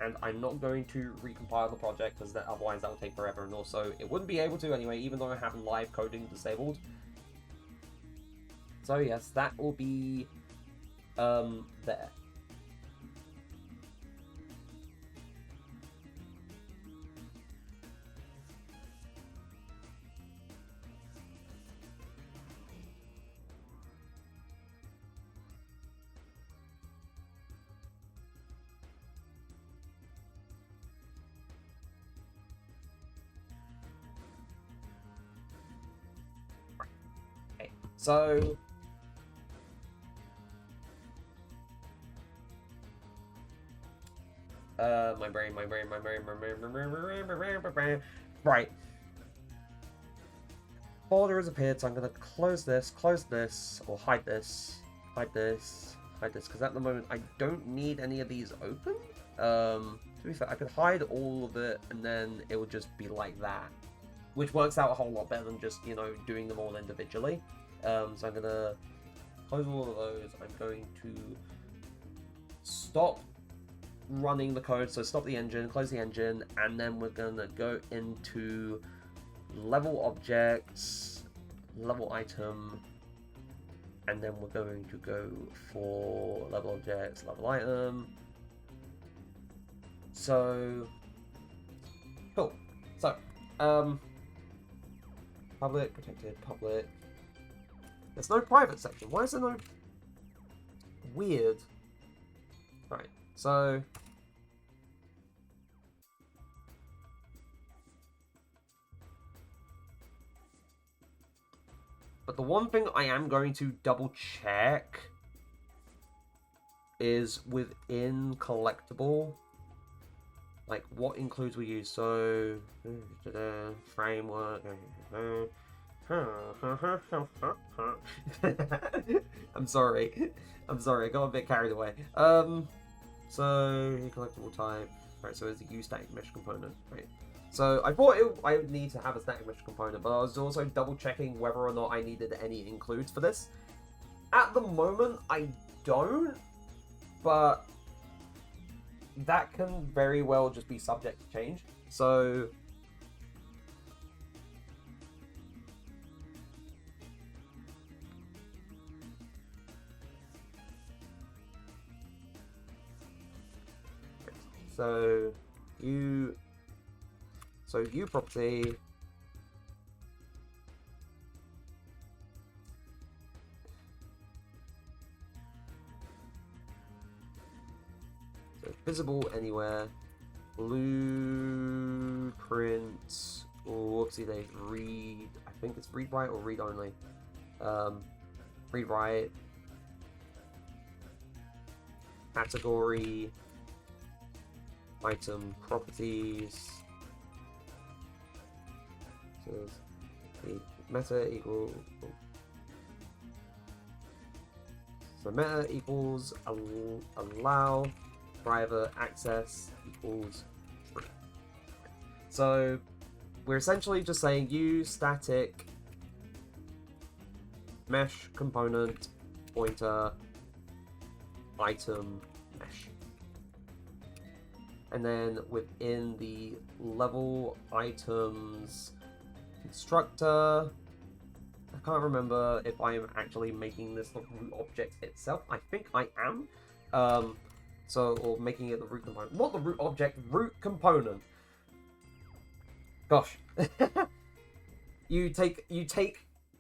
And I'm not going to recompile the project, because otherwise that will take forever, and also it wouldn't be able to anyway, even though I have live coding disabled. So yes, that will be there. So my brain. Right. Folder has appeared, so I'm gonna close this, or hide this, because at the moment I don't need any of these open. To be fair, I could hide all of it, and then it would just be like that, which works out a whole lot better than just, you know, doing them all individually. So I'm gonna close all of those. I'm going to stop running the code, so stop the engine, close the engine, and then we're gonna go into level objects, level item, and then we're going to go for level objects, level item. So cool. So public, protected, public. There's no private section. Why is there no? Weird. Right, so but the one thing I am going to double check is within collectible, like what includes we use. So framework. I'm sorry, I got a bit carried away. So collectible type, right? So it's a U static mesh component, right? So I thought I would need to have a static mesh component, but I was also double checking whether or not I needed any includes for this. At the moment, I don't, but that can very well just be subject to change. So you property visible anywhere. Blueprint. Whoopsie days. Read. I think it's read write or read only. Read write. Category. Item properties. So the meta equal. So meta equals allow private access equals true. So we're essentially just saying use static mesh component pointer item mesh. And then within the level items constructor, I can't remember if I am actually making this the root object itself. I think I am. Or making it the root component. Not the root object, root component. Gosh. you take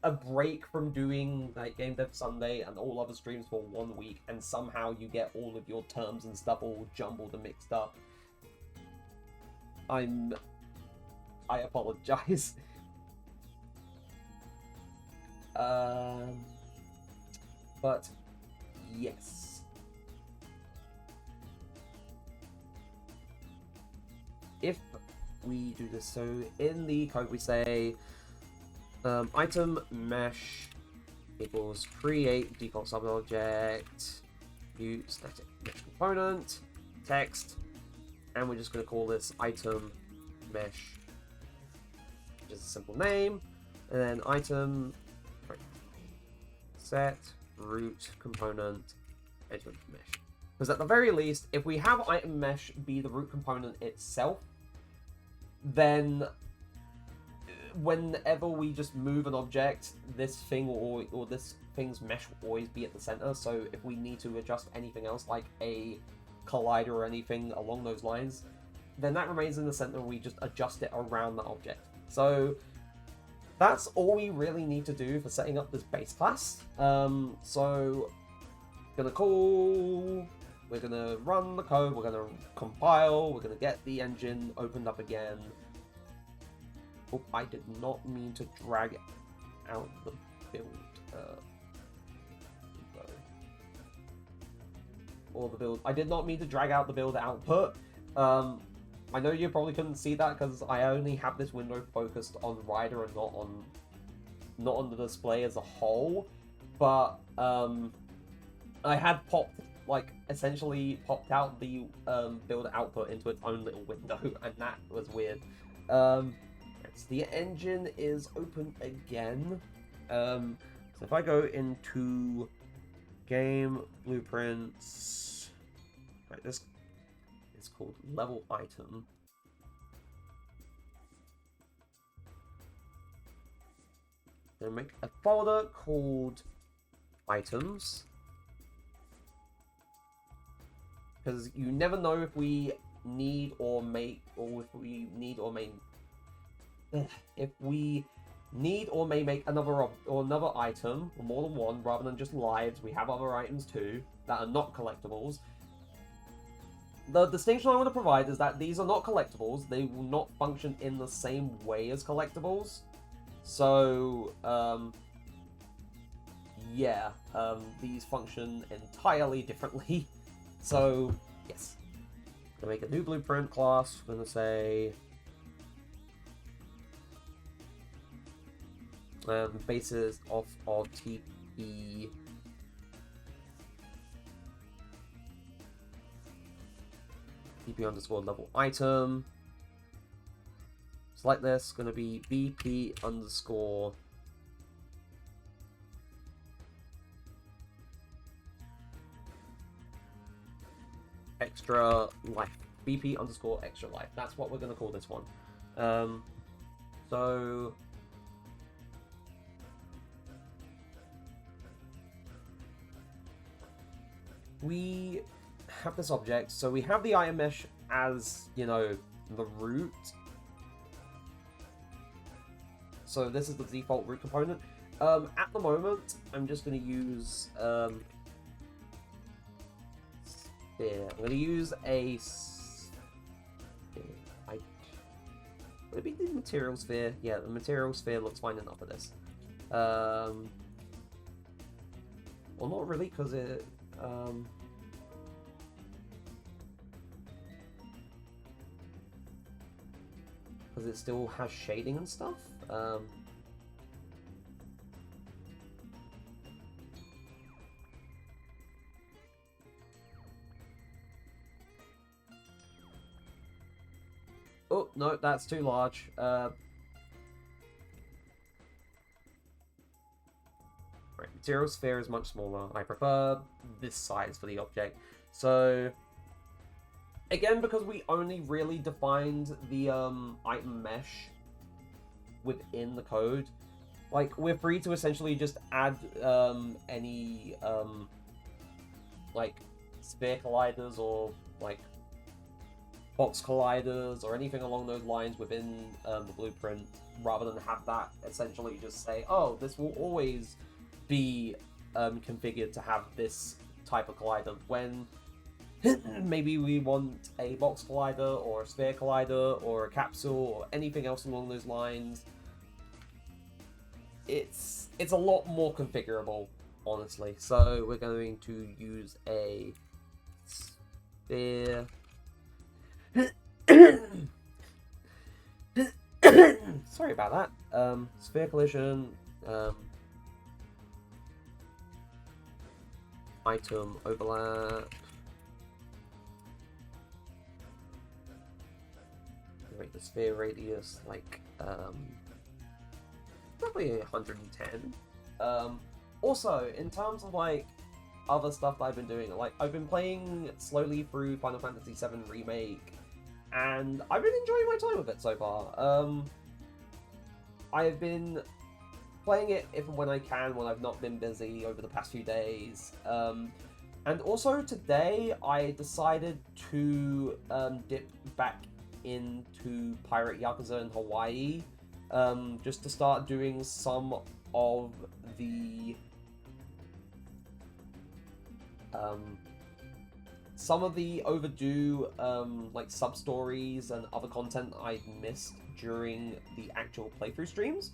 a break from doing like Game Dev Sunday and all other streams for 1 week, and somehow you get all of your terms and stuff all jumbled and mixed up. I apologize. But yes. If we do this, so in the code we say item mesh equals create default subobject, use static mesh component, text, and we're just going to call this item mesh, which is a simple name, and then item set root component item mesh. Because at the very least, if we have item mesh be the root component itself, then whenever we just move an object, this thing or this thing's mesh will always be at the center. So if we need to adjust anything else, like a collider or anything along those lines, then that remains in the center and we just adjust it around the object. So that's all we really need to do for setting up this base class. So we're gonna run the code, we're gonna compile, we're gonna get the engine opened up again. Oh, I did not mean to drag out the build. Or the build. I did not mean to drag out the build output. I know you probably couldn't see that because I only have this window focused on Rider and not on the display as a whole. But I had essentially popped out the build output into its own little window, and that was weird. The engine is open again. So if I go into game blueprints, right, this is called level item. Then make a folder called items, because you never know if we need or may make another item, or more than one, rather than just lives. We have other items too that are not collectibles. The distinction I want to provide is that these are not collectibles. They will not function in the same way as collectibles. So, these function entirely differently. So, yes. I'm going to make a new blueprint class. We're going to say basis of TP underscore level item. Select this, going to be BP underscore extra life. BP underscore extra life. That's what we're going to call this one. So we have this object. So we have the iron mesh as, you know, the root. So this is the default root component. At the moment, I'm just going to use sphere. I'm going to use a sphere. Would it be the material sphere? Yeah, the material sphere looks fine enough for this. Well, not really, because it... because it still has shading and stuff. Oh, no, that's too large. Right, material sphere is much smaller. I prefer this size for the object. So, again, because we only really defined the item mesh within the code, like, we're free to essentially just add any like sphere colliders or like box colliders or anything along those lines within the blueprint, rather than have that essentially just say, oh, this will always be configured to have this type of collider, when maybe we want a box collider or a sphere collider or a capsule or anything else along those lines. It's a lot more configurable, honestly. So we're going to use a sphere. Sorry about that. Sphere collision. Item overlap. Make the sphere radius like probably 110. Also, in terms of like other stuff that I've been doing, like I've been playing slowly through Final Fantasy VII Remake, and I've been enjoying my time with it so far. I've been playing it if and when I can, when I've not been busy over the past few days. And also today I decided to dip back into Pirate Yakuza in Hawaii, just to start doing some of the overdue like sub-stories and other content I missed during the actual playthrough streams.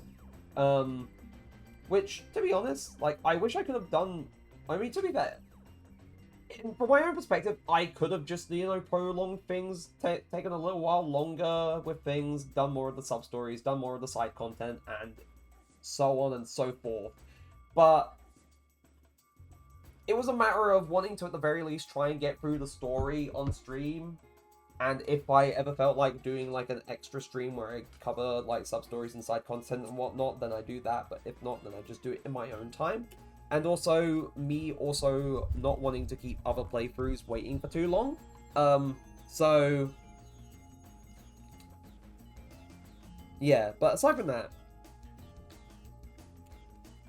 Which, to be honest, like, I wish I could have done... I mean, to be fair, from my own perspective, I could have just, you know, prolonged things, taken a little while longer with things, done more of the sub-stories, done more of the side content, and so on and so forth. But it was a matter of wanting to, at the very least, try and get through the story on stream. And if I ever felt like doing like an extra stream where I cover like sub-stories and side content and whatnot, then I do that. But if not, then I just do it in my own time. And also, me also not wanting to keep other playthroughs waiting for too long. So... yeah, but aside from that,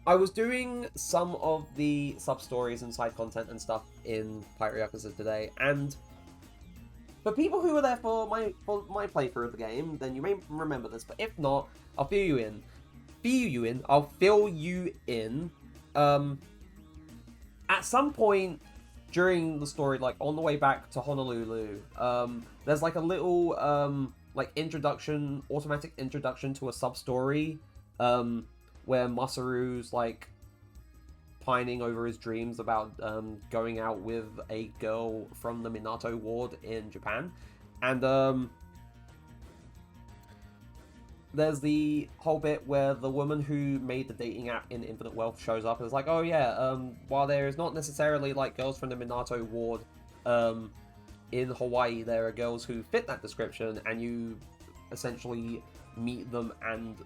I was doing some of the sub-stories and side content and stuff in Pirate Yakuza today, and for people who were there for my playthrough of the game, then you may remember this, but if not, I'll fill you in. I'll fill you in. At some point during the story, like on the way back to Honolulu, there's like a little like introduction, automatic introduction to a sub-story, where Masaru's like pining over his dreams about going out with a girl from the Minato ward in Japan. And there's the whole bit where the woman who made the dating app in Infinite Wealth shows up and is like, oh yeah, while there is not necessarily like girls from the Minato ward in Hawaii, there are girls who fit that description, and you essentially meet them and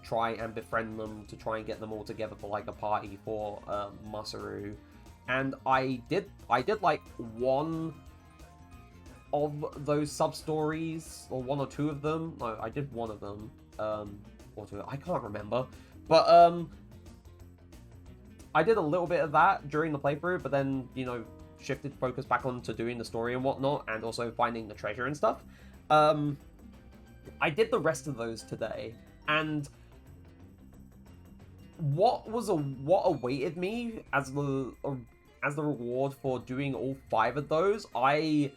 try and befriend them to try and get them all together for like a party for Masaru. and I did like one of those sub-stories, or one or two of them. No, I did one of them, or two, I can't remember, but I did a little bit of that during the playthrough, but then, you know, shifted focus back onto doing the story and whatnot, and also finding the treasure and stuff. I did the rest of those today, and what awaited me as the reward for doing all 5 of those, I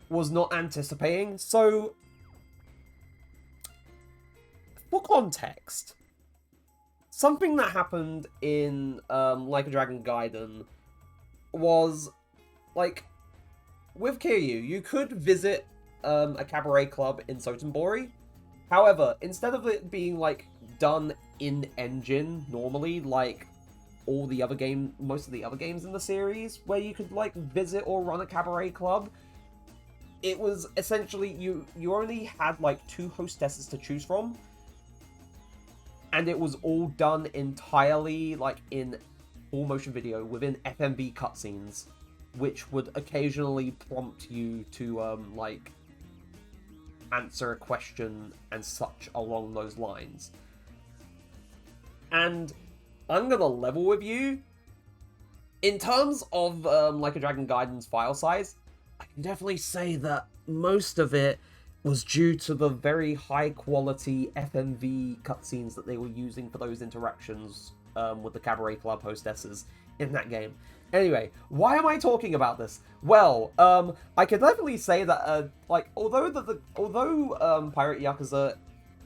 was not anticipating. So, for context, something that happened in Like a Dragon Gaiden was, like, with Kiryu, you could visit a cabaret club in Sotenbori. However, instead of it being, like, done in-engine normally, like most of the other games in the series, where you could, like, visit or run a cabaret club, it was essentially, you only had, like, 2 hostesses to choose from, and it was all done entirely, like, in full motion video within FMV cutscenes, which would occasionally prompt you to, like, answer a question and such along those lines. And I'm gonna level with you. In terms of Like a Dragon Gaiden's file size, I can definitely say that most of it was due to the very high quality FMV cutscenes that they were using for those interactions with the Cabaret Club hostesses in that game. Anyway, why am I talking about this? Well, I can definitely say that, like, although Pirate Yakuza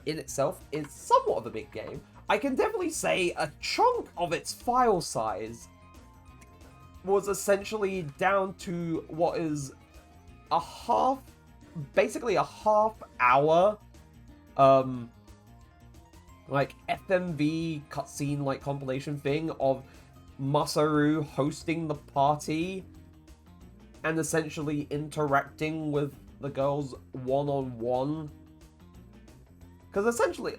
in itself is somewhat of a big game, I can definitely say a chunk of its file size was essentially down to what is basically a half hour, like, FMV cutscene, like, compilation thing of Masaru hosting the party and essentially interacting with the girls one-on-one. Because essentially,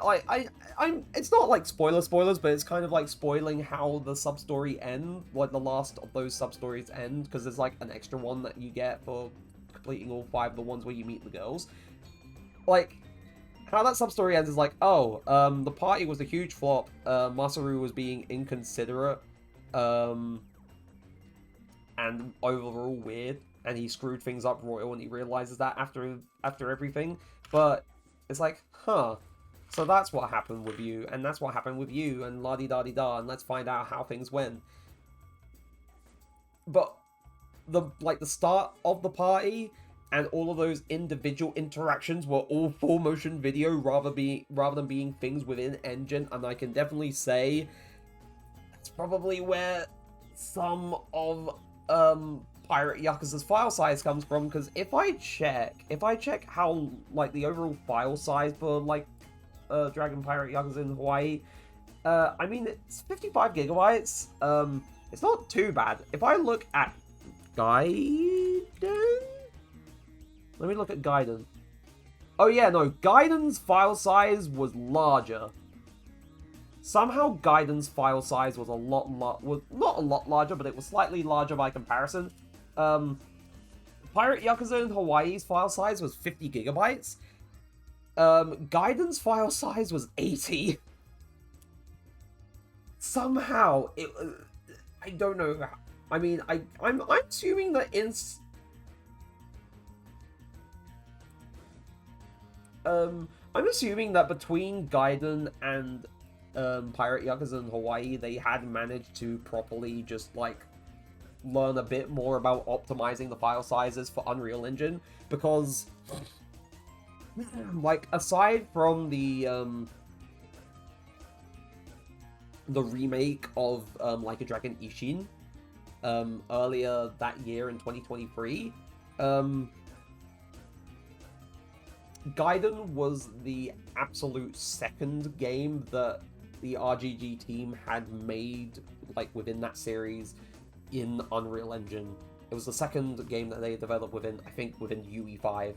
it's not like spoilers, but it's kind of like spoiling how the sub-story end, like the last of those sub-stories end, because there's like an extra one that you get for completing all 5 of the ones where you meet the girls. Like, how that sub-story ends is like, oh, the party was a huge flop, Masaru was being inconsiderate, and overall weird, and he screwed things up royal, and he realizes that after everything, but it's like, huh, so that's what happened with you, and that's what happened with you, and la-di-da-di-da, and let's find out how things went. But the start of the party and all of those individual interactions were all full motion video rather than being things within engine, and I can definitely say that's probably where some of Pirate Yakuza's file size comes from, because if I check how, like, the overall file size for, like, Dragon Pirate Yakuza in Hawaii, I mean, it's 55 gigabytes, it's not too bad. If I look at Gaiden? Let me look at Gaiden. Oh yeah, no, Gaiden's file size was larger. Somehow Gaiden's file size was not a lot larger, but it was slightly larger by comparison. Pirate Yakuza in Hawaii's file size was 50 gigabytes. Gaiden's file size was 80. Somehow, I don't know how. I mean, I'm assuming that I'm assuming that between Gaiden and Pirate Yakuza in Hawaii, they had managed to properly just, like, learn a bit more about optimizing the file sizes for Unreal Engine, because, like, aside from the remake of Like a Dragon Ishin earlier that year in 2023, Gaiden was the absolute second game that the RGG team had made, like, within that series in Unreal Engine. It was the second game that they developed within UE5.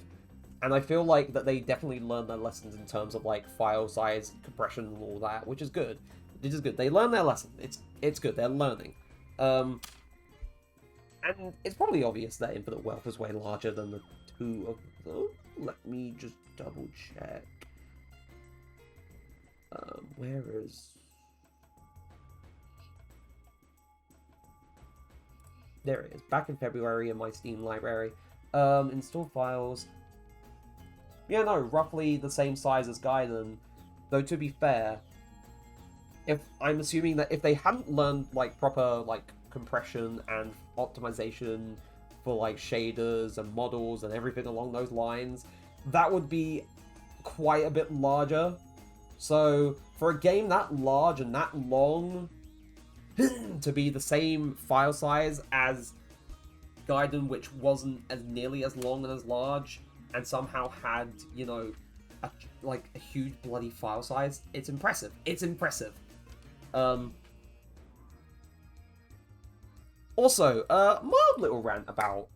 And I feel like that they definitely learned their lessons in terms of, like, file size, compression, and all that, which is good. It is good. They learned their lesson. It's good. They're learning. And it's probably obvious that Infinite Wealth is way larger than the two of them. Let me just double check. Where is... There it is. Back in February in my Steam library. Installed files. Yeah, no, roughly the same size as Gaiden. Though to be fair, if I'm assuming that if they hadn't learned like proper like compression and optimization for like shaders and models and everything along those lines, that would be quite a bit larger. So for a game that large and that long to be the same file size as Gaiden, which wasn't as nearly as long and as large, and somehow had, you know, a huge bloody file size, it's impressive. It's impressive. Also, mild little rant about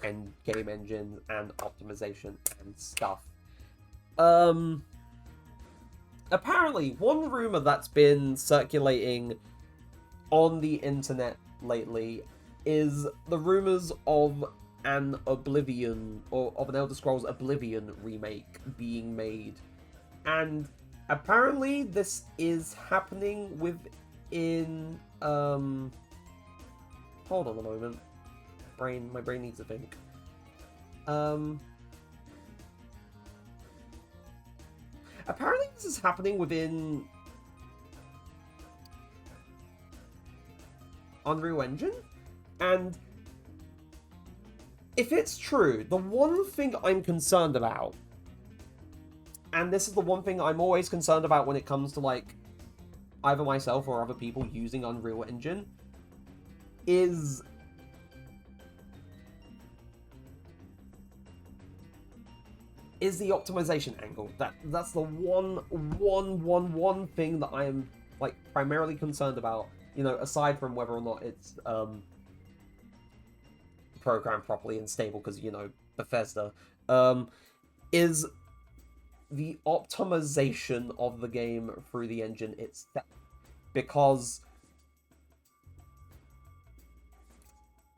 game engine and optimization and stuff. Apparently, one rumor that's been circulating on the internet lately is the rumors of an Oblivion, or of an Elder Scrolls Oblivion remake being made. And apparently this is happening within, hold on a moment. My brain needs to think. Apparently this is happening within Unreal Engine, and if it's true, the one thing I'm concerned about, and this is the one thing I'm always concerned about when it comes to like either myself or other people using Unreal Engine, is the optimization angle. That's the one thing that I am like primarily concerned about. You know, aside from whether or not it's programmed properly and stable, because, you know, Bethesda, is the optimization of the game through the engine itself. Because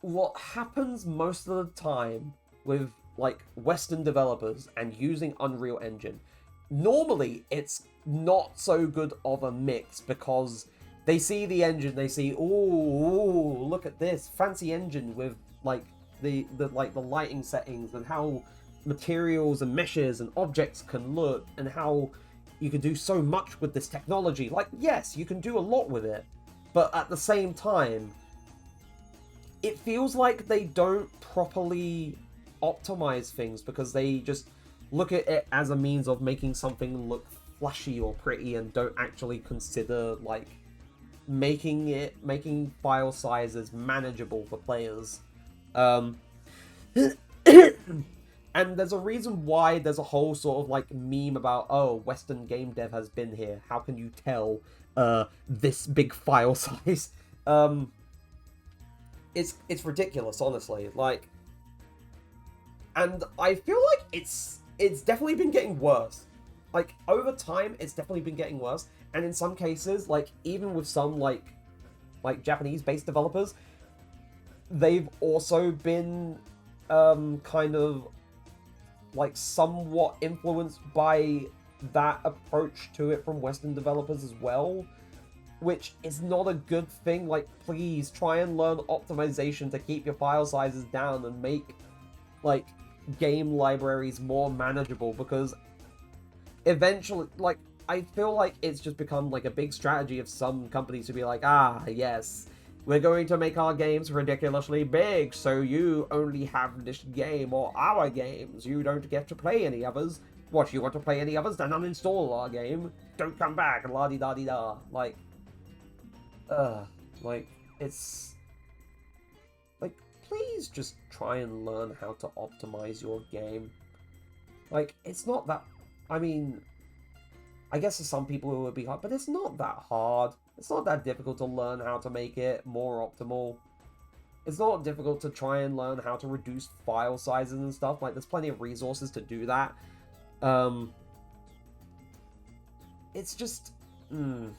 what happens most of the time with, like, Western developers and using Unreal Engine, normally it's not so good of a mix, because they see the engine, they see, ooh, look at this fancy engine with like the lighting settings and how materials and meshes and objects can look, and how you can do so much with this technology. Like, yes, you can do a lot with it, but at the same time, it feels like they don't properly optimize things, because they just look at it as a means of making something look flashy or pretty, and don't actually consider like making file sizes manageable for players. And there's a reason why there's a whole sort of like meme about, oh, Western game dev has been here, how can you tell this big file size? It's ridiculous, honestly. Like, and I feel like it's definitely been getting worse. Like, over time, it's definitely been getting worse. And in some cases, like, even with some, like Japanese-based developers, they've also been, kind of, like, somewhat influenced by that approach to it from Western developers as well, which is not a good thing. Like, please, try and learn optimization to keep your file sizes down and make, like, game libraries more manageable, because eventually, like, I feel like it's just become like a big strategy of some companies to be like, ah, yes, we're going to make our games ridiculously big, so you only have this game or our games. You don't get to play any others. What, you want to play any others? Then uninstall our game. Don't come back, la-di-da-di-da. Like, it's... Like, please just try and learn how to optimize your game. Like, it's not that... I mean... I guess for some people it would be hard, but it's not that hard. It's not that difficult to learn how to make it more optimal. It's not difficult to try and learn how to reduce file sizes and stuff. Like, there's plenty of resources to do that. It's just... There's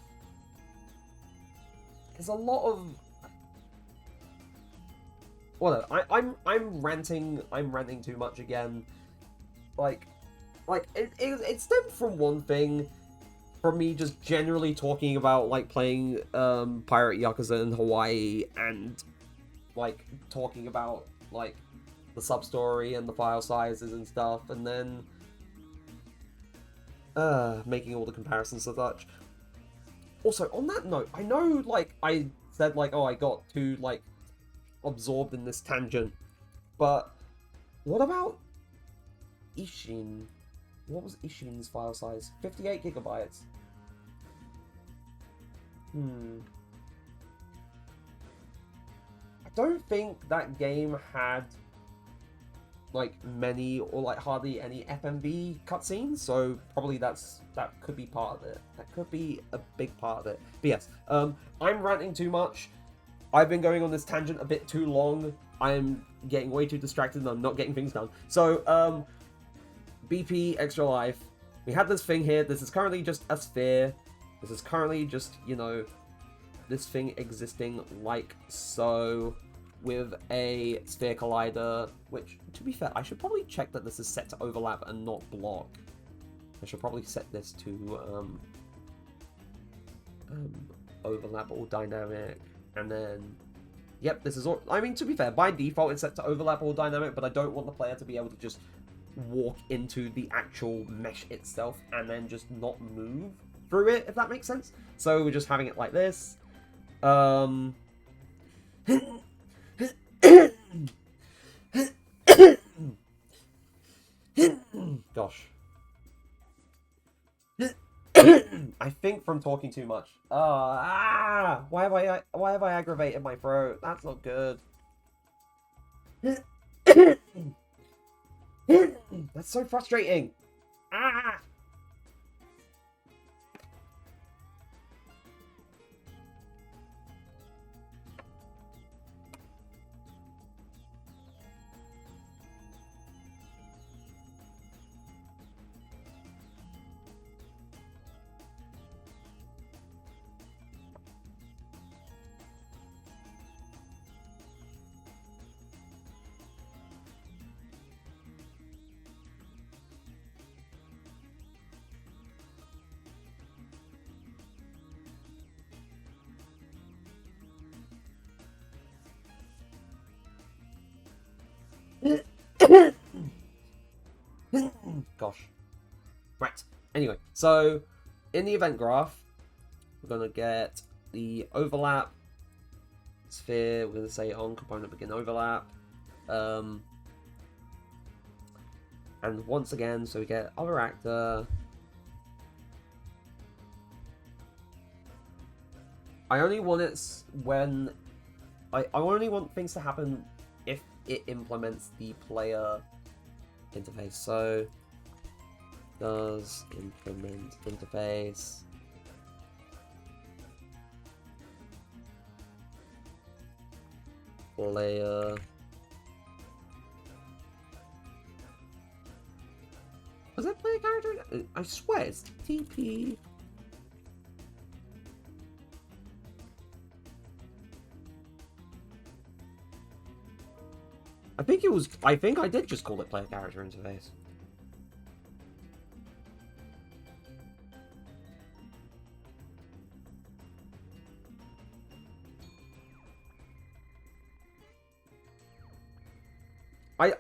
a lot of... well, no, I'm ranting. I'm ranting too much again. Like it stemmed from one thing, from me just generally talking about like playing Pirate Yakuza in Hawaii, and like talking about like the sub story and the file sizes and stuff, and then making all the comparisons and such. Also, on that note, I know like I said like, oh, I got too like absorbed in this tangent, but what about Ishin? What was Ishin's file size? 58 gigabytes. I don't think that game had like many or like hardly any FMV cutscenes, so probably that could be part of it. That could be a big part of it. But yes, I'm ranting too much. I've been going on this tangent a bit too long. I'm getting way too distracted and I'm not getting things done. So, BP Extra Life. We have this thing here. This is currently just a sphere. This is currently just, you know, this thing existing like so, with a sphere collider, which, to be fair, I should probably check that this is set to overlap and not block. I should probably set this to overlap or dynamic, and then, yep, this is all, I mean, to be fair, by default it's set to overlap or dynamic, but I don't want the player to be able to just walk into the actual mesh itself and then just not move through it, if that makes sense. So we're just having it like this. Gosh. I think from talking too much. Why have I aggravated my throat? That's not good. That's so frustrating. Ah! Gosh. Right. Anyway, so in the event graph, we're gonna get the overlap sphere. We're gonna say on component begin overlap. And once again, so we get other actor. I only want it when I only want things to happen if it implements the player interface. So does implement interface. Player. Was that player character? I swear it's TP. I think it was. I think I did just call it player character interface.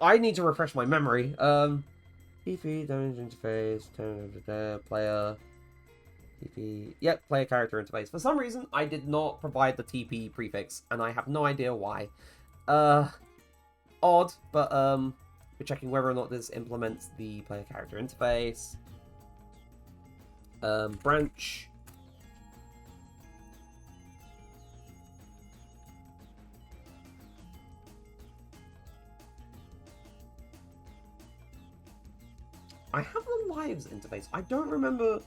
I need to refresh my memory. TP damage interface, turn over there, player. TP. Yep, player character interface. For some reason, I did not provide the TP prefix, and I have no idea why. Odd, but we're checking whether or not this implements the player character interface. Branch. I have the lives interface. I don't remember.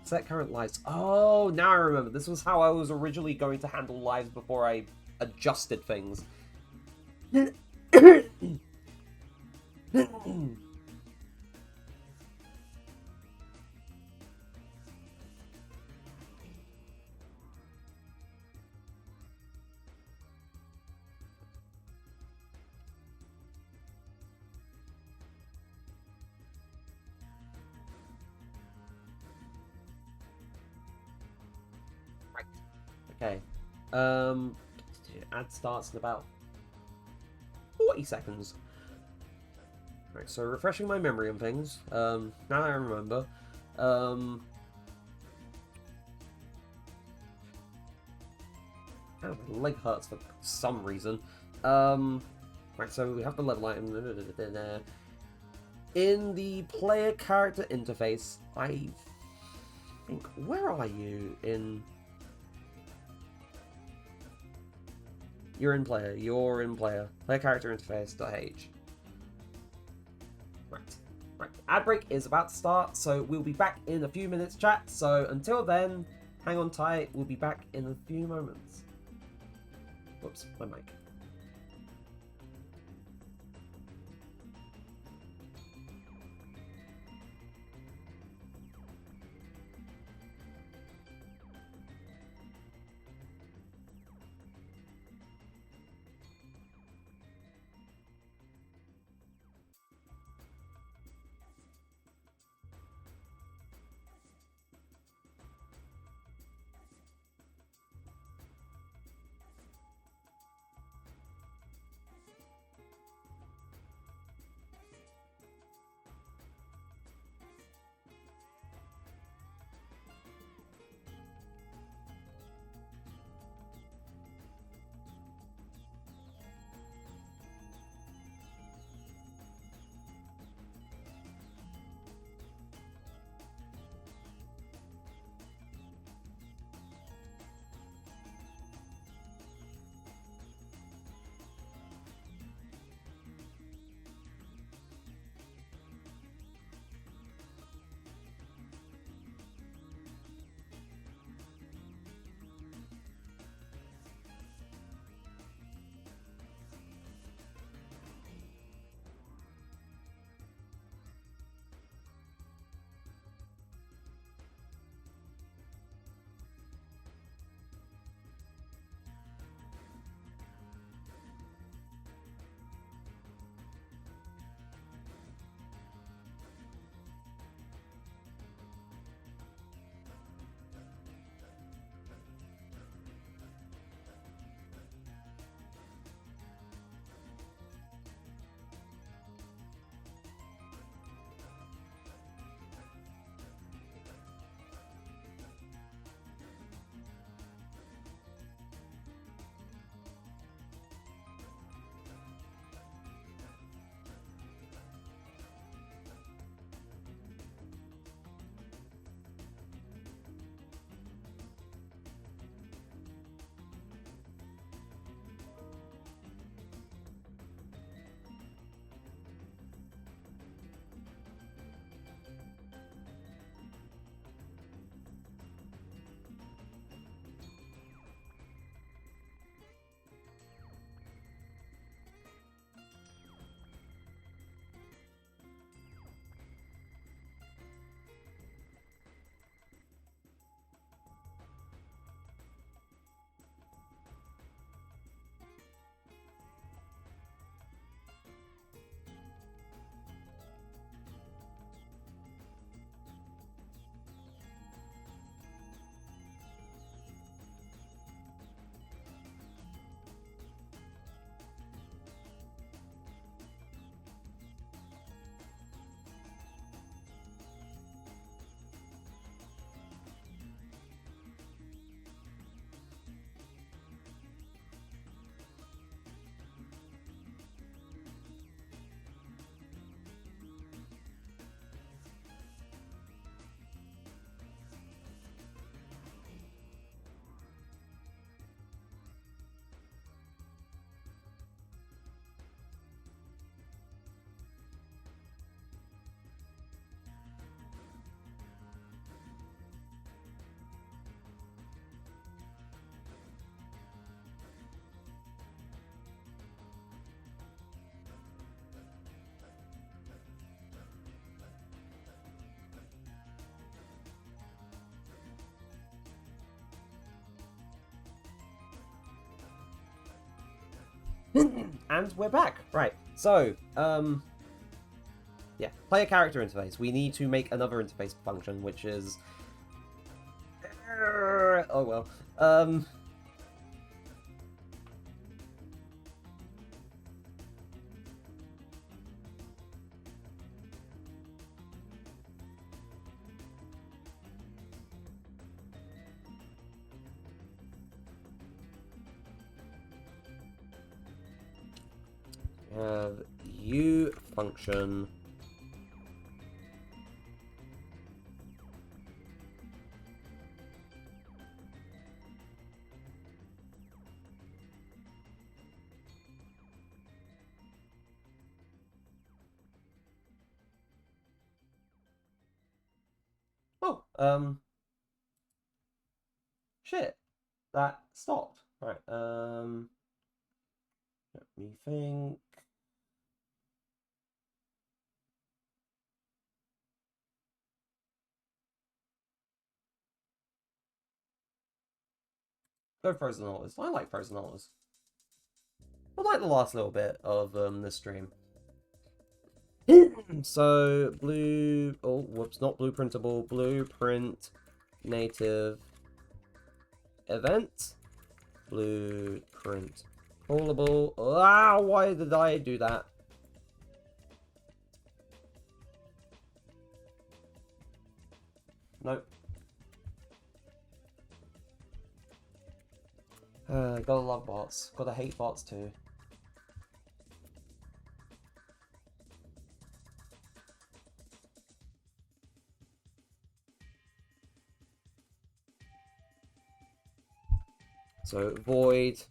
Set current lives. Oh, now I remember. This was how I was originally going to handle lives before I adjusted things. Okay. Um, ad starts in about 40 seconds. Right, so refreshing my memory on things. Now I remember. Oh, my leg hurts for some reason. Right, so we have the level item. In the player character interface, I think, where are you in? You're in player. Player character interface.h. Right. Right. Ad break is about to start, so we'll be back in a few minutes, chat. So until then, hang on tight. We'll be back in a few moments. Whoops, my mic. And we're back. Right. So, yeah, player character interface. We need to make another interface function, which is oh well. have U function shit, that stopped. Right, let me think. Go frozen orders. I like frozen orders. I like the last little bit of this stream. So blue. Oh, whoops! Not blueprintable. Blueprint native event. Blueprint callable. Ah, why did I do that? Nope. Gotta love bots. Gotta hate bots too. So void.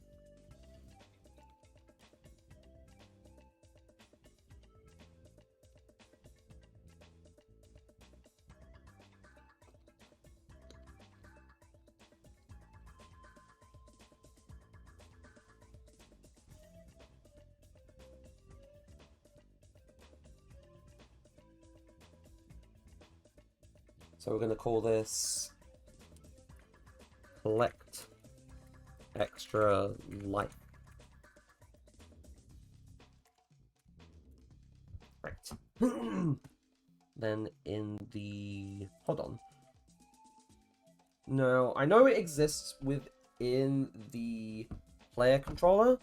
So we're gonna call this collect extra life. Right. Then in the... Hold on. No, I know it exists within the player controller.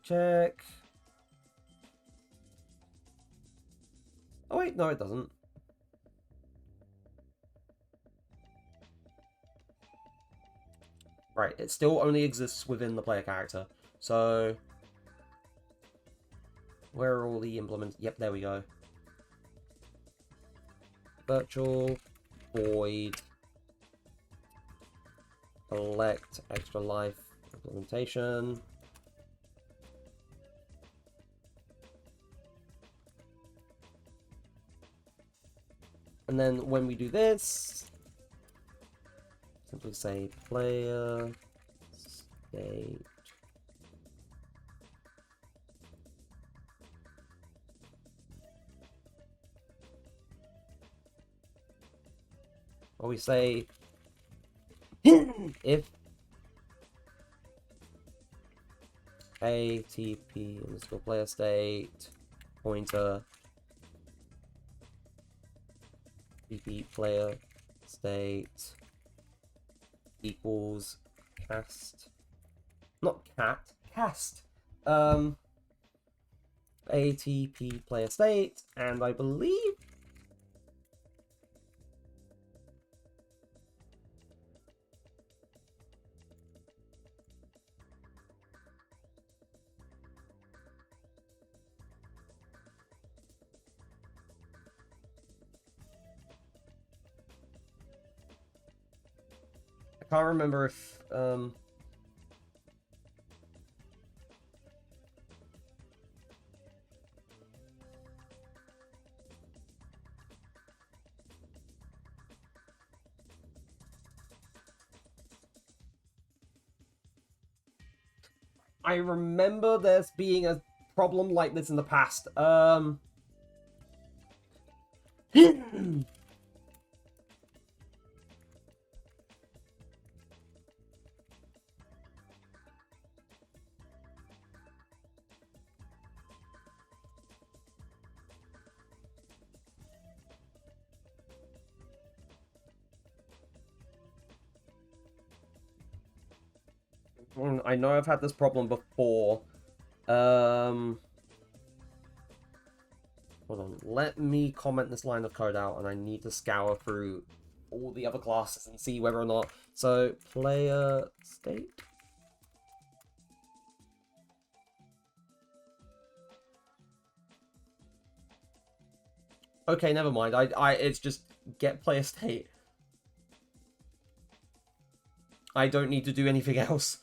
Check. Oh wait, no it doesn't. Right, it still only exists within the player character. So... Where are all the implements? Yep, there we go. Virtual void collect extra life implementation. And then when we do this, simply say player state or we say if ATP underscore player state pointer BP player state equals cast, not cat, cast, ATP player state, and I believe I can't remember if I remember there's being a problem like this in the past. I know I've had this problem before. Hold on. Let me comment this line of code out, and I need to scour through all the other classes and see whether or not. So player state. Okay, never mind. It's just get player state. I don't need to do anything else.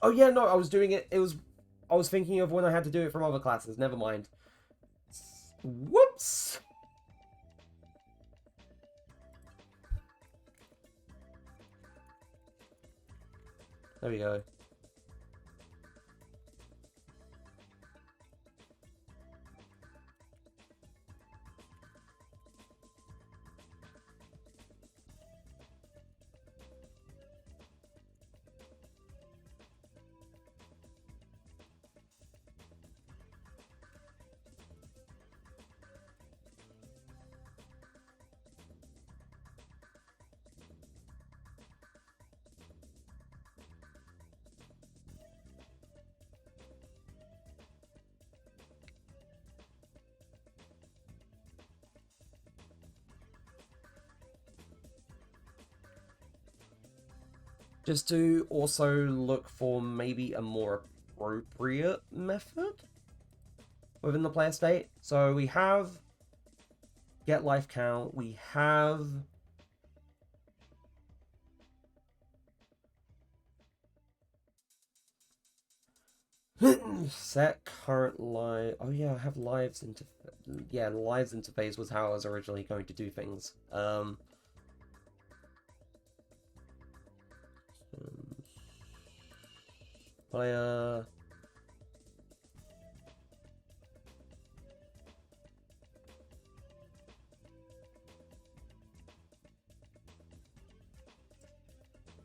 Oh yeah, no, I was doing it. I was thinking of when I had to do it from other classes. Never mind. Whoops. There we go. Just to also look for maybe a more appropriate method within the player state. So we have get life count, we have set current live. Oh yeah, I have lives into lives interface was how I was originally going to do things. Player.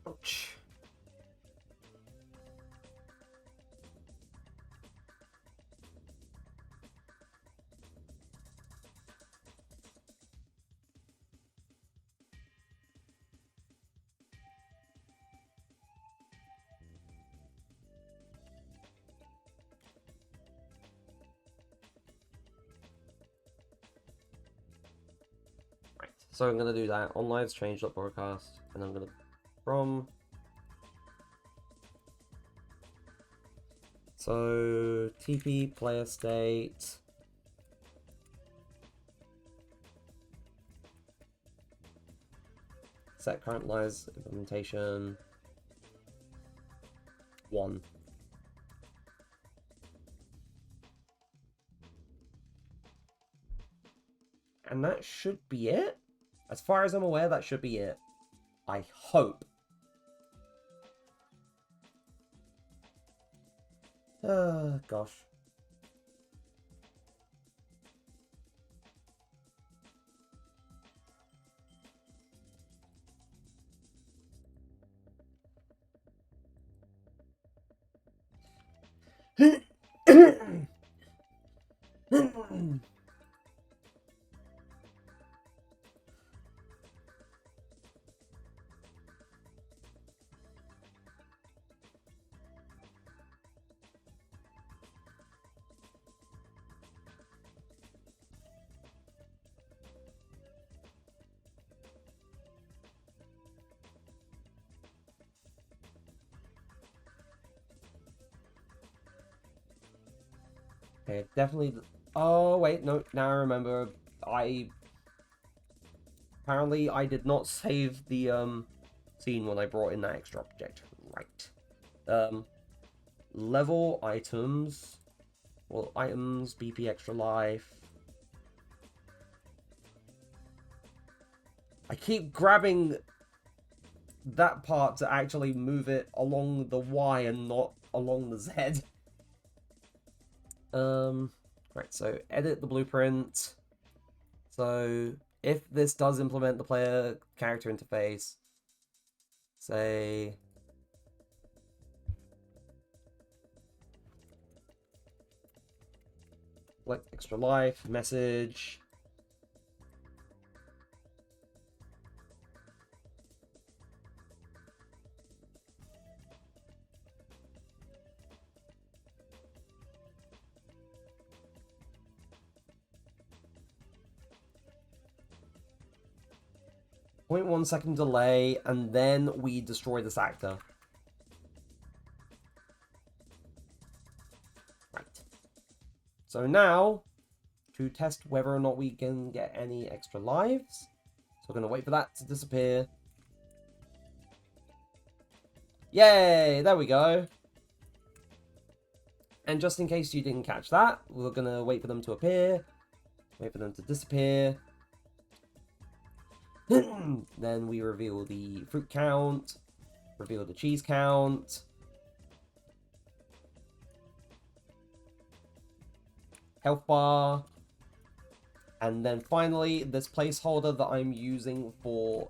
Ouch. So I'm going to do that on lives change.broadcast, and I'm going to from. So TP player state. Set current lives implementation 1. And that should be it. As far as I'm aware, that should be it. I hope. Gosh. Okay, definitely. Oh wait, no. Now I remember. Apparently I did not save the scene when I brought in that extra object. Right. Level items. Well, items, BP extra life. I keep grabbing that part to actually move it along the Y and not along the Z. Right, so edit the blueprint. So if this does implement the player character interface, say like extra life, message. 0.1 second delay, and then we destroy this actor. Right. So now, to test whether or not we can get any extra lives, so we're going to wait for that to disappear. Yay! There we go. And just in case you didn't catch that, we're going to wait for them to appear, wait for them to disappear. Then we reveal the fruit count, reveal the cheese count, health bar, and then finally this placeholder that I'm using for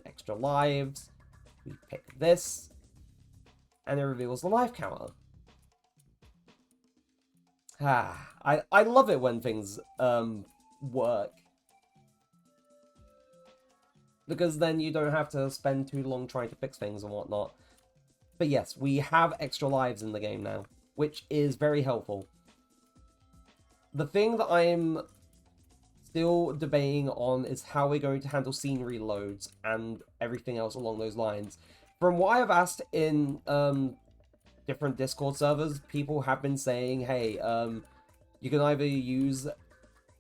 extra lives. We pick this, and it reveals the life counter. I love it when things work. Because then you don't have to spend too long trying to fix things and whatnot. But yes, we have extra lives in the game now, which is very helpful. The thing that I'm still debating on is how we're going to handle scenery loads and everything else along those lines. From what I've asked in different Discord servers, people have been saying, hey, you can either use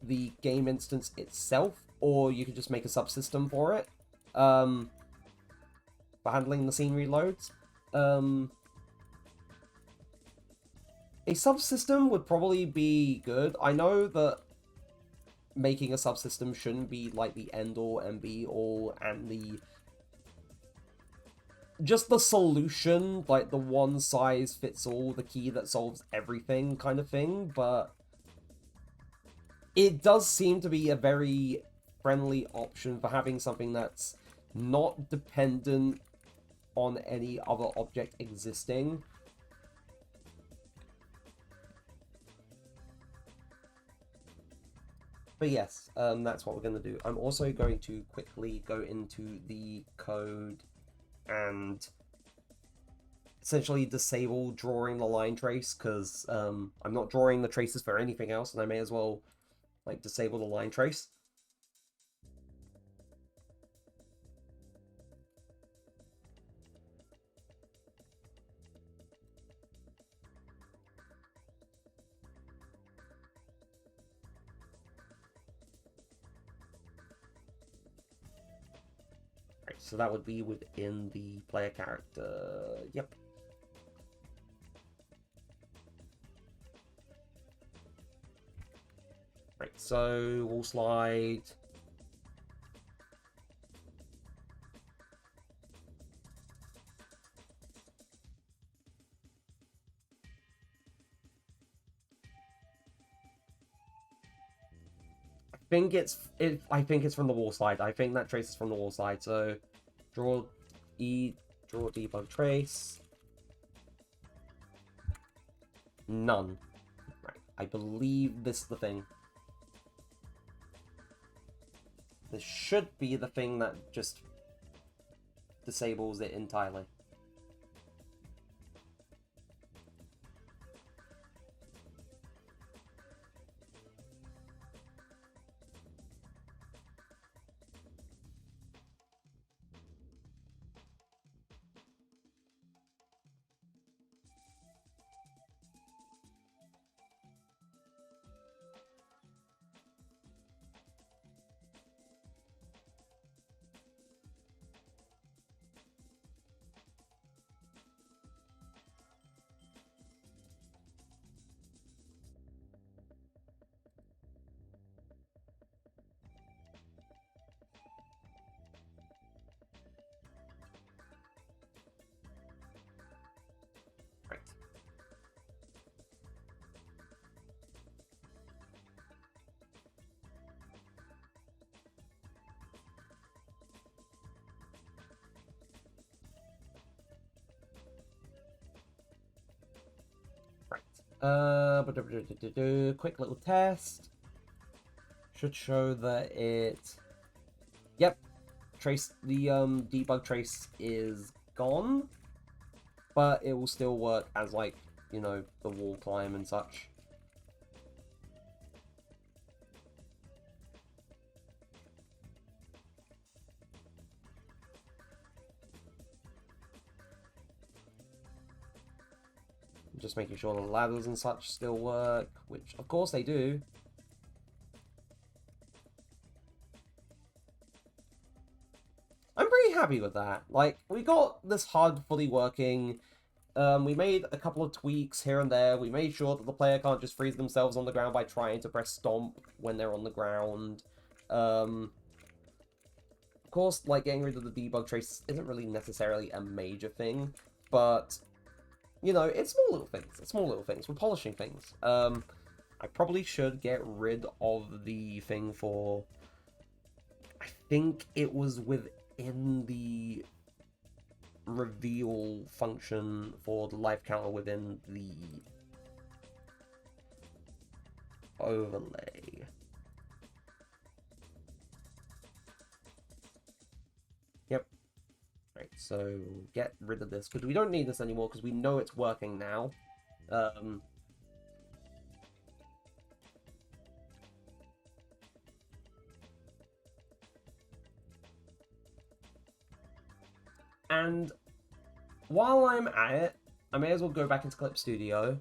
the game instance itself, or you can just make a subsystem for it. For handling the scenery loads. A subsystem would probably be good. I know that making a subsystem shouldn't be like the end-all and be-all and the... just the solution, like the one-size-fits-all, the key that solves everything kind of thing, but it does seem to be a very friendly option for having something that's not dependent on any other object existing. But yes, that's what we're going to do. I'm also going to quickly go into the code and essentially disable drawing the line trace, because I'm not drawing the traces for anything else, and I may as well like disable the line trace. Right, so that would be within the player character. Yep. Right, so we'll slide. I think it's from the wall slide. I think that trace is from the wall slide. So draw debug trace. None. Right. I believe this is the thing. This should be the thing that just disables it entirely. Right. Quick little test. Should show that it... Yep. Trace, the debug trace is gone. But it will still work as, like, you know, the wall climb and such. Just making sure the ladders and such still work, which of course they do. I'm pretty happy with that. Like, we got this HUD fully working. We made a couple of tweaks here and there. We made sure that the player can't just freeze themselves on the ground by trying to press stomp when they're on the ground. Of course, like, getting rid of the debug trace isn't really necessarily a major thing, but, you know, it's small little things. It's small little things. We're polishing things. I probably should get rid of the thing for... I think it was within the reveal function for the life counter within the overlay. Yep. Right, so get rid of this, because we don't need this anymore, because we know it's working now. And while I'm at it, I may as well go back into Clip Studio.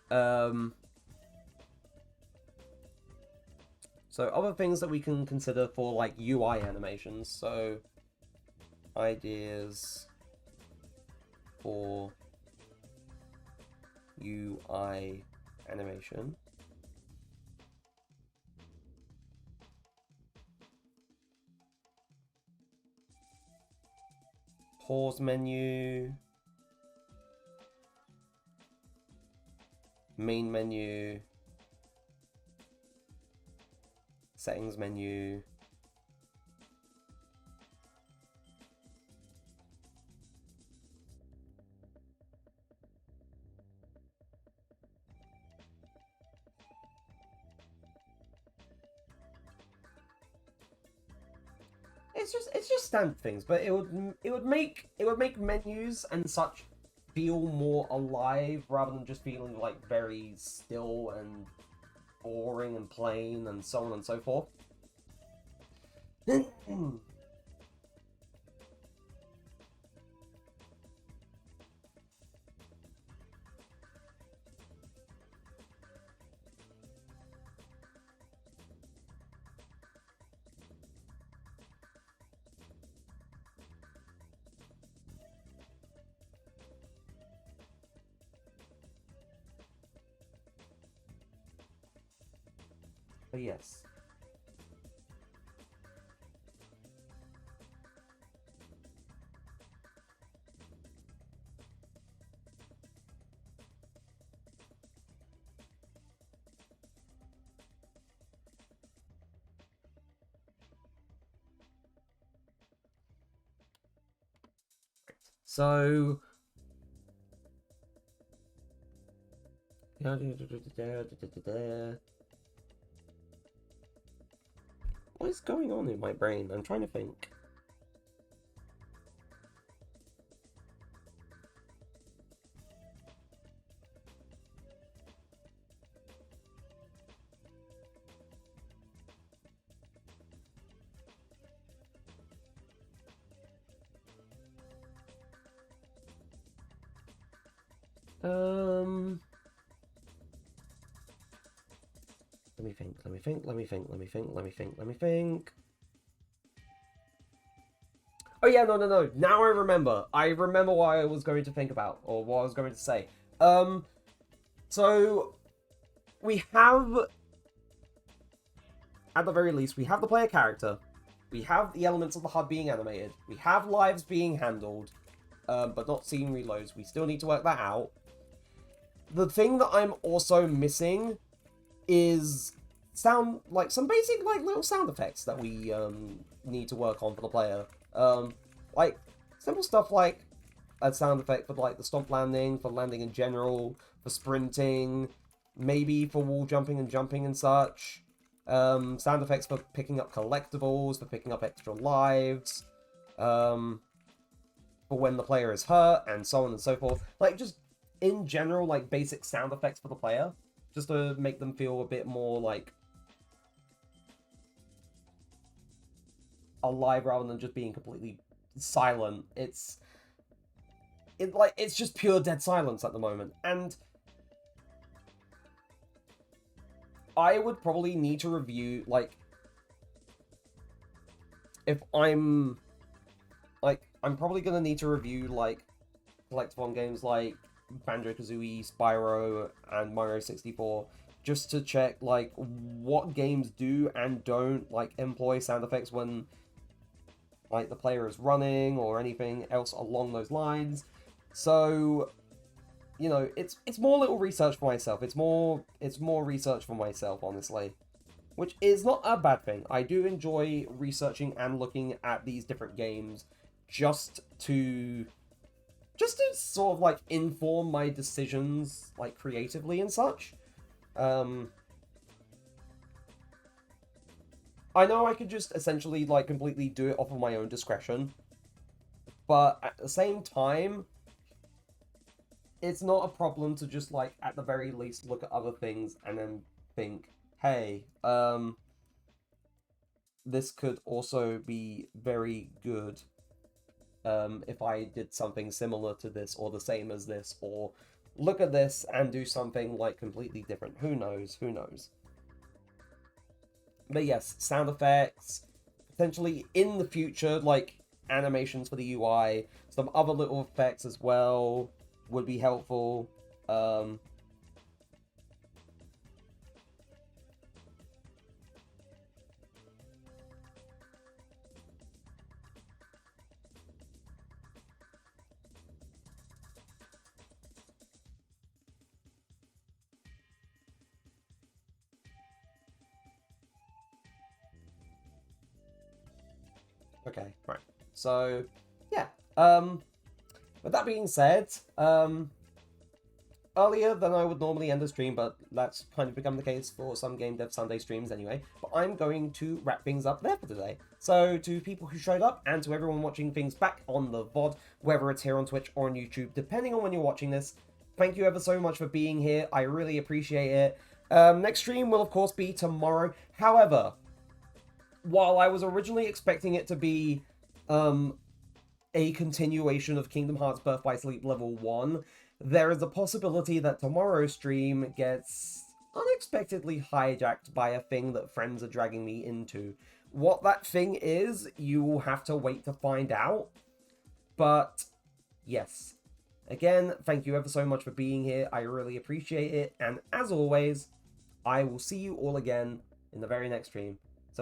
So other things that we can consider for, like, UI animations. So ideas for UI animation. Pause menu. Main menu. Settings menu. It's just standard things, but it would make menus and such feel more alive rather than just feeling like very still and boring and plain and so on and so forth. But yes. So what is going on in my brain? I'm trying to think. Let me think. Oh yeah, no. Now I remember. I remember what I was going to think about, or what I was going to say. So we have, at the very least, we have the player character. We have the elements of the HUD being animated. We have lives being handled, but not seeing reloads. We still need to work that out. The thing that I'm also missing is some basic little sound effects that we need to work on for the player. Like simple stuff like a sound effect for like the stomp landing, for landing in general, for sprinting, maybe for wall jumping and jumping and such. Sound effects for picking up collectibles, for picking up extra lives, for when the player is hurt, and so on and so forth. Like, just in general, like, basic sound effects for the player, just to make them feel a bit more, like, alive rather than just being completely silent. It's it's just pure dead silence at the moment, and I would probably need to review, like, if I'm probably gonna need to review, like, collectathon games like Banjo-Kazooie, Spyro, and Mario 64, just to check, like, what games do and don't, like, employ sound effects when, like, the player is running, or anything else along those lines. So, you know, it's more little research for myself. It's more research for myself, honestly. Which is not a bad thing. I do enjoy researching and looking at these different games just to sort of, like, inform my decisions, like, creatively and such. I know I could just essentially, like, completely do it off of my own discretion, but at the same time, it's not a problem to just, like, at the very least look at other things and then think, hey, this could also be very good if I did something similar to this, or the same as this, or look at this and do something, like, completely different. Who knows? Who knows? But yes, sound effects, potentially in the future, like, animations for the UI, some other little effects as well would be helpful. Okay, right. So, yeah. With that being said, earlier than I would normally end the stream, but that's kind of become the case for some Game Dev Sunday streams anyway, but I'm going to wrap things up there for today. So, to people who showed up, and to everyone watching things back on the VOD, whether it's here on Twitch or on YouTube, depending on when you're watching this, thank you ever so much for being here. I really appreciate it. Next stream will, of course, be tomorrow. However, while I was originally expecting it to be a continuation of Kingdom Hearts Birth by Sleep Level 1, there is a possibility that tomorrow's stream gets unexpectedly hijacked by a thing that friends are dragging me into. What that thing is, you will have to wait to find out. But, yes. Again, thank you ever so much for being here. I really appreciate it. And as always, I will see you all again in the very next stream.